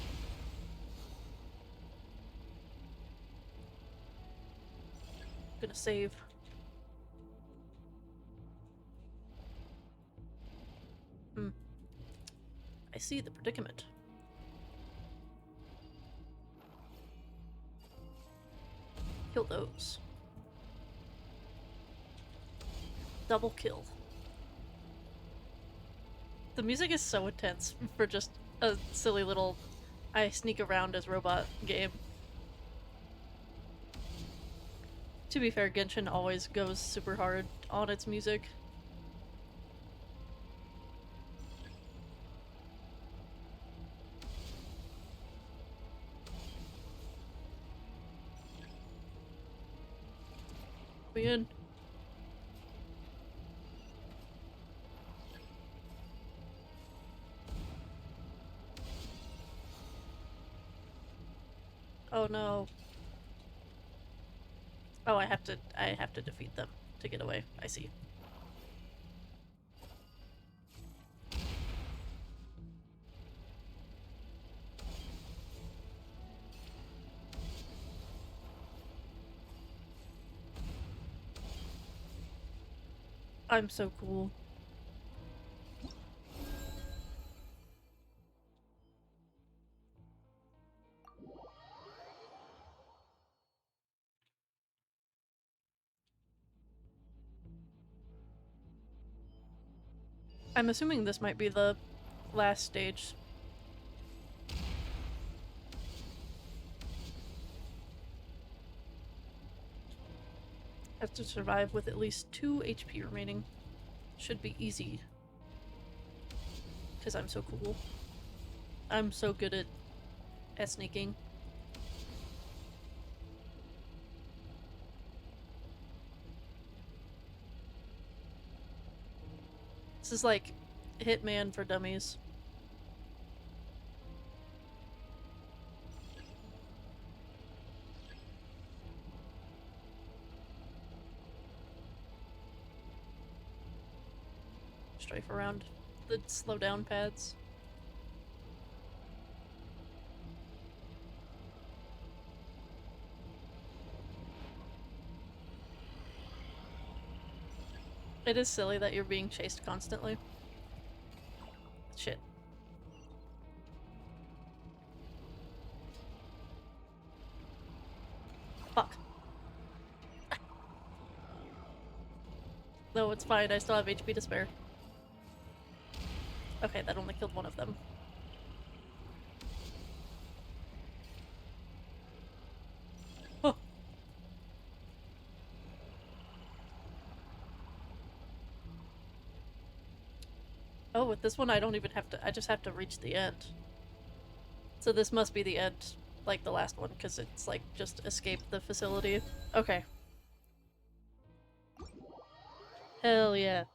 Gonna save. Hmm. I see the predicament. Kill those. Double kill. The music is so intense for just a silly little I sneak around as robot game. To be fair, Genshin always goes super hard on its music. We in. Oh no. Oh, I have to defeat them to get away. I see. I'm so cool. I'm assuming this might be the last stage. Have to survive with at least 2 HP remaining. Should be easy. Because I'm so cool. I'm so good at sneaking. This is like Hitman for dummies. Strafe around the slow down pads. It is silly that you're being chased constantly. Shit. Fuck. No, it's fine. I still have HP to spare. Okay, that only killed one of them. Oh. Oh, with this one I don't even have to- I just have to reach the end. So this must be the end, like the last one, because it's like, just escape the facility. Okay. Hell yeah.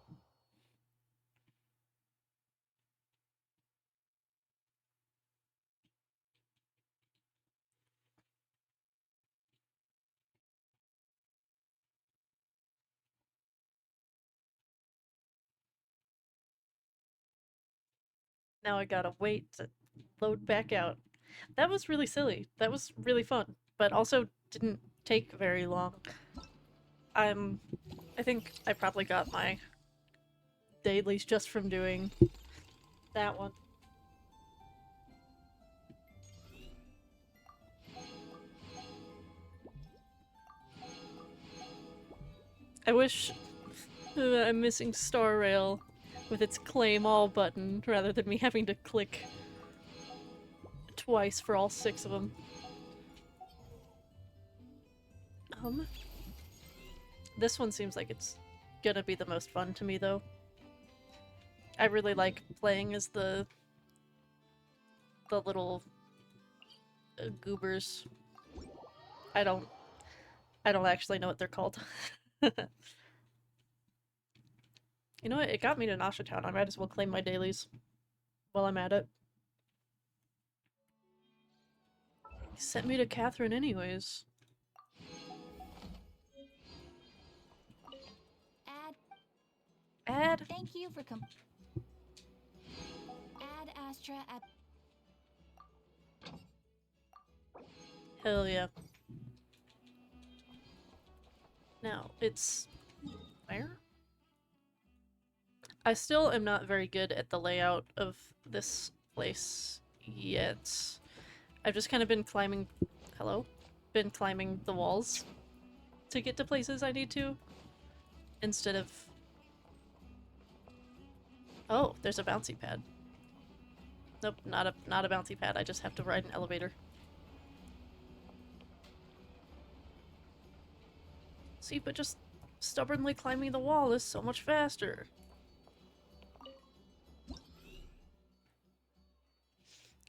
Now I gotta wait to load back out. That was really silly. That was really fun, but also didn't take very long. I think I probably got my dailies just from doing that one. I wish I'm missing Star Rail with its claim all button rather than me having to click twice for all 6 of them. This one seems like it's gonna be the most fun to me though. I really like playing as the little goobers. I don't actually know what they're called. You know what? It got me to Nasha Town. I might as well claim my dailies while I'm at it. He sent me to Catherine anyways. Add? Thank you for Add Astra at... Hell yeah. Now, it's... where? I still am not very good at the layout of this place yet. I've just kind of been climbing... hello? Been climbing the walls to get to places I need to, instead of... oh, there's a bouncy pad. Nope, not a bouncy pad, I just have to ride an elevator. See, but just stubbornly climbing the wall is so much faster.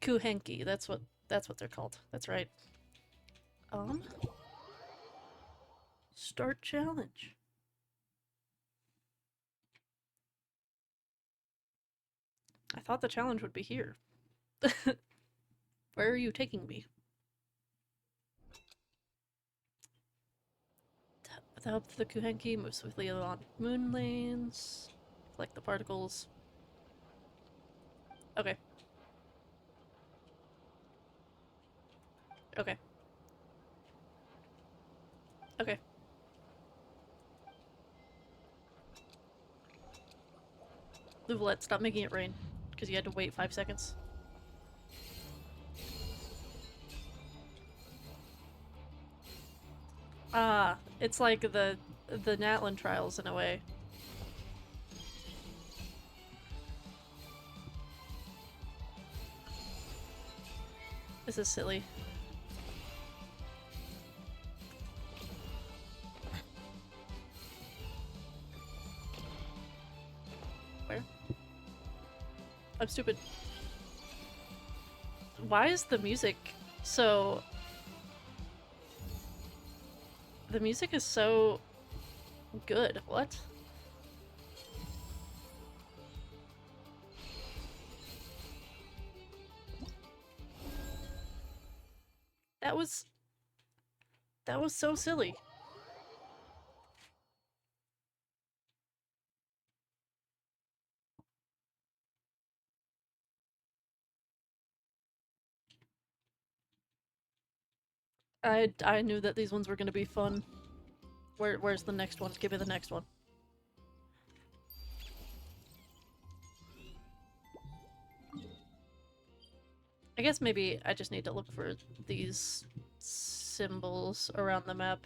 Kuhenki, that's what they're called. That's right. Start challenge. I thought the challenge would be here. Where are you taking me? Tap the Kuhenki, move swiftly along moon lanes, collect the particles. Okay. Okay. Okay. Luvalette, stop making it rain. Because you had to wait 5 seconds. Ah, it's like the Natlan trials in a way. This is silly. Where? I'm stupid. Why is the music so... The music is so... good. What? That was... That was so silly. I knew that these ones were gonna be fun. Where's the next one? Give me the next one. I guess maybe I just need to look for these symbols around the map.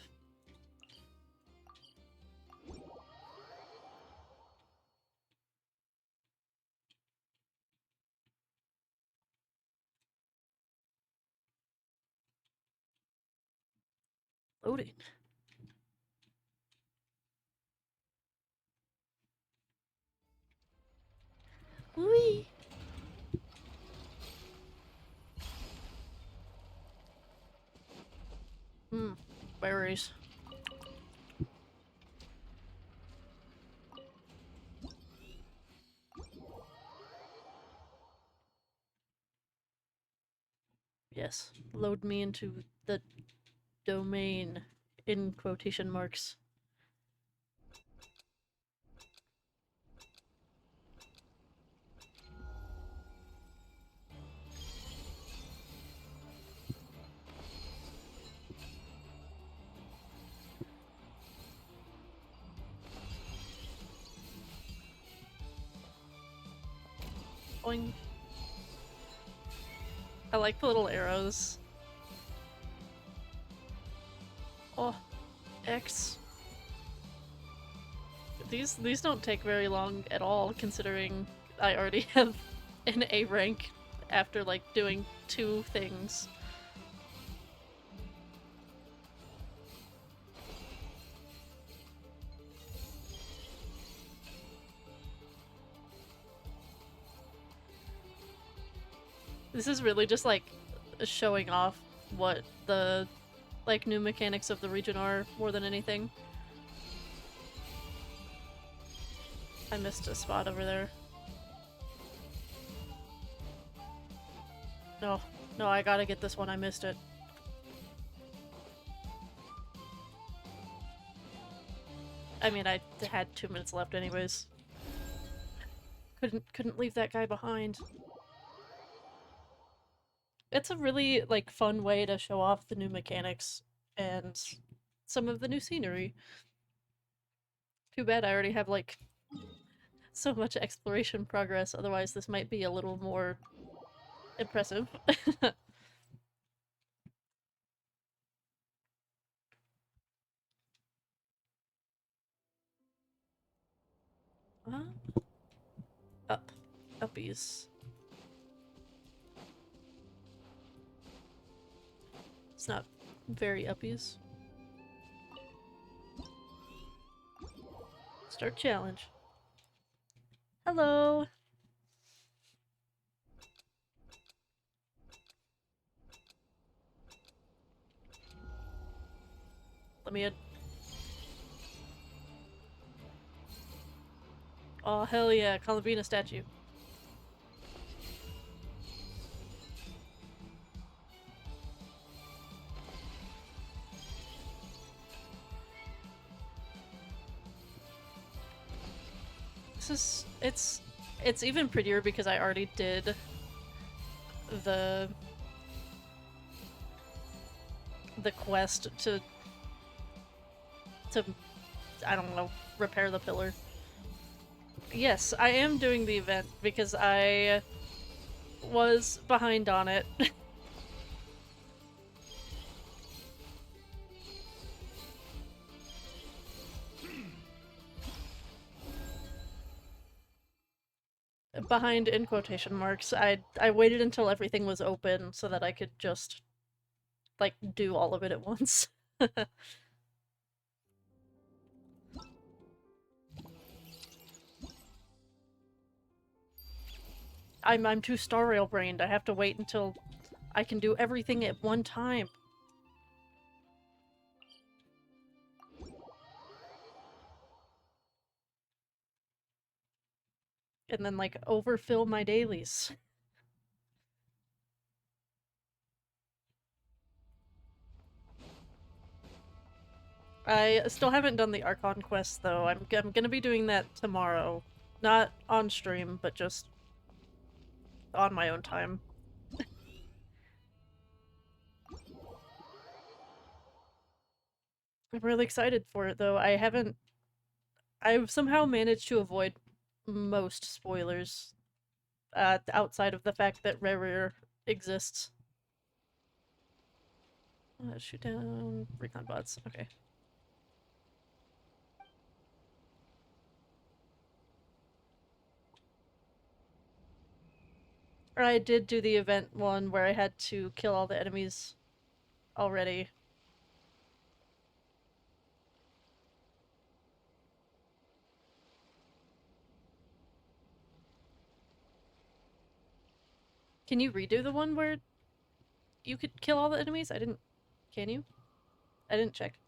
Loading. Whee! Berries. Yes. Load me into the domain, in quotation marks. Boing. I like the little arrows. Oh, X. These don't take very long at all, considering I already have an A rank after, like, doing 2 things. This is really just, like, showing off what the, like, new mechanics of the region are, more than anything. I missed a spot over there. No, no, I gotta get this one, I missed it. I mean, I had 2 minutes left anyways. Couldn't leave that guy behind. It's a really, like, fun way to show off the new mechanics and some of the new scenery. Too bad I already have, like, so much exploration progress, otherwise this might be a little more impressive. uh, Up. Uppies. It's not very uppies. Start challenge. Hello! Let me in. Oh, hell yeah, Columbina statue. This is... it's even prettier because I already did the quest to I don't know, repair the pillar. Yes, I am doing the event because I was behind on it. Behind in quotation marks. I waited until everything was open so that I could just like do all of it at once. I'm too Star Rail brained. I have to wait until I can do everything at one time. And then like overfill my dailies. I still haven't done the Archon quest though. I'm gonna be doing that tomorrow. Not on stream, but just on my own time. I'm really excited for it though. I've somehow managed to avoid most spoilers, outside of the fact that Rare exists. Shoot down recon bots. Okay. Or I did do the event one where I had to kill all the enemies already. Can you redo the one where you could kill all the enemies? I didn't. Can you? I didn't check.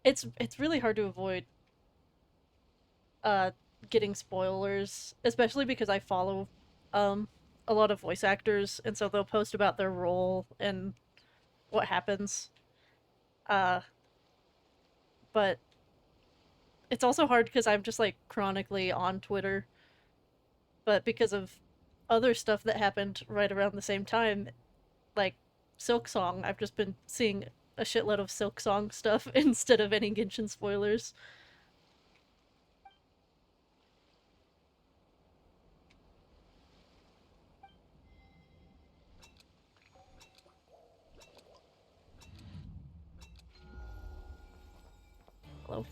It's really hard to avoid uh getting spoilers, especially because I follow um a lot of voice actors and so they'll post about their role and what happens. Uh but it's also hard because I'm just like chronically on Twitter, but because of other stuff that happened right around the same time, like Silk Song, I've just been seeing a shitload of Silk Song stuff instead of any Genshin spoilers. Hello.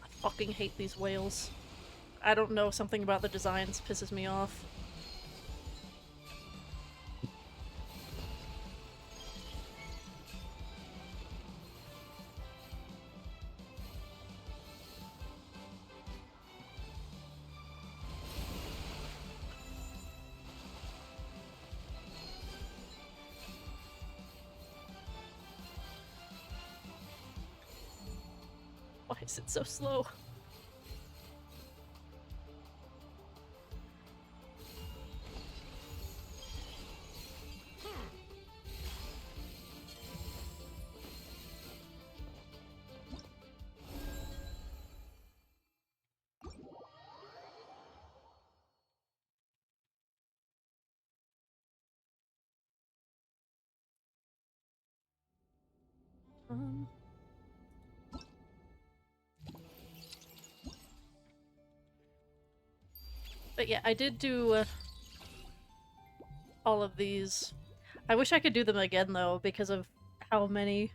I fucking hate these whales. I don't know, something about the designs pisses me off. Why is it so slow? Um, but yeah, I did do all of these. I wish I could do them again though, because of how many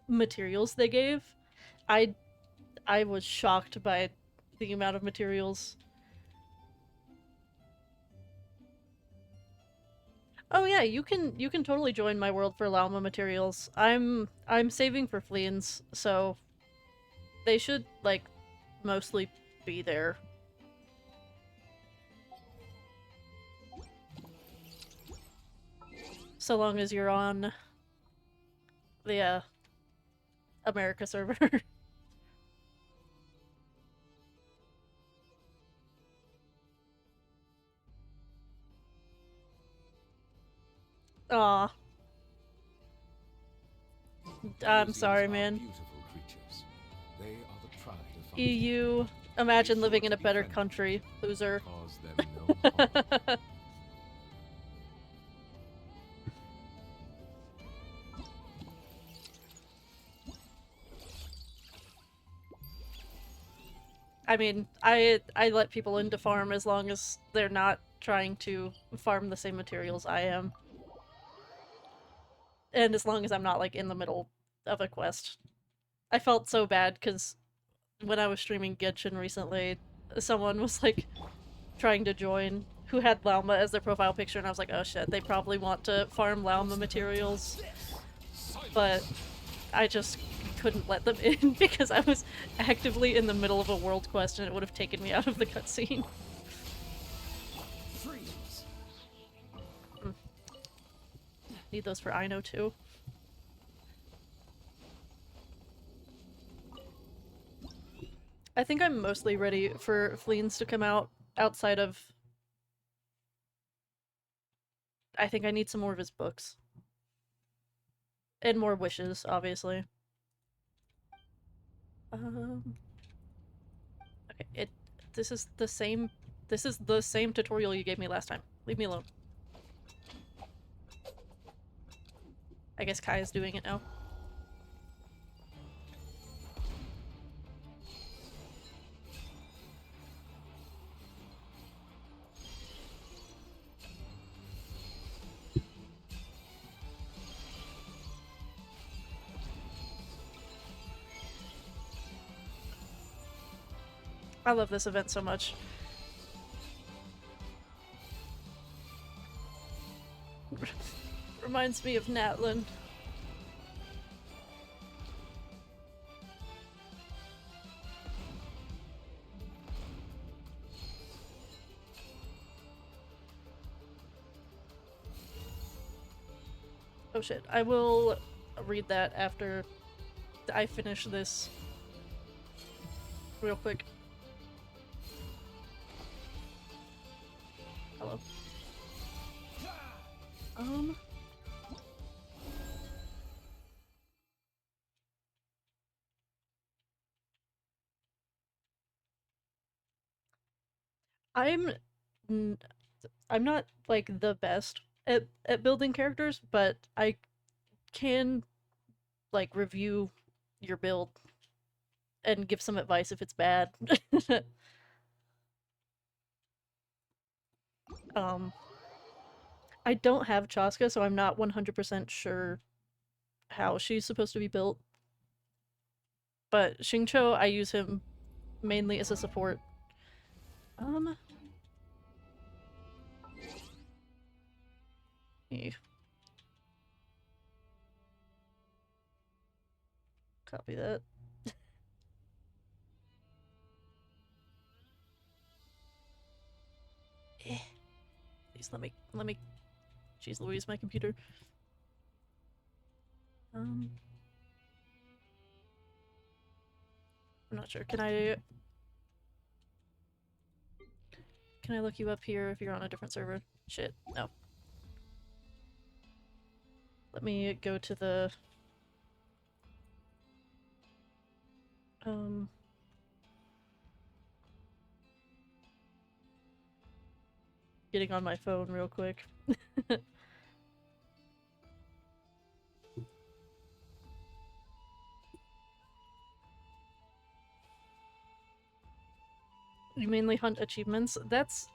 materials they gave. I I was shocked by the amount of materials. Oh yeah, you can totally join my world for Llama materials. I'm saving for Fleans, so they should like mostly be there. So long as you're on the America server. Aw, I'm Museums sorry, are man. beautiful creatures. They are the pride of EU, imagine living in a better country, loser. cause them no harm. I mean, I let people into farm as long as they're not trying to farm the same materials I am. And as long as I'm not, like, in the middle of a quest. I felt so bad because when I was streaming Genshin recently, someone was, like, trying to join who had Lauma as their profile picture, and I was like, oh shit, they probably want to farm Lauma materials. But I just couldn't let them in because I was actively in the middle of a world quest and it would have taken me out of the cutscene. Freeze. Need those for Ino too. I think I'm mostly ready for Fleens to come out outside of... I think I need some more of his books. And more wishes, obviously. Okay, this is the same tutorial you gave me last time. Leave me alone. I guess Kai is doing it now. I love this event so much. Reminds me of Natlin. Oh shit, I will read that after I finish this real quick. Hello. I'm I'm not like the best at building characters, but I can like review your build and give some advice if it's bad. um I don't have Chaska, so I'm not 100% sure how she's supposed to be built. But Xingqiu, I use him mainly as a support. Eh, copy that. Please let me. Jeez Louise, my computer. I'm not sure. Can I look you up here if you're on a different server? Shit, no. Let me go to the getting on my phone real quick. You mainly hunt achievements? That's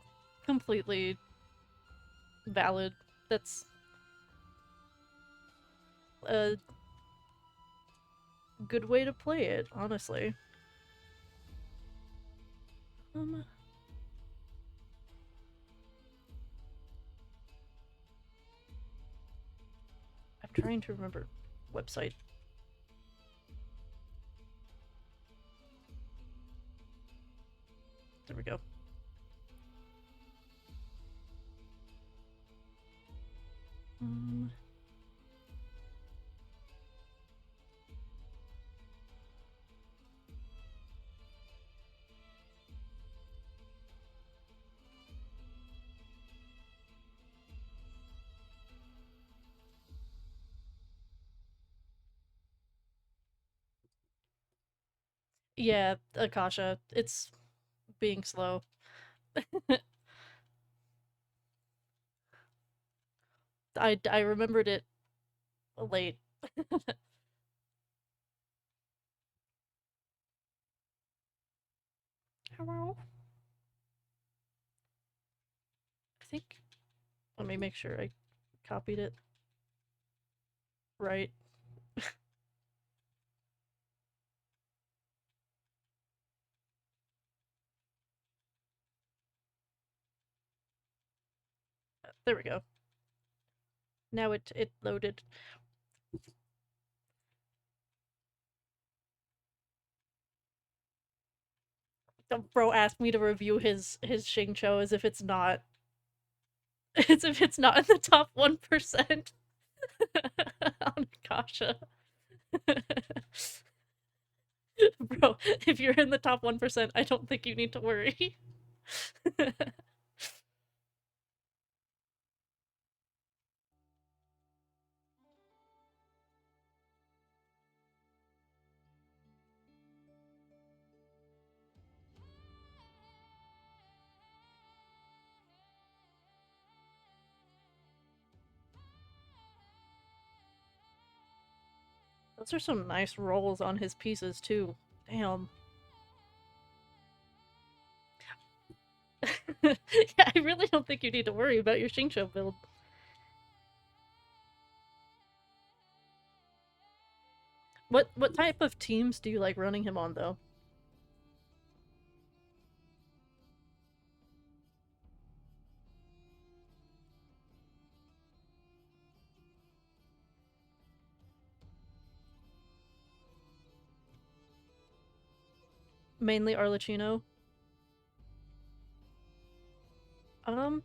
completely valid. That's a good way to play it, honestly. I'm trying to remember website. There we go. Yeah, Akasha. It's being slow. I remembered it late. Hello? I think... Let me make sure I copied it right. There we go. Now it loaded. Bro asked me to review his Xingqiu as if it's not as if it's not in the top 1%. On Kasha. Bro, if you're in the top 1%, I don't think you need to worry. Those are some nice rolls on his pieces, too. Damn. Yeah, I really don't think you need to worry about your Xingqiu build. What type of teams do you like running him on, though? Mainly Arlecchino. Um,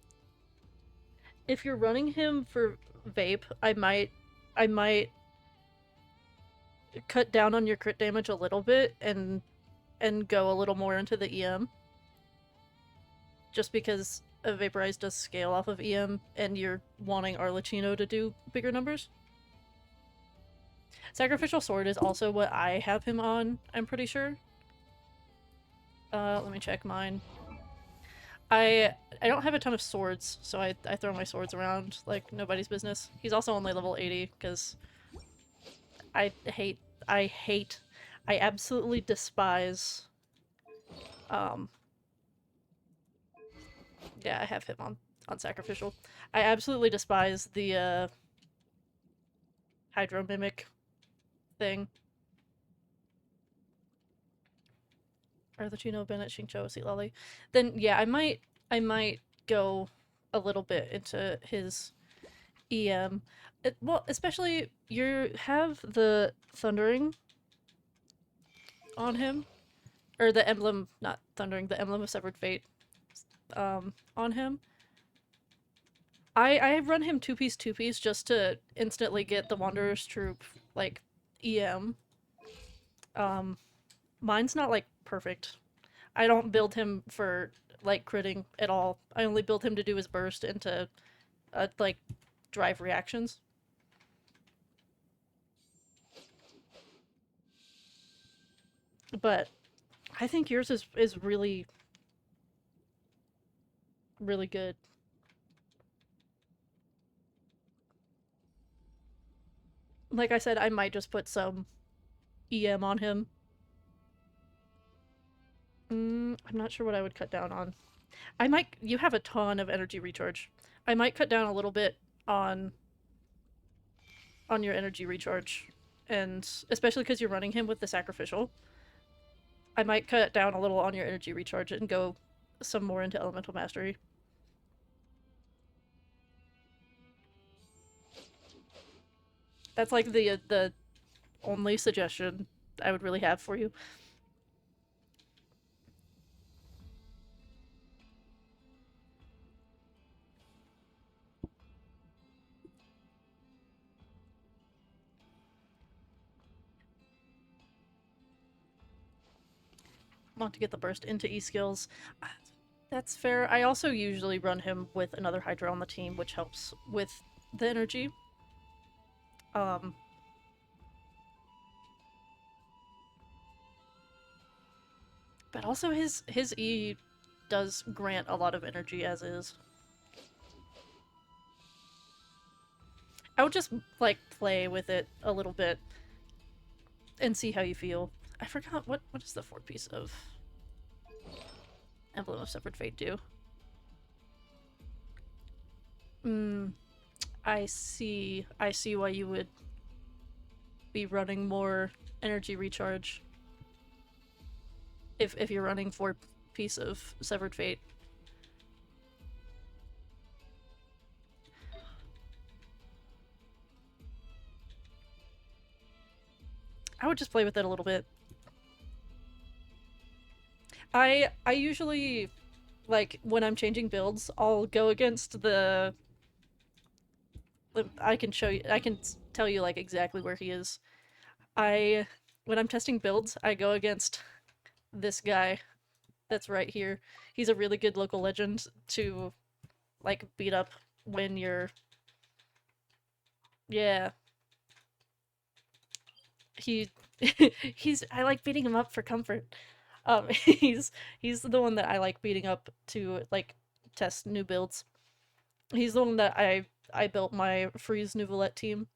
if you're running him for vape, I might cut down on your crit damage a little bit and go a little more into the EM. Just because a Vaporize does scale off of EM and you're wanting Arlecchino to do bigger numbers. Sacrificial Sword is also what I have him on, I'm pretty sure. Let me check mine. I don't have a ton of swords, so I throw my swords around like nobody's business. He's also only level 80, because I absolutely despise, yeah, I have him on Sacrificial. I absolutely despise the, Hydro Mimic thing. Arlecchino, Bennett, Xingqiu, Sea Lolly. Then, yeah, I might go a little bit into his EM. Well, especially, you have the Thundering on him. Or the Emblem, not Thundering, the Emblem of Severed Fate, on him. I run him two-piece just to instantly get the Wanderer's Troop, like, EM. Mine's not, like, perfect. I don't build him for, like, critting at all. I only build him to do his burst and to, like, drive reactions. But I think yours is really, really good. Like I said, I might just put some EM on him. I'm not sure what I would cut down on. I might. You have a ton of energy recharge. I might cut down a little bit on your energy recharge, and especially because you're running him with the sacrificial, I might cut down a little on your energy recharge and go some more into elemental mastery. That's like the only suggestion I would really have for you. Want to get the burst into E-skills. That's fair. I also usually run him with another Hydra on the team, which helps with the energy. Um, but also his E does grant a lot of energy as is. I would just, like, play with it a little bit and see how you feel. I forgot, what is the fourth piece of? Emblem of Severed Fate do? I see. I see why you would be running more energy recharge if you're running 4 piece of Severed Fate. I would just play with it a little bit. I usually, like, when I'm changing builds, I'll go against the... I can show you, I can tell you, like, exactly where he is. When I'm testing builds, I go against this guy that's right here. He's a really good local legend to, like, beat up when you're... Yeah. He... I like beating him up for comfort. He's the one that I like beating up to, like, test new builds. He's the one that I built my Freeze Nouvelette team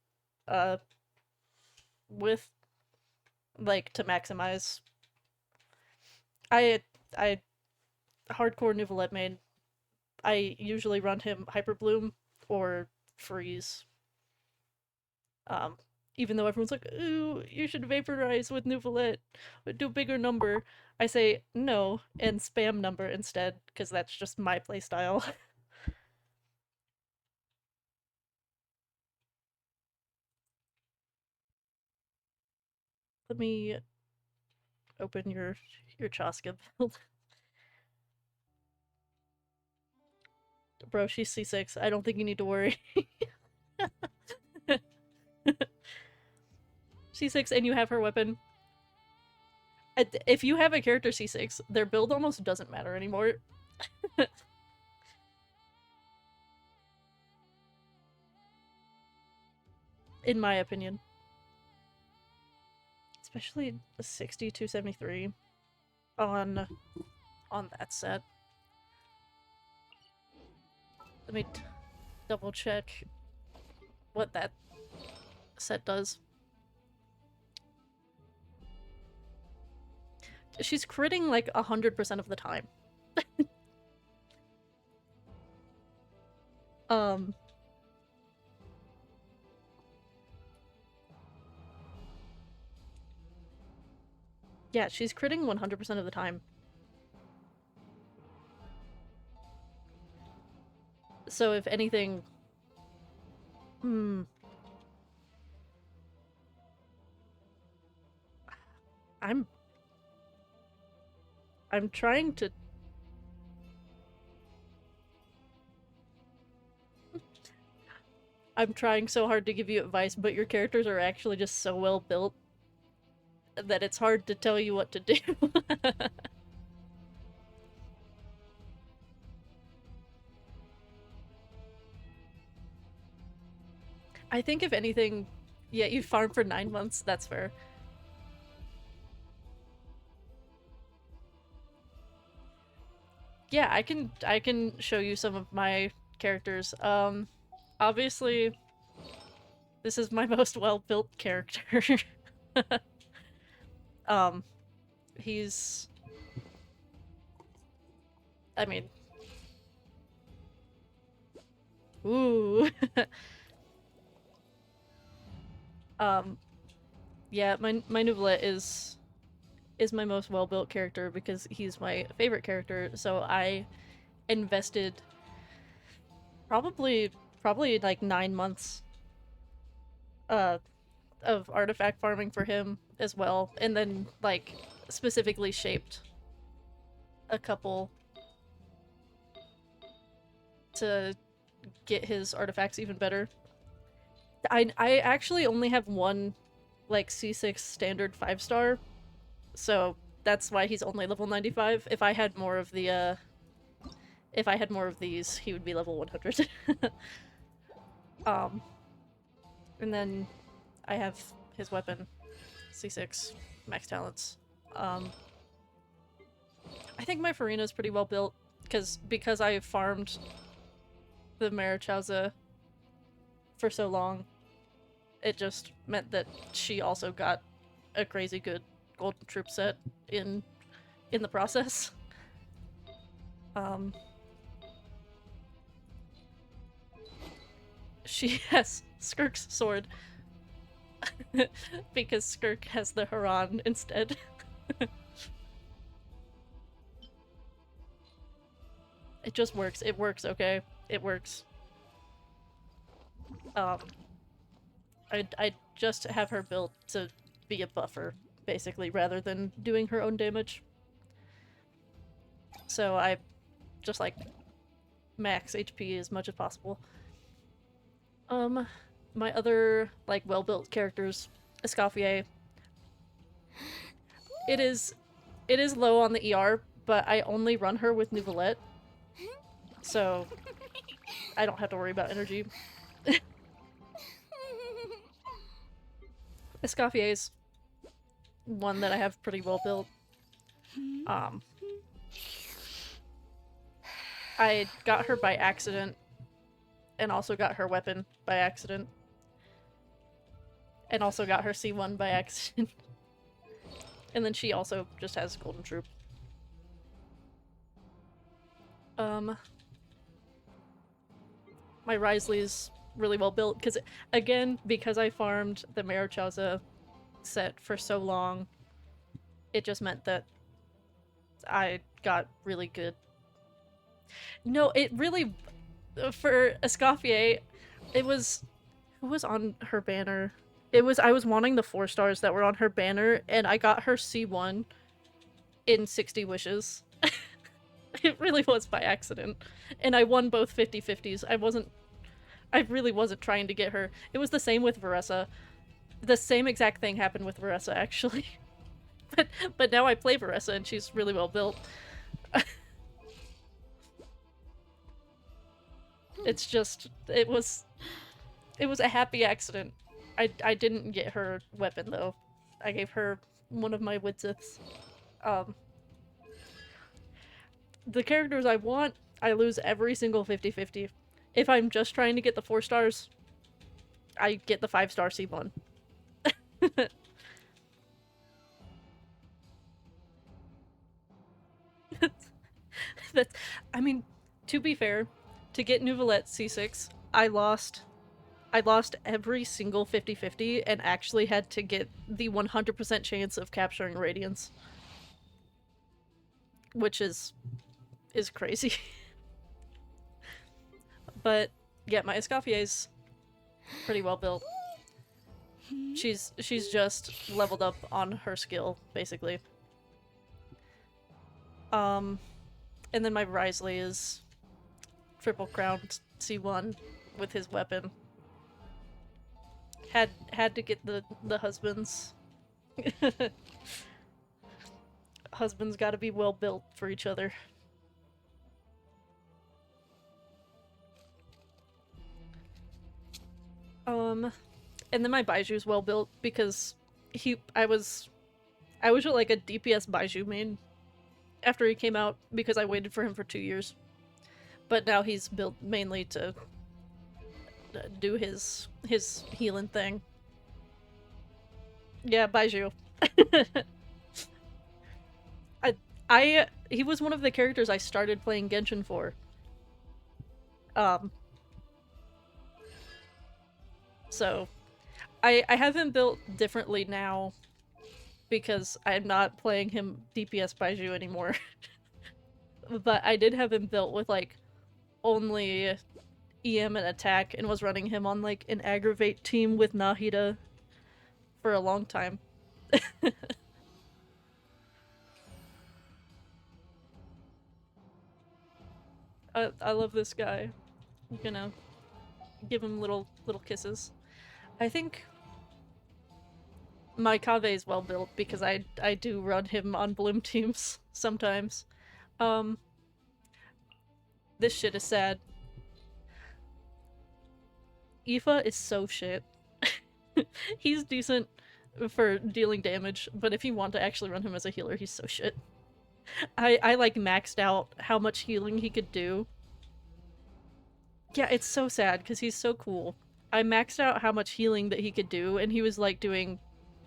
with, like, to maximize. I hardcore Nouvelette main. I usually run him Hyper Bloom or Freeze. Even though everyone's like, ooh, you should vaporize with Nouvelette, but do bigger number. I say no and spam number instead, because that's just my playstyle. Let me open your Chaska build. Bro, she's C6. I don't think you need to worry. C6 and you have her weapon. If you have a character C6, their build almost doesn't matter anymore. In my opinion. Especially the 6273 on that set. Let me double check what that set does. She's critting like 100% of the time. Yeah, she's critting 100% of the time. So if anything... I'm trying to... I'm trying so hard to give you advice, but your characters are actually just so well built that it's hard to tell you what to do. I think if anything, yeah, you farm for 9 months, that's fair. Yeah, I can show you some of my characters. Obviously, this is my most well-built character. He's... I mean... Ooh. Yeah, my Nouvelette is my most well-built character because he's my favorite character, so I invested probably like 9 months of artifact farming for him as well, and then like specifically shaped a couple to get his artifacts even better. I actually only have one like C6 standard 5-star, so that's why he's only level 95. If I had more of the if I had more of these, he would be level 100. And then I have his weapon, C6, max talents. I think my Farina's pretty well built, because I farmed the Marichauza for so long, it just meant that she also got a crazy good golden troop set in the process. Um, she has Skirk's sword because Skirk has the Haran instead. It just works. It works, okay? It works. I just have her built to be a buffer, basically, rather than doing her own damage. So I just like max HP as much as possible. My other like well-built characters, Escoffier. It is low on the ER, but I only run her with Nouvelette, so I don't have to worry about energy. Escoffier's one that I have pretty well built. I got her by accident, and also got her weapon by accident, and also got her C1 by accident. And then she also just has Golden Troop. My Risley's really well built, because, again, because I farmed the Marichaza set for so long, it just meant that I got really good. No, it really, for Escoffier, it was, who was on her banner? It was, I was wanting the 4 stars that were on her banner, and I got her C1 in 60 wishes. It really was by accident. And I won both 50-50s. I really wasn't trying to get her. It was the same with Varessa. The same exact thing happened with Varessa, actually. But now I play Varessa, and she's really well built. It's just, it was a happy accident. I didn't get her weapon, though. I gave her one of my Widziths. The characters I want, I lose every single 50-50. If I'm just trying to get the 4 stars, I get the 5-star C1. That's, I mean, to be fair, to get Nouvelette C6, I lost every single 50-50 and actually had to get the 100% chance of capturing Radiance. Which is crazy. But yeah, my Escoffier's pretty well built. She's just leveled up on her skill, basically. And then my Risley is triple crowned C1 with his weapon. Had to get the husbands. Husbands gotta be well built for each other. And then my Baiju's well built because I was like a DPS Baiju main after he came out because I waited for him for 2 years. But now he's built mainly to do his healing thing. Yeah, Baiju. He was one of the characters I started playing Genshin for. So I have him built differently now because I'm not playing him DPS Baiju anymore. But I did have him built with like only EM and attack and was running him on like an aggravate team with Nahida for a long time. I love this guy. I'm gonna give him little kisses. I think my Kave is well built because I do run him on Bloom teams sometimes. This shit is sad. Aoife is so shit. He's decent for dealing damage, but if you want to actually run him as a healer, he's so shit. I like maxed out how much healing he could do. Yeah, it's so sad because he's so cool. I maxed out how much healing that he could do, and he was like doing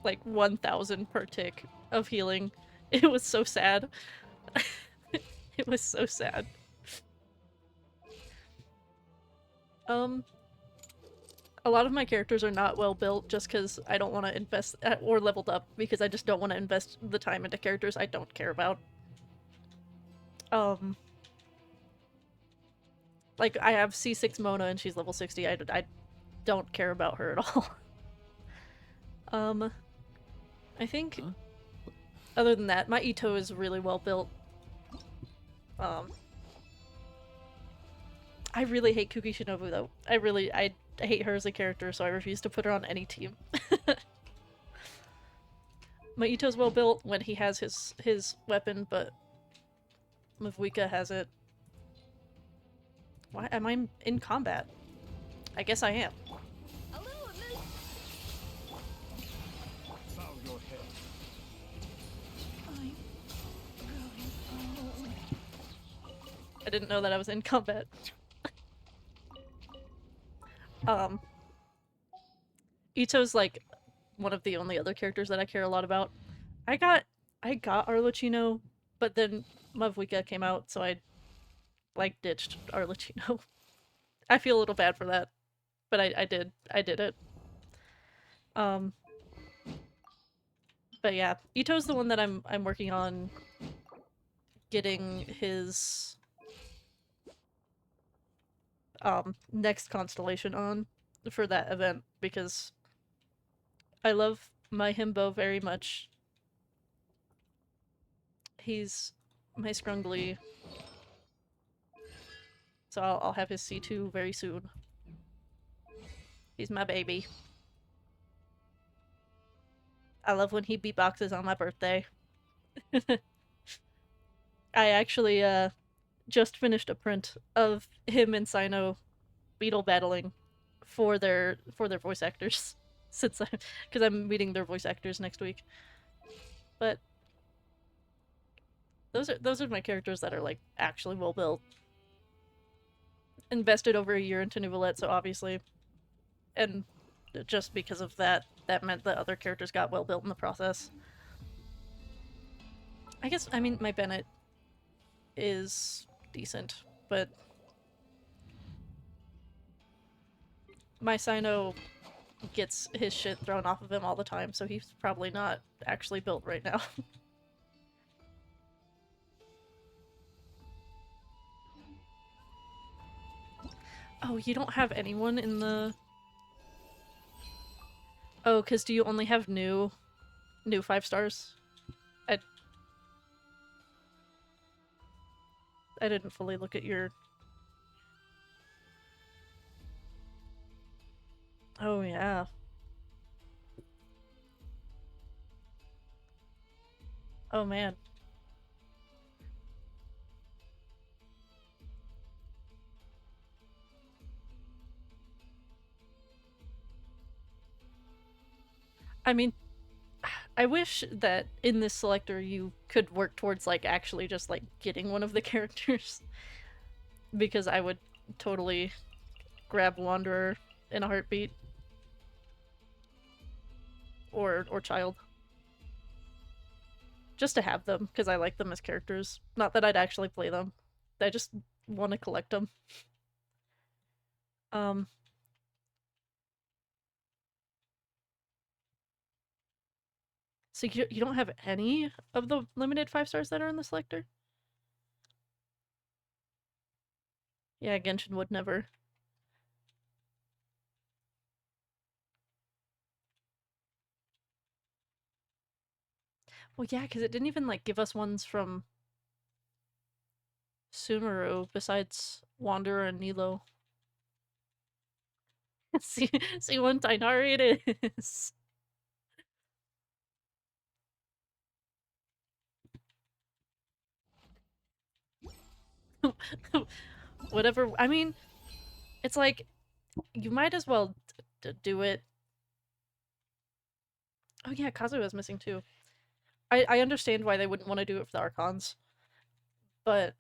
like 1,000 per tick of healing. It was so sad. It was so sad. A lot of my characters are not well built just because I don't want to invest, or leveled up because I just don't want to invest the time into characters I don't care about. Um, like I have C6 Mona and she's level 60. I don't care about her at all. um, I think Huh? other than that, my Ito is really well built. Um, I really hate Kuki Shinobu though. I hate her as a character, so I refuse to put her on any team. My Ito's well built when he has his weapon, but Mavuika has it. Why am I in combat? I guess I am. A little amuse. Bow your head. I'm growing old. I didn't know that I was in combat. Um, Ito's like one of the only other characters that I care a lot about. I got Arlecchino, but then Mavuika came out, so I like ditched Arlecchino. I feel a little bad for that, but I did it. Um, but yeah, Ito's the one that I'm working on getting his next constellation on for that event because I love my himbo very much. He's my scrungly, so I'll have his C2 very soon. He's my baby. I love when he beatboxes on my birthday. I actually just finished a print of him and Sino beetle battling for their voice actors since I because I'm meeting their voice actors next week. But those are my characters that are like actually well built. Invested over a year into Nouvellette, so obviously, and just because of that, that meant that other characters got well built in the process. I guess I mean my Bennett is decent, but my Sino gets his shit thrown off of him all the time, so he's probably not actually built right now. Oh, you don't have anyone in the... Oh, because do you only have new 5 stars? I... I didn't fully look at your... Oh, yeah. Oh, man. I mean, I wish that in this selector you could work towards, like, actually just, like, getting one of the characters. Because I would totally grab Wanderer in a heartbeat. Or Child. Just to have them, because I like them as characters. Not that I'd actually play them. I just want to collect them. Um, so you don't have any of the limited 5 stars that are in the selector? Yeah, Genshin would never. Well, yeah, because it didn't even like give us ones from Sumeru besides Wanderer and Nilo. See one Tainari it is. Whatever. I mean, it's like you might as well do it. Oh yeah, Kazuha's missing too. I understand why they wouldn't want to do it for the Archons, but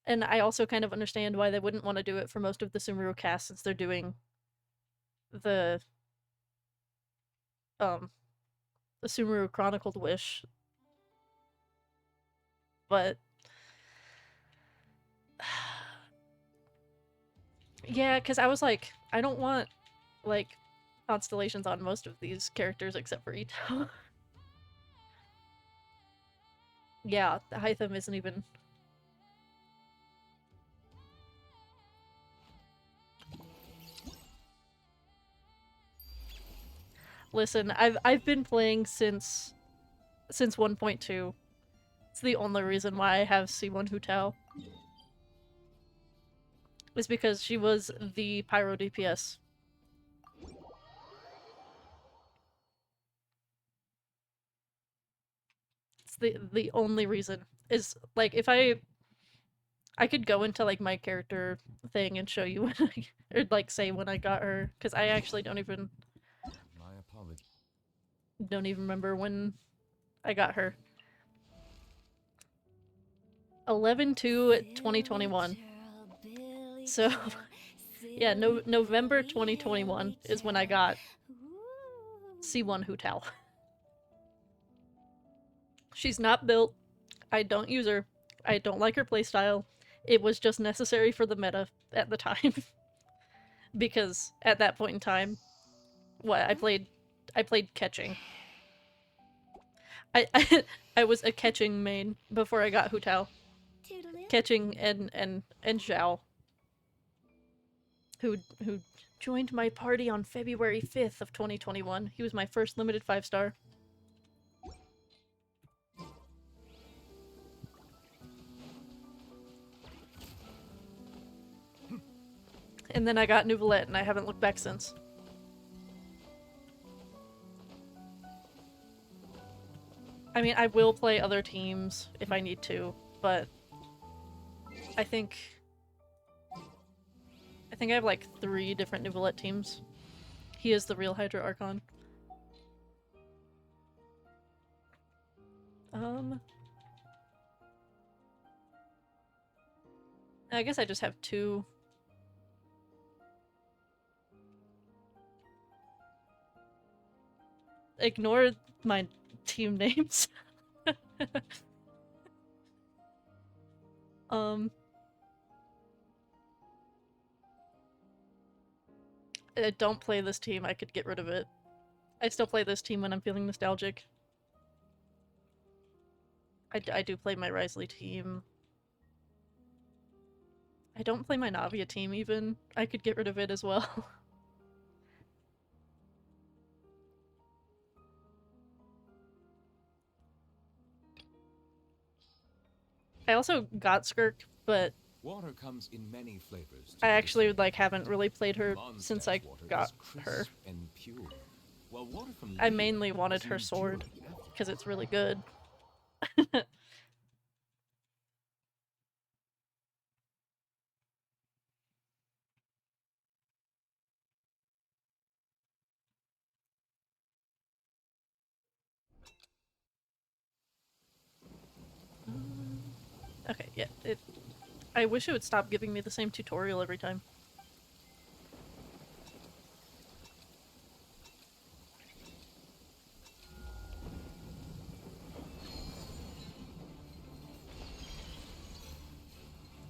and I also kind of understand why they wouldn't want to do it for most of the Sumeru cast since they're doing the um the Sumeru Chronicled Wish. but yeah, because I was like, I don't want like constellations on most of these characters except for Ito. Yeah, the Hytham isn't even. Listen, I've been playing since 1.2. It's the only reason why I have C1 Hu Tao. Is because she was the Pyro DPS. It's the only reason. Is like if I could go into like my character thing and show you when or like say when I got her, because I actually My apologies. don't even remember when I got her. 11/2/2021. So yeah, November 2021 is when I got C1 Hu Tao. She's not built. I don't use her. I don't like her playstyle. It was just necessary for the meta at the time. Because at that point in time, what I played catching. I I was a catching main before I got Hu Tao. Catching and Zhao. Who joined my party on February 5th of 2021. He was my first limited 5-star. And then I got Nouvelette and I haven't looked back since. I mean, I will play other teams if I need to, but I think I have like 3 different Nouvelette teams. He is the real Hydra Archon. I guess I just have 2. Ignore my team names. I don't play this team. I could get rid of it. I still play this team when I'm feeling nostalgic. I do play my Risley team. I don't play my Navia team even. I could get rid of it as well. I also got Skirk, but Water comes in many flavors. I actually like haven't really played her since I water got is crisp her. and pure, while water from I Lily mainly wanted is her sword enduring because it's really good. Okay, yeah. I wish it would stop giving me the same tutorial every time.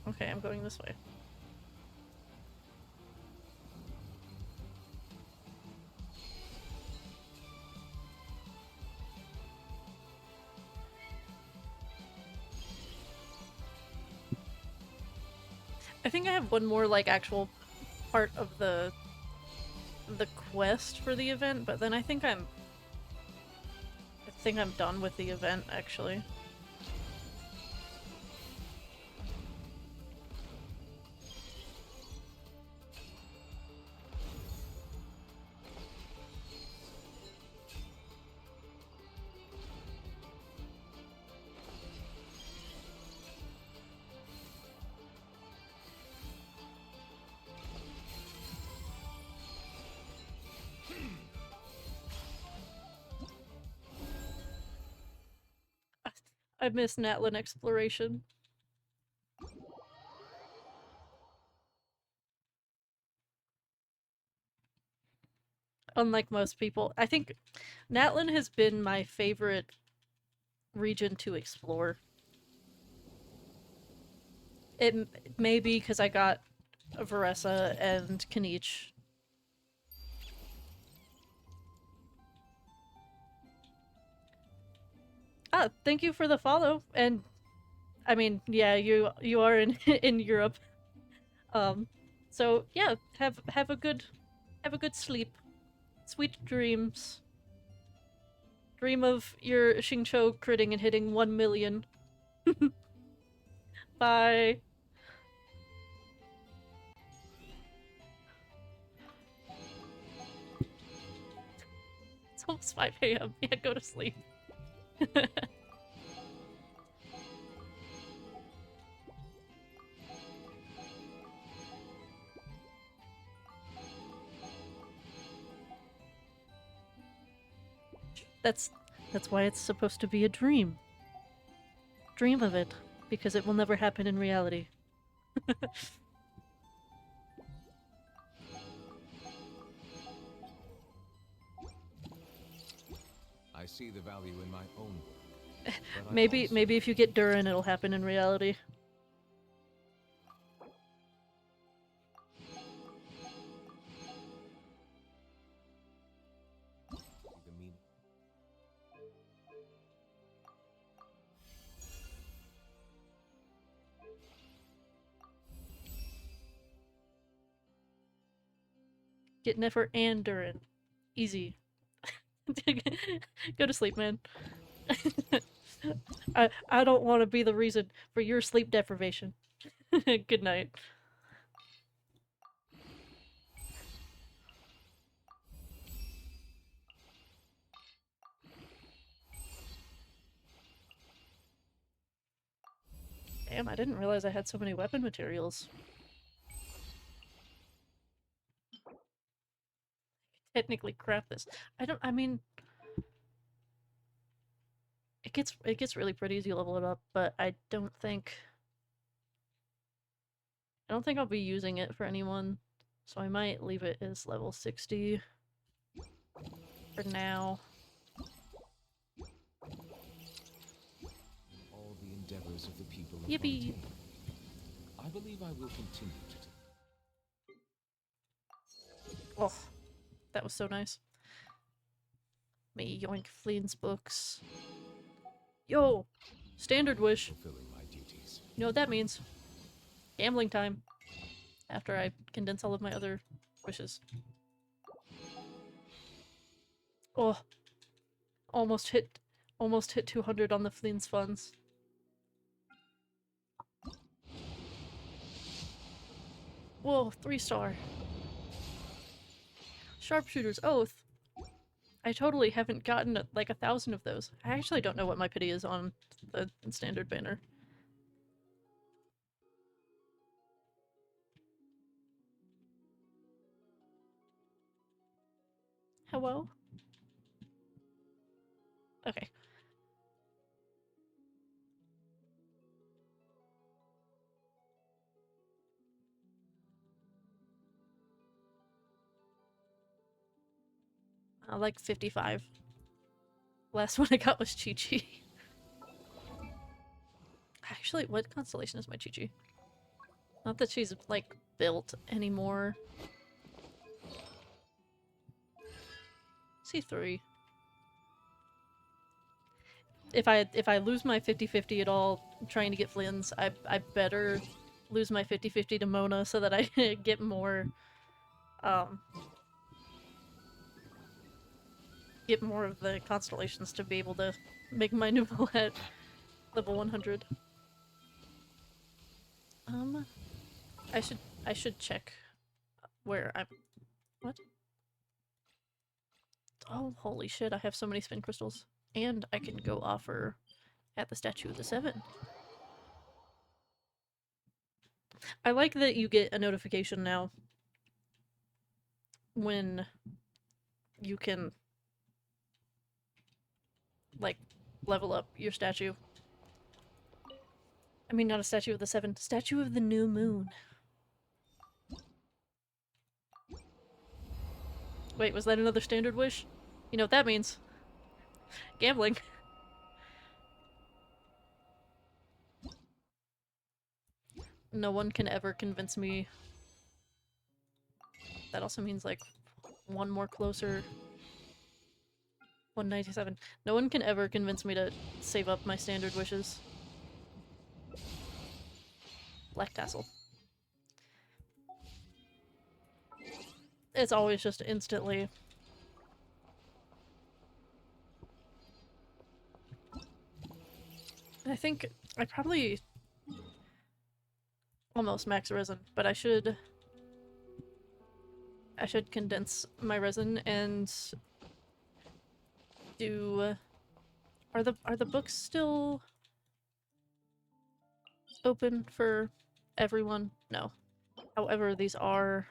Okay, I'm going this way. I think I have one more like actual part of the quest for the event, but then I think I'm done with the event actually. I miss Natlin exploration. Unlike most people, I think Natlin has been my favorite region to explore. It may be because I got Varessa and Kanich. Ah, thank you for the follow. And I mean, yeah, you are in in Europe. So yeah, have a good sleep. Sweet dreams. Dream of your Xingqiu critting and hitting 1 million. Bye. It's almost 5 a.m. Yeah, go to sleep. That's why it's supposed to be a dream. Dream of it, because it will never happen in reality. I see the value in my own work. but I Maybe also- maybe if you get Durin, it'll happen in reality. the mean- Get Nefer and Durin. Easy. Go to sleep, man. I don't want to be the reason for your sleep deprivation. Good night. Damn, I didn't realize I had so many weapon materials. Technically craft this. I mean it gets really pretty as you level it up, but I don't think I'll be using it for anyone. So I might leave it as level 60 for now. all the endeavors of the people of Yippee. Fontaine. I believe I will continue to Oh, that was so nice. Me yoink Fleen's books. Yo! Standard wish. fulfilling my duties. You know what that means? Gambling time. After I condense all of my other wishes. Oh. Almost hit 200 on the Fleen's funds. Whoa, 3-star. Sharpshooter's Oath. I totally haven't gotten like 1,000 of those. I actually don't know what my pity is on the standard banner. Hello? Okay. I like 55. Last one I got was Chi-Chi. Actually, what constellation is my Chi-Chi? Not that she's, like, built anymore. C3. If I lose my 50-50 at all trying to get Flynn's, I better lose my 50-50 to Mona so that I get more of the constellations to be able to make my new at level 100. I should check where I'm. What? Oh, holy shit! I have so many spin crystals, and I can go offer at the Statue of the Seven. I like that you get a notification now when you can like level up your statue. I mean, not a Statue of the Seven, Statue of the New Moon. Wait, was that another standard wish? You know what that means. Gambling. no one can ever convince me. That also means like one more closer. 197. No one can ever convince me to save up my standard wishes. Black tassel. It's always just instantly. I think I probably almost max resin, but I should condense my resin and do are the books still open for everyone? No. However, these are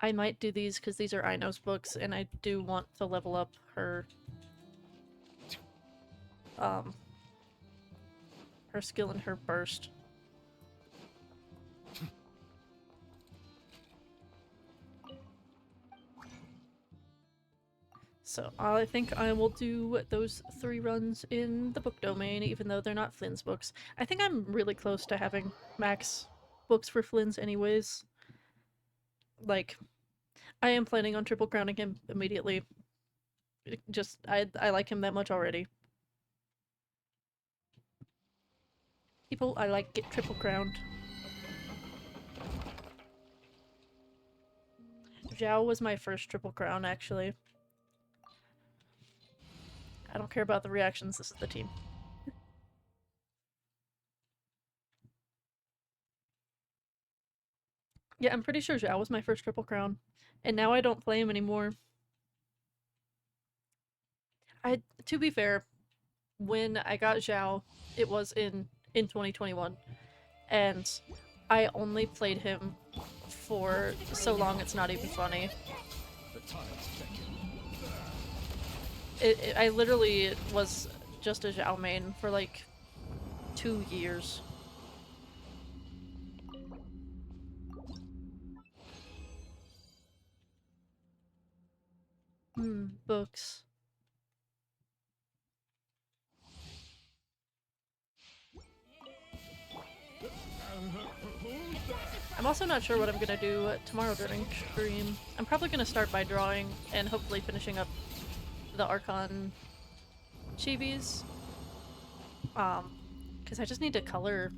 I might do these because these are Ino's books, and I do want to level up her her skill and her burst. So I think I will do those 3 runs in the book domain, even though they're not Flynn's books. I think I'm really close to having max books for Flynn's anyways. Like, I am planning on triple crowning him immediately. Just, I like him that much already. People I like get triple crowned. Zhao was my first triple crown, actually. I don't care about the reactions, this is the team. Yeah, I'm pretty sure Zhao was my first triple crown. And now I don't play him anymore. To be fair, when I got Zhao, it was in 2021. And I only played him for so long it's not even funny. I literally was just a Zhao main for like 2 years. Books. I'm also not sure what I'm gonna do tomorrow during stream. I'm probably gonna start by drawing and hopefully finishing up the Archon Chibis. Because I just need to color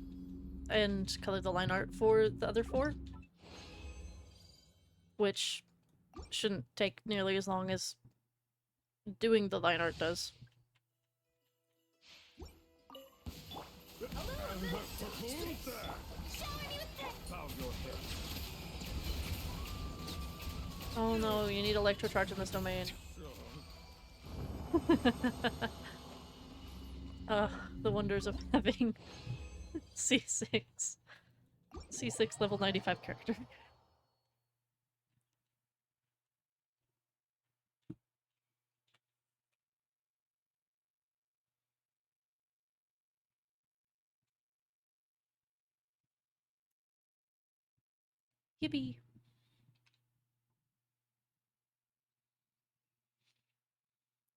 the line art for the other 4. Which shouldn't take nearly as long as doing the line art does. Oh no, you need Electro Charge in this domain. The wonders of having C6. C6 level 95 character. Yippee!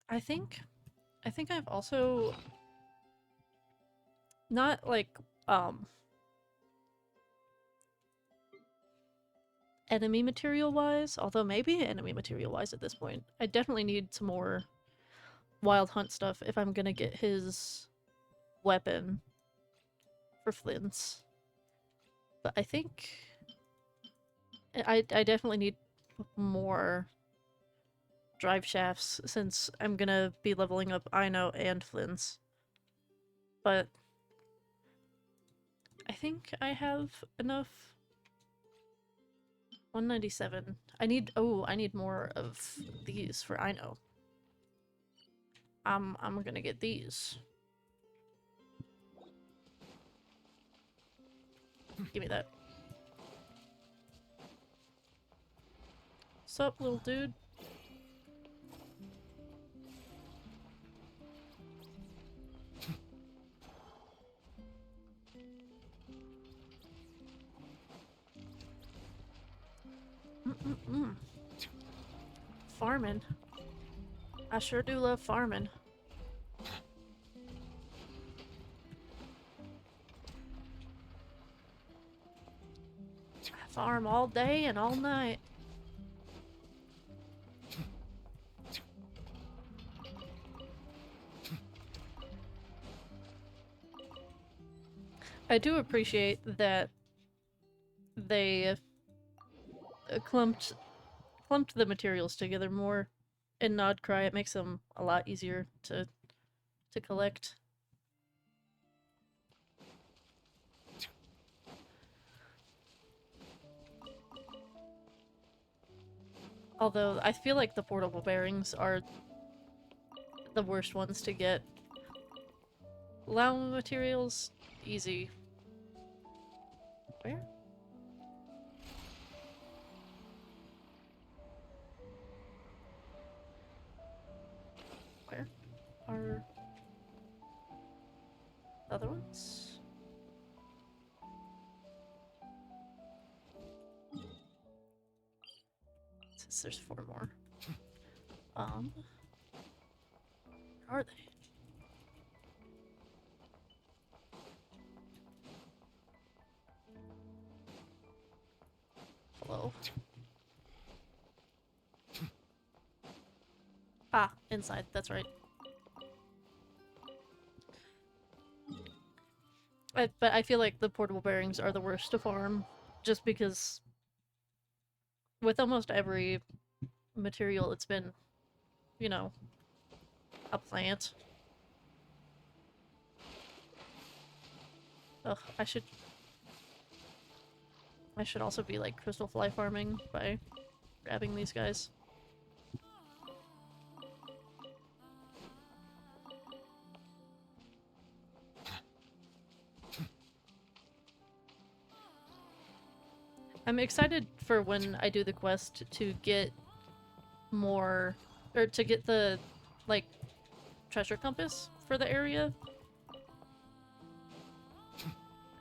I think I've also not like enemy material wise, although maybe enemy material wise at this point. I definitely need some more Wild Hunt stuff if I'm gonna get his weapon for Flynn's. But I think I definitely need more drive shafts since I'm gonna be leveling up Ino and Flynn's. But I think I have enough. 197. I need more of these for Ino. I'm gonna get these. Give me that. Sup, little dude? Farming. I sure do love farming. farm all day and all night. I do appreciate that they clumped the materials together more in Nodcry. It makes them a lot easier to collect. Although I feel like the portable bearings are the worst ones to get. Lava materials, easy. Where? Where are the other ones? Since there's 4 more. Where are they? Hello? Ah, inside, that's right. But I feel like the portable bearings are the worst to farm, just because with almost every material it's been, you know, a plant. Ugh, I should also be like crystal fly farming by grabbing these guys. I'm excited for when I do the quest to get more, or to get the, like, treasure compass for the area.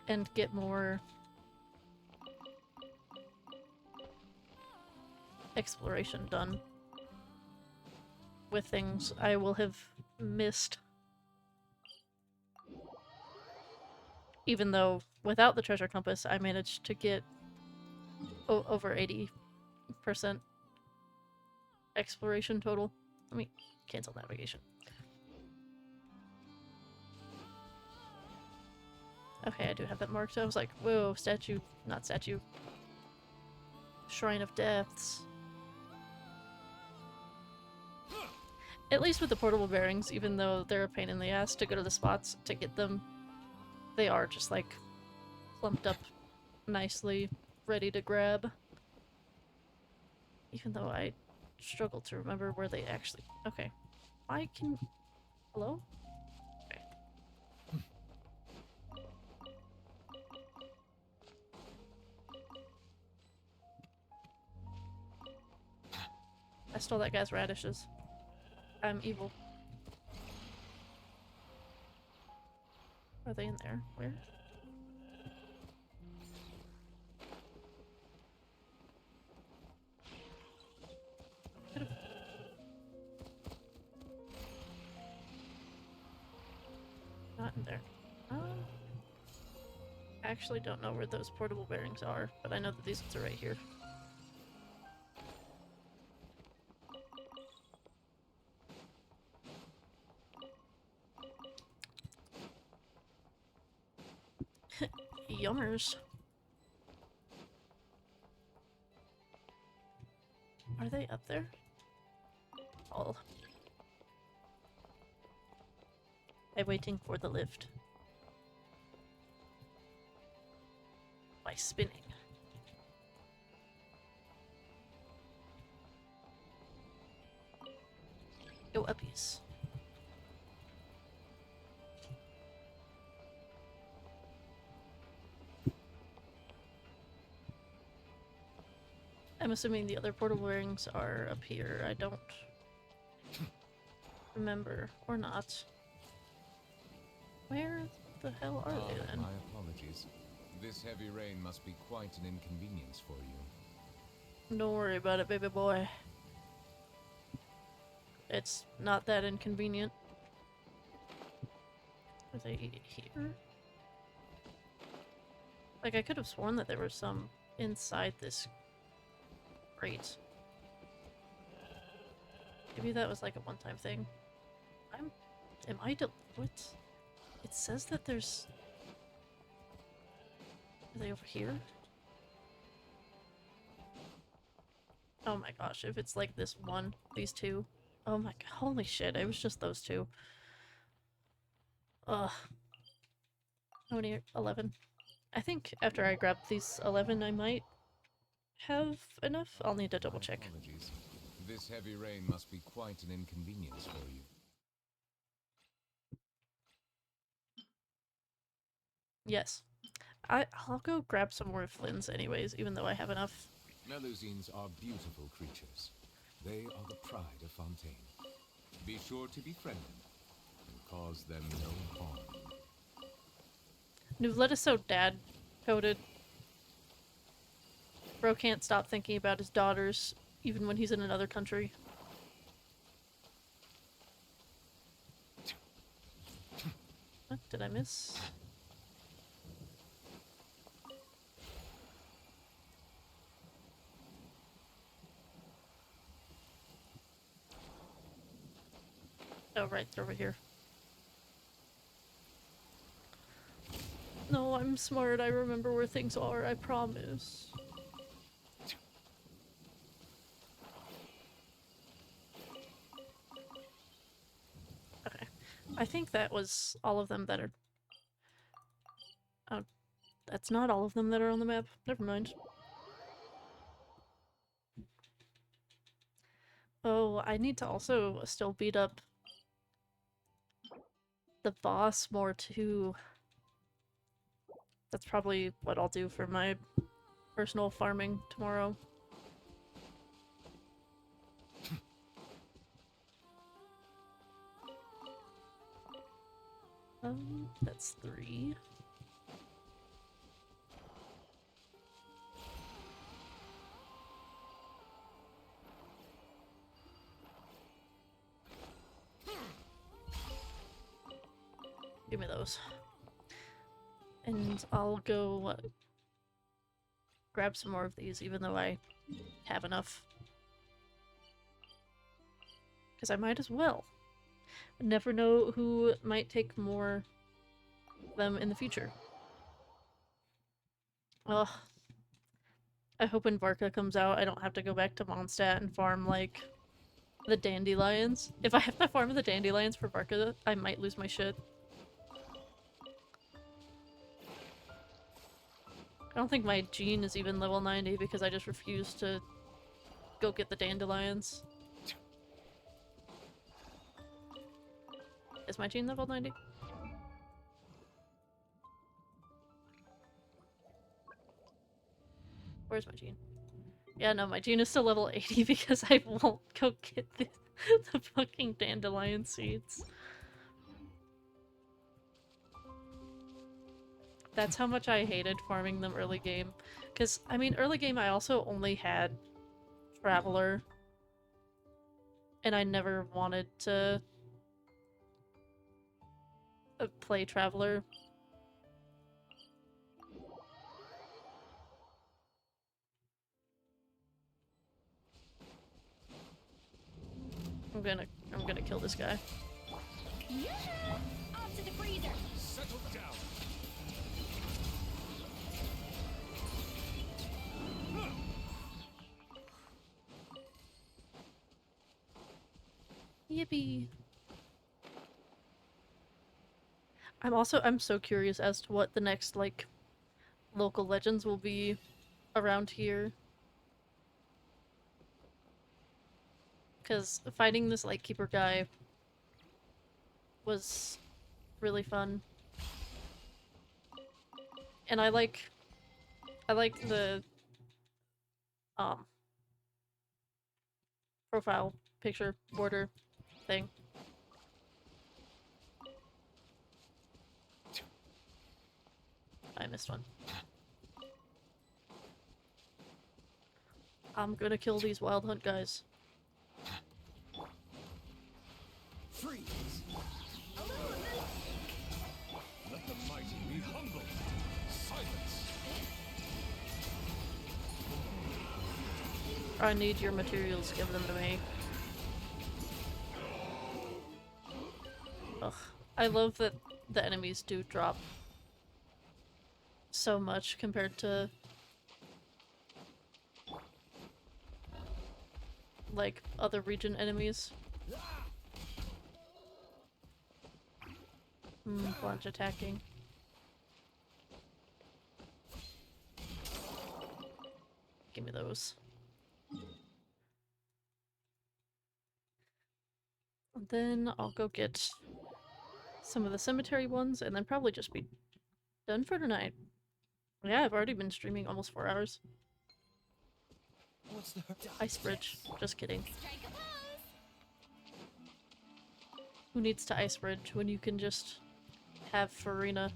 And get more exploration done with things I will have missed. Even though without the treasure compass I managed to get over 80% exploration total. Let me cancel navigation. Okay, I do have that marked. I was like, whoa, statue. Not statue. Shrine of Depths. At least with the portable bearings, even though they're a pain in the ass to go to the spots to get them, they are just like clumped up nicely, ready to grab. Even though I struggle to remember where they actually... Okay. I can... Hello? Okay. I stole that guy's radishes. I'm evil. Are they in there? Where? Not in there. I actually don't know where those portable bearings are, but I know that these ones are right here. Yummers. Are they up there? Oh. I'm waiting for the lift. By spinning. Go uppies. I'm assuming the other portable bearings are up here. I don't remember. Or not. Where the hell are they then? My apologies. This heavy rain must be quite an inconvenience for you. Don't worry about it, baby boy. It's not that inconvenient. Are they here? Like, I could have sworn that there was some inside this crate. Maybe that was like a one-time thing. What? It says that there's... Are they over here? Oh my gosh, if it's like this one, these two. Oh my god, holy shit, it was just those two. Ugh. How many are 11? I think after I grab these 11, I might have enough. I'll need to double check. Apologies. This heavy rain must be quite an inconvenience for you. Yes. I'll go grab some more Flynn's anyways, even though I have enough. Melusines are beautiful creatures. They are the pride of Fontaine. Be sure to befriend them and cause them no harm. Nuvlet is so dad-coded. Bro can't stop thinking about his daughters, even when he's in another country. What did I miss? Oh, right, they're over here. No, I'm smart. I remember where things are, I promise. Okay. I think that was all of them that are... Oh, that's not all of them that are on the map. Never mind. Oh, I need to also still beat up the boss more too. That's probably what I'll do for my personal farming tomorrow. That's 3. Give me those. And I'll go grab some more of these, even though I have enough. Because I might as well. Never know who might take more of them in the future. Ugh. I hope when Varka comes out, I don't have to go back to Mondstadt and farm, like, the dandelions. If I have to farm the dandelions for Varka, I might lose my shit. I don't think my Jean is even level 90 because I just refuse to go get the dandelions. Is my Jean level 90? Where's my Jean? Yeah, no, my Jean is still level 80 because I won't go get the fucking dandelion seeds. That's how much I hated farming them early game. Because, I mean, early game I also only had Traveler. And I never wanted to play Traveler. I'm gonna kill this guy. Yeah! Off to the freezer! Settle down. Yippee! I'm so curious as to what the next, like, local legends will be around here. Because fighting this Lightkeeper guy was really fun. And I like the profile picture border thing. I missed one. I'm gonna kill these wild hunt guys. Freeze! Let the mighty be humble. Silence! I need your materials, give them to me. Ugh. I love that the enemies do drop so much compared to like other region enemies. Bunch attacking. Give me those. And then I'll go get some of the cemetery ones and then probably just be done for tonight. Yeah, I've already been streaming almost 4 hours. What's the Ice bridge. Just kidding. Strike a pose. Who needs to ice bridge when you can just have Farina?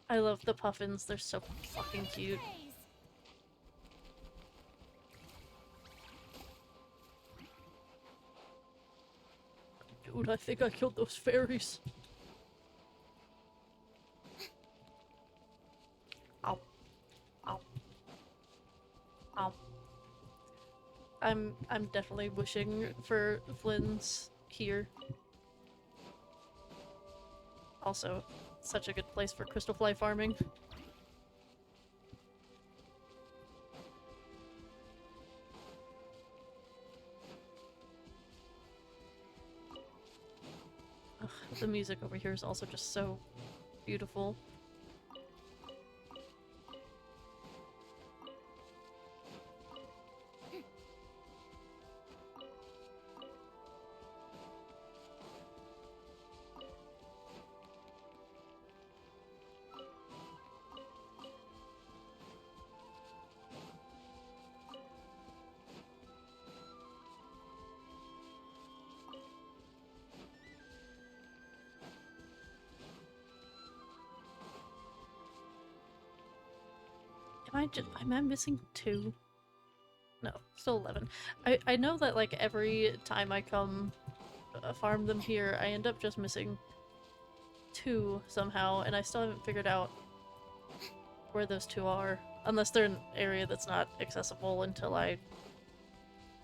I love the puffins, they're so fucking cute. Praise. Dude, I think I killed those fairies. Ow. Ow. Ow. I'm definitely wishing for Flynn's here. Also, such a good place for crystal fly farming. Ugh, the music over here is also just so beautiful. Am I missing 2? No, still 11. I know that like every time I come farm them here, I end up just missing 2 somehow, and I still haven't figured out where those 2 are. Unless they're in an area that's not accessible until I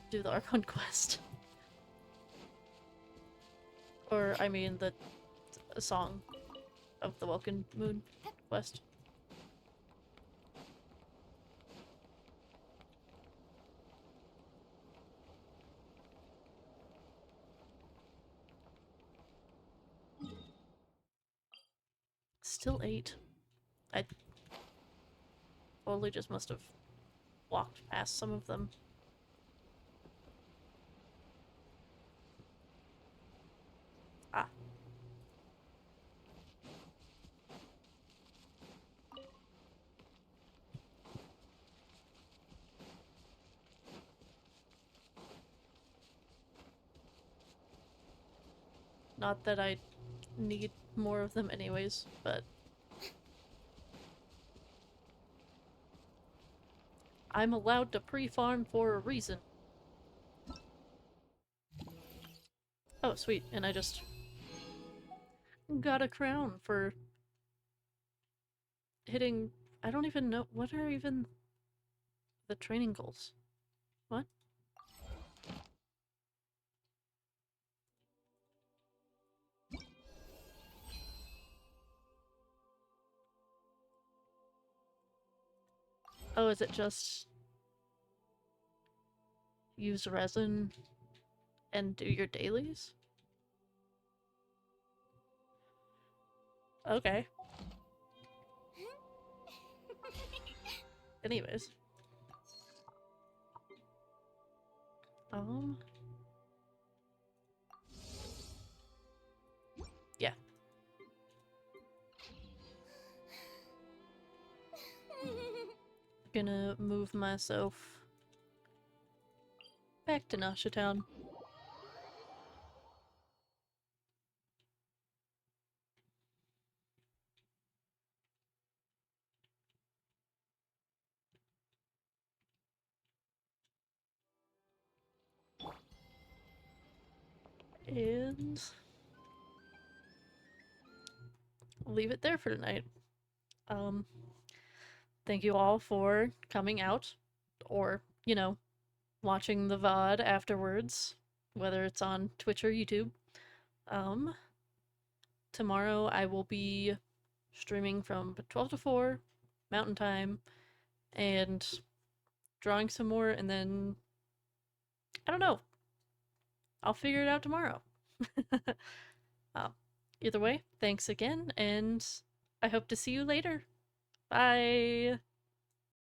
do the Archon quest. Or, I mean, the Song of the Welkin Moon quest. Still 8. I totally just must have walked past some of them. Ah. Not that I need more of them anyways, but I'm allowed to pre-farm for a reason. Oh, sweet, and I just got a crown for hitting... I don't even know... What are even the training goals? What? Oh, is it just... use resin and do your dailies? Okay. Anyways. Yeah. Gonna move myself back to Nasha Town. And I'll leave it there for tonight. Um, thank you all for coming out, or, you know, watching the VOD afterwards, whether it's on Twitch or YouTube. Um, tomorrow I will be streaming from 12 to 4 Mountain Time and drawing some more, and then I don't know. I'll figure it out tomorrow. Either way, thanks again, and I hope to see you later. Bye.